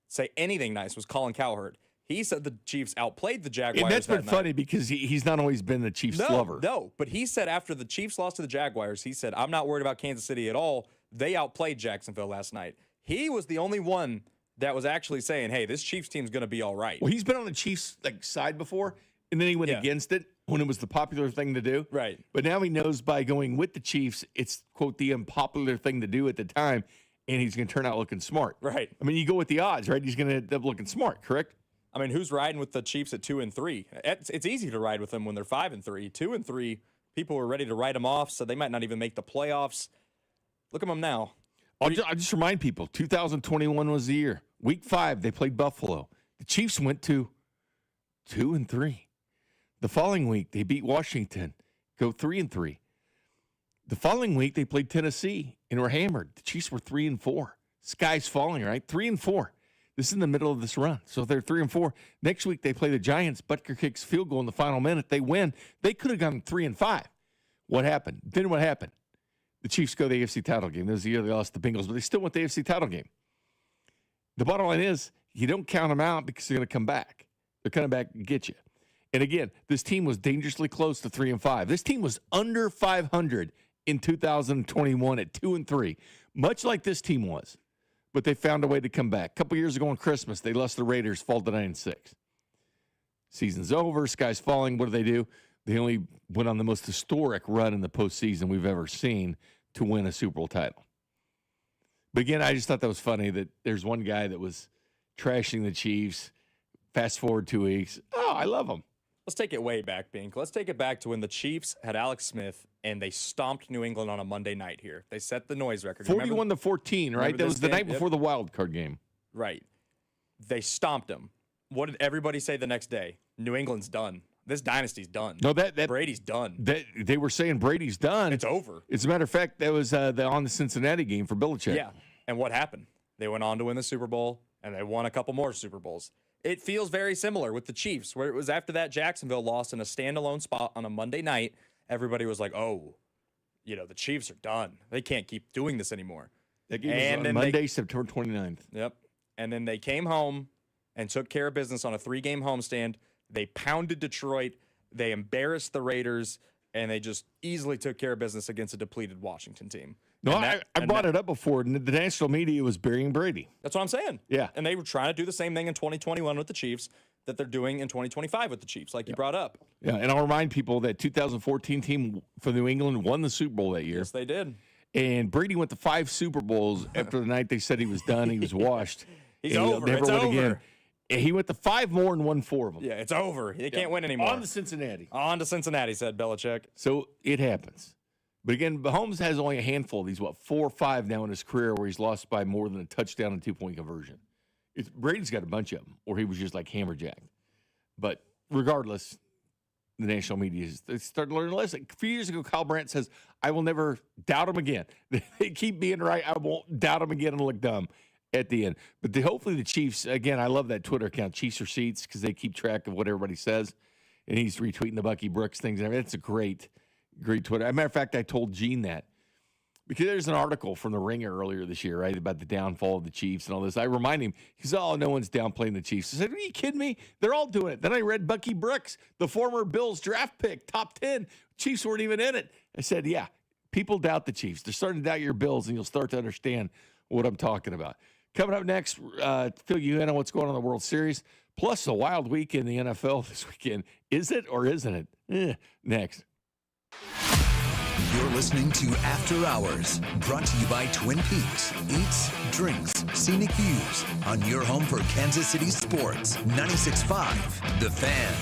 say anything nice was Colin Cowherd. He said the Chiefs outplayed the Jaguars. And that's been that funny because he's not always been the Chiefs lover. No, but he said after the Chiefs lost to the Jaguars, he said, I'm not worried about Kansas City at all. They outplayed Jacksonville last night. He was the only one that was actually saying, hey, this Chiefs team's going to be all right. Well, he's been on the Chiefs side before, and then he went against it when it was the popular thing to do. Right. But now he knows by going with the Chiefs, it's, quote, the unpopular thing to do at the time, and he's going to turn out looking smart. Right. I mean, you go with the odds, right? He's going to end up looking smart, correct? I mean, who's riding with the Chiefs at 2-3? It's easy to ride with them when they're 5-3. 2-3, people were ready to write them off, so they might not even make the playoffs. Look at them now. I'll just remind people, 2021 was the year. Week 5, they played Buffalo. The Chiefs went to 2-3. The following week, they beat Washington, go 3-3. The following week, they played Tennessee and were hammered. The Chiefs were 3-4. Sky's falling, right? 3-4. This is in the middle of this run. So if they're 3-4, next week they play the Giants. Butker kicks field goal in the final minute. They win. They could have gone 3-5. What happened? Then what happened? The Chiefs go to the AFC title game. This is the year they lost the Bengals, but they still went the AFC title game. The bottom line is you don't count them out because they're going to come back. They're coming back and get you. And again, this team was dangerously close to 3-5. This team was under 500 in 2021 at 2-3, much like this team was. But they found a way to come back. A couple years ago on Christmas, they lost the Raiders, fall to 9-6. Season's over, sky's falling. What do? They only went on the most historic run in the postseason we've ever seen to win a Super Bowl title. But again, I just thought that was funny that there's one guy that was trashing the Chiefs. Fast forward 2 weeks. Oh, I love them. Let's take it way back, Bink. Let's take it back to when the Chiefs had Alex Smith and they stomped New England on a Monday night here. They set the noise record. 41-14, right? That was the night before the wild card game. Right. They stomped them. What did everybody say the next day? New England's done. This dynasty's done. No, that Brady's done. They were saying Brady's done. It's over. As a matter of fact, that was on the Cincinnati game for Belichick. Yeah. And what happened? They went on to win the Super Bowl, and they won a couple more Super Bowls. It feels very similar with the Chiefs, where it was after that Jacksonville loss in a standalone spot on a Monday night. Everybody was like, oh, the Chiefs are done. They can't keep doing this anymore. That game was on Monday, September 29th. Yep. And then they came home and took care of business on a 3-game homestand. They pounded Detroit. They embarrassed the Raiders. And they just easily took care of business against a depleted Washington team. No, I brought it up before. The national media was burying Brady. That's what I'm saying. Yeah. And they were trying to do the same thing in 2021 with the Chiefs that they're doing in 2025 with the Chiefs, like you brought up. Yeah, and I'll remind people that 2014 team for New England won the Super Bowl that year. Yes, they did. And Brady went to 5 Super Bowls after the night they said he was done. He was washed. He's over. Never it's win over. again. And he went to 5 more and won 4 of them. Yeah, it's over. They can't win anymore. On to Cincinnati. On to Cincinnati, said Belichick. So it happens. But again, Mahomes has only a handful of these, 4 or 5 now in his career where he's lost by more than a touchdown and 2-point conversion. Brady's got a bunch of them, or he was just like hammerjacked. But regardless, the national media they started learning a lesson. A few years ago, Kyle Brandt says, I will never doubt him again. They keep being right. I won't doubt him again and look dumb at the end. But hopefully the Chiefs, again, I love that Twitter account, Chiefs Receipts, because they keep track of what everybody says. And he's retweeting the Bucky Brooks things. And that's a great Twitter. As a matter of fact, I told Gene that. Because there's an article from The Ringer earlier this year, right, about the downfall of the Chiefs and all this. I remind him, he said, no one's downplaying the Chiefs. I said, are you kidding me? They're all doing it. Then I read Bucky Brooks, the former Bills draft pick, top 10. Chiefs weren't even in it. I said, yeah, people doubt the Chiefs. They're starting to doubt your Bills, and you'll start to understand what I'm talking about. Coming up next, fill you in on what's going on in the World Series, plus a wild week in the NFL this weekend. Is it or isn't it? Next. You're listening to After Hours, brought to you by Twin Peaks. Eats, drinks, scenic views on your home for Kansas City sports. 96.5, The Fan.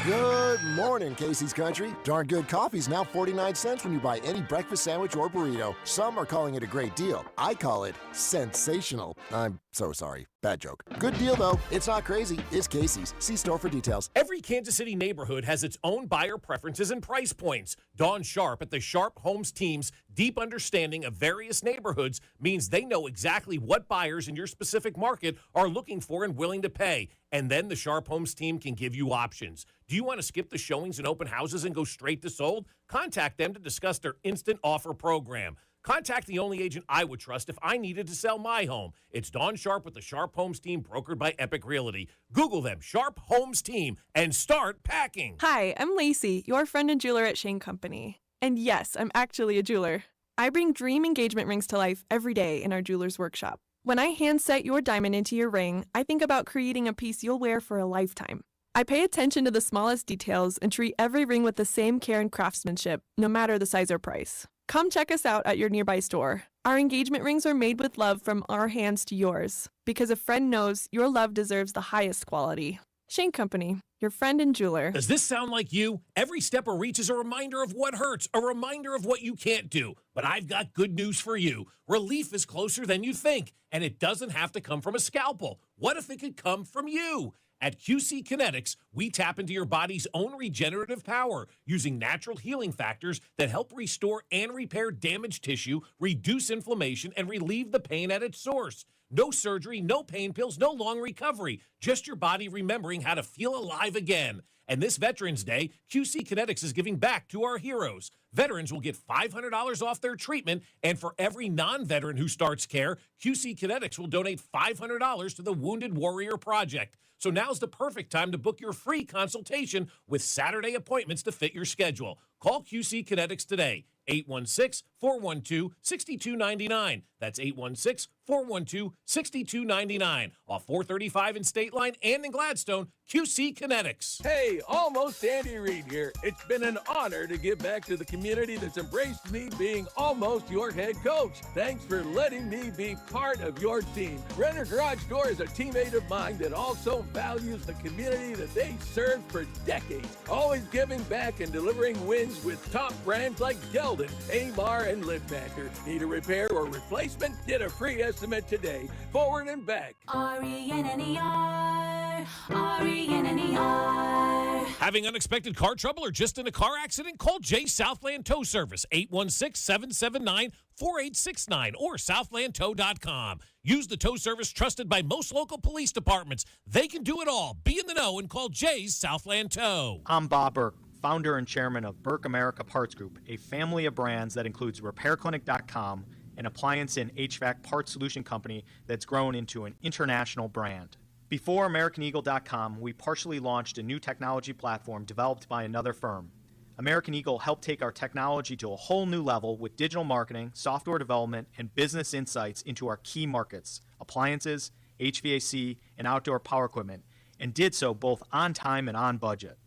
Good morning, Casey's Country. Darn good coffee's now 49 cents when you buy any breakfast sandwich or burrito. Some are calling it a great deal. I call it sensational. I'm so sorry. Bad joke. Good deal, though. It's not crazy. It's Casey's. See store for details. Every Kansas City neighborhood has its own buyer preferences and price points. Dawn Sharp at the Sharp Homes team's deep understanding of various neighborhoods means they know exactly what buyers in your specific market are looking for and willing to pay. And then the Sharp Homes team can give you options. Do you want to skip the showings and open houses and go straight to sold? Contact them to discuss their instant offer program. Contact the only agent I would trust if I needed to sell my home. It's Dawn Sharp with the Sharp Homes team, brokered by Epic Realty. Google them, Sharp Homes team, and start packing. Hi, I'm Lacey, your friend and jeweler at Shane Company. And yes, I'm actually a jeweler. I bring dream engagement rings to life every day in our jeweler's workshop. When I hand set your diamond into your ring, I think about creating a piece you'll wear for a lifetime. I pay attention to the smallest details and treat every ring with the same care and craftsmanship, no matter the size or price. Come check us out at your nearby store. Our engagement rings are made with love from our hands to yours, because a friend knows your love deserves the highest quality. Shane Company, your friend and jeweler. Does this sound like you? Every step of reach is a reminder of what hurts, a reminder of what you can't do. But I've got good news for you. Relief is closer than you think, and it doesn't have to come from a scalpel. What if it could come from you? At QC Kinetics, we tap into your body's own regenerative power using natural healing factors that help restore and repair damaged tissue, reduce inflammation, and relieve the pain at its source. No surgery, no pain pills, no long recovery. Just your body remembering how to feel alive again. And this Veterans Day, QC Kinetics is giving back to our heroes. Veterans will get $500 off their treatment, and for every non-veteran who starts care, QC Kinetics will donate $500 to the Wounded Warrior Project. So now's the perfect time to book your free consultation with Saturday appointments to fit your schedule. Call QC Kinetics today, 816-412-6299. That's 816-412-6299. Off 435 in State Line and in Gladstone, QC Kinetics. Hey, almost Andy Reid here. It's been an honor to give back to the community that's embraced me being almost your head coach. Thanks for letting me be part of your team. Renner Garage Door is a teammate of mine that also values the community that they served for decades, always giving back and delivering wins with top brands like Geldon, Amar, and Liftmaster. Need a repair or replacement? Get a free estimate today. Forward and back. R-E-N-N-E-R, R-E-N-N-E-R. Having unexpected car trouble or just in a car accident? Call Jay Southland Tow Service, 816-779-4869 or southlandtow.com. Use the tow service trusted by most local police departments. They can do it all. Be in the know and call Jay's Southland Tow. I'm Bob Burke, founder and chairman of Burke America Parts Group, a family of brands that includes RepairClinic.com, an appliance and HVAC parts solution company that's grown into an international brand. Before AmericanEagle.com, we partially launched a new technology platform developed by another firm. American Eagle helped take our technology to a whole new level with digital marketing, software development, and business insights into our key markets, appliances, HVAC, and outdoor power equipment, and did so both on time and on budget.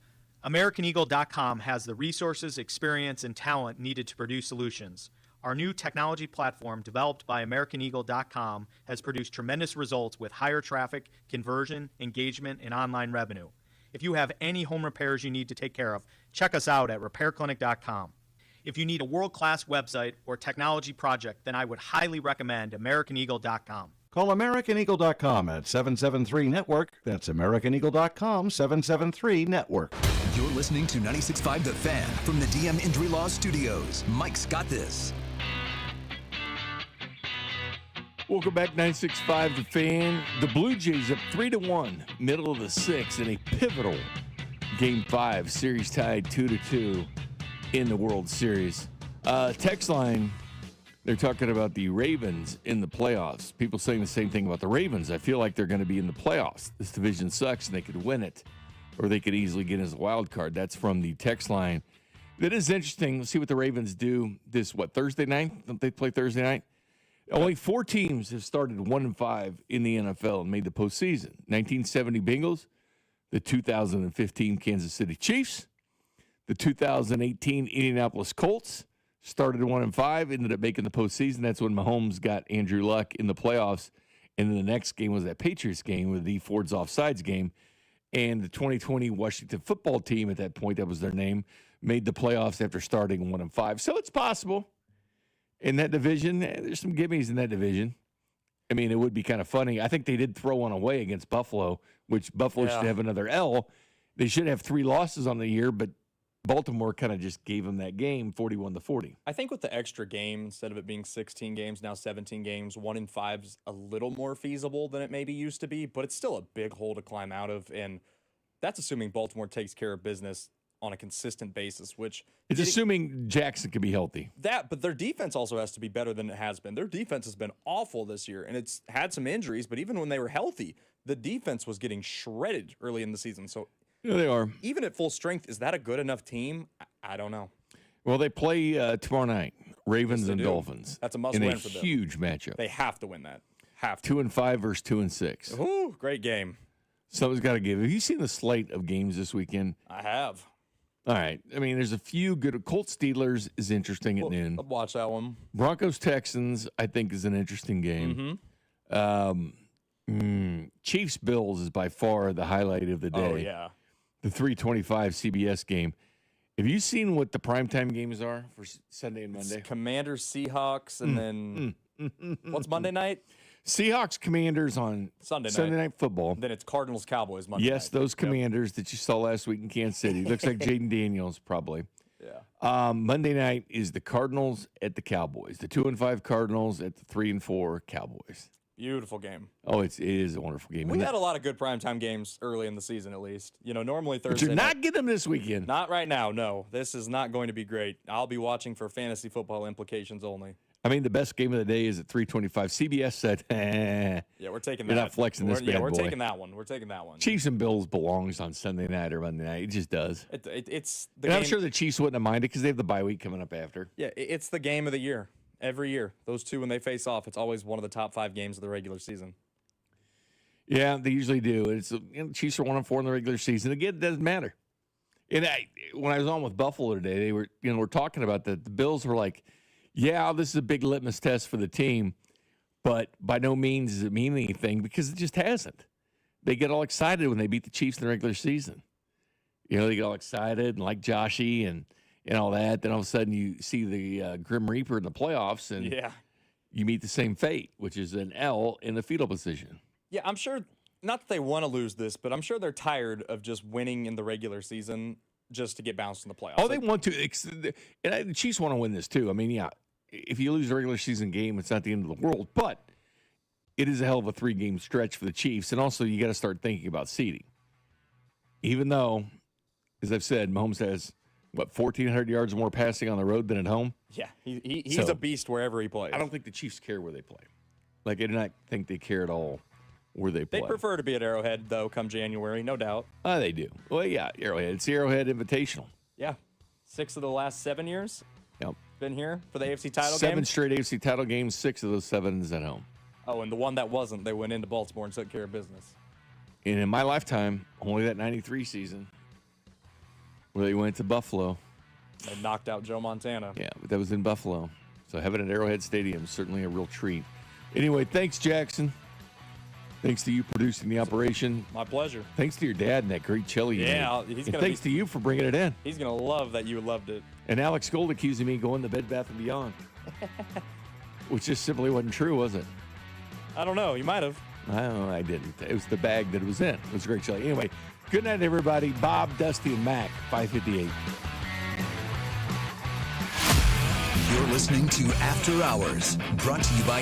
AmericanEagle.com has the resources, experience, and talent needed to produce solutions. Our new technology platform, developed by AmericanEagle.com, has produced tremendous results with higher traffic, conversion, engagement, and online revenue. If you have any home repairs you need to take care of, check us out at RepairClinic.com. If you need a world-class website or technology project, then I would highly recommend AmericanEagle.com. Call AmericanEagle.com at 773-NETWORK. That's AmericanEagle.com, 773-NETWORK. You're listening to 96.5 The Fan from the DM Injury Law Studios. Mike's got this. Welcome back, 96.5 The Fan. The Blue Jays up 3-1, middle of the sixth in a pivotal Game 5, series tied 2-2 in the World Series. Text line, they're talking about the Ravens in the playoffs. People saying the same thing about the Ravens. I feel like they're going to be in the playoffs. This division sucks, and they could win it, or they could easily get as a wild card. That's from the text line. That is interesting. Let's see what the Ravens do this, Thursday night? Don't they play Thursday night? Only 4 teams have started 1-5 in the NFL and made the postseason. 1970 Bengals, the 2015 Kansas City Chiefs, the 2018 Indianapolis Colts started 1-5, ended up making the postseason. That's when Mahomes got Andrew Luck in the playoffs. And then the next game was that Patriots game with the Ford's offsides game. And the 2020 Washington football team at that point, that was their name, made the playoffs after starting 1-5. So it's possible. In that division, there's some gimmies in that division. I mean, it would be kind of funny. I think they did throw one away against Buffalo, which Buffalo should have another L. They should have 3 losses on the year, but Baltimore kind of just gave them that game, 41-40. I think with the extra game, instead of it being 16 games, now 17 games, 1-5 is a little more feasible than it maybe used to be, but it's still a big hole to climb out of, and that's assuming Baltimore takes care of business on a consistent basis, which it's assuming Jackson can be healthy. But their defense also has to be better than it has been. Their defense has been awful this year, and it's had some injuries, but even when they were healthy, the defense was getting shredded early in the season. So yeah, they are. Even at full strength, is that a good enough team? I don't know. Well, they play tomorrow night, Ravens and Dolphins. That's a must-win for them. Huge matchup. They have to win that. Have to. 2-5 versus 2-6. Ooh, great game. Something's got to give. Have you seen the slate of games this weekend? I have. All right. I mean, there's a few good. Colts Steelers is interesting at noon. I'll watch that one. Broncos Texans, I think, is an interesting game. Chiefs Bills is by far the highlight of the day. Oh, yeah. The 3:25 CBS game. Have you seen what the primetime games are for Sunday and Monday? It's Commanders, Seahawks, and then what's Monday night? Seahawks Commanders on Sunday night football. Then it's Cardinals Cowboys Monday night. Yes, those Commanders that you saw last week in Kansas City. Looks like Jaden Daniels probably. Yeah. Monday night is the Cardinals at the Cowboys. The 2-5 Cardinals at the 3-4 Cowboys. Beautiful game. Oh, it is a wonderful game. We had a lot of good primetime games early in the season, at least. You know, normally Thursday. But you're not getting them this weekend. Not right now, no. This is not going to be great. I'll be watching for fantasy football implications only. I mean, the best game of the day is at 3:25. CBS said, Yeah, we're taking you're that. not flexing this bad Yeah, we're boy. taking that one. We're taking that one. Chiefs and Bills belongs on Sunday night or Monday night. It just does. It's the And game. I'm sure the Chiefs wouldn't have minded because they have the bye week coming up after. Yeah, it's the game of the year. Every year. Those two, when they face off, it's always one of the top 5 games of the regular season. Yeah, they usually do. It's Chiefs are 1-4 in the regular season. Again, it doesn't matter. And when I was on with Buffalo today, they were, we're talking about that. The Bills were like, yeah, this is a big litmus test for the team, but by no means does it mean anything because it just hasn't. They get all excited when they beat the Chiefs in the regular season. They get all excited and like Joshy and all that. Then all of a sudden you see the Grim Reaper in the playoffs and you meet the same fate, which is an L in the fetal position. Yeah, I'm sure, not that they want to lose this, but I'm sure they're tired of just winning in the regular season just to get bounced in the playoffs. Oh, they want to. And the Chiefs want to win this too. I mean, yeah, if you lose a regular season game, it's not the end of the world, but it is a hell of a 3-game stretch for the Chiefs. And also, you got to start thinking about seeding. Even though, as I've said, Mahomes has, 1,400 yards more passing on the road than at home? Yeah, he's a beast wherever he plays. I don't think the Chiefs care where they play. I do not think they care at all where they play. They prefer to be at Arrowhead, though, come January, no doubt. They do. Well, yeah, Arrowhead. It's the Arrowhead Invitational. Yeah. 6 of the last 7 years. Yep. Been here for the AFC title game. 7 straight AFC title games, 6 of those 7 is at home. Oh, and the one that wasn't, they went into Baltimore and took care of business. And in my lifetime, only that 93 season where they went to Buffalo. They knocked out Joe Montana. Yeah, but that was in Buffalo. So having it at Arrowhead Stadium is certainly a real treat. Anyway, thanks, Jackson. Thanks to you producing the operation. My pleasure. Thanks to your dad and that great chili. Yeah, thanks to you for bringing it in. He's going to love that you loved it. And Alex Gold accusing me going to Bed Bath & Beyond. Which just simply wasn't true, was it? I don't know. You might have. I didn't. It was the bag that it was in. It was a great chili. Anyway, good night, everybody. Bob, Dusty, and Mac, 558. You're listening to After Hours, brought to you by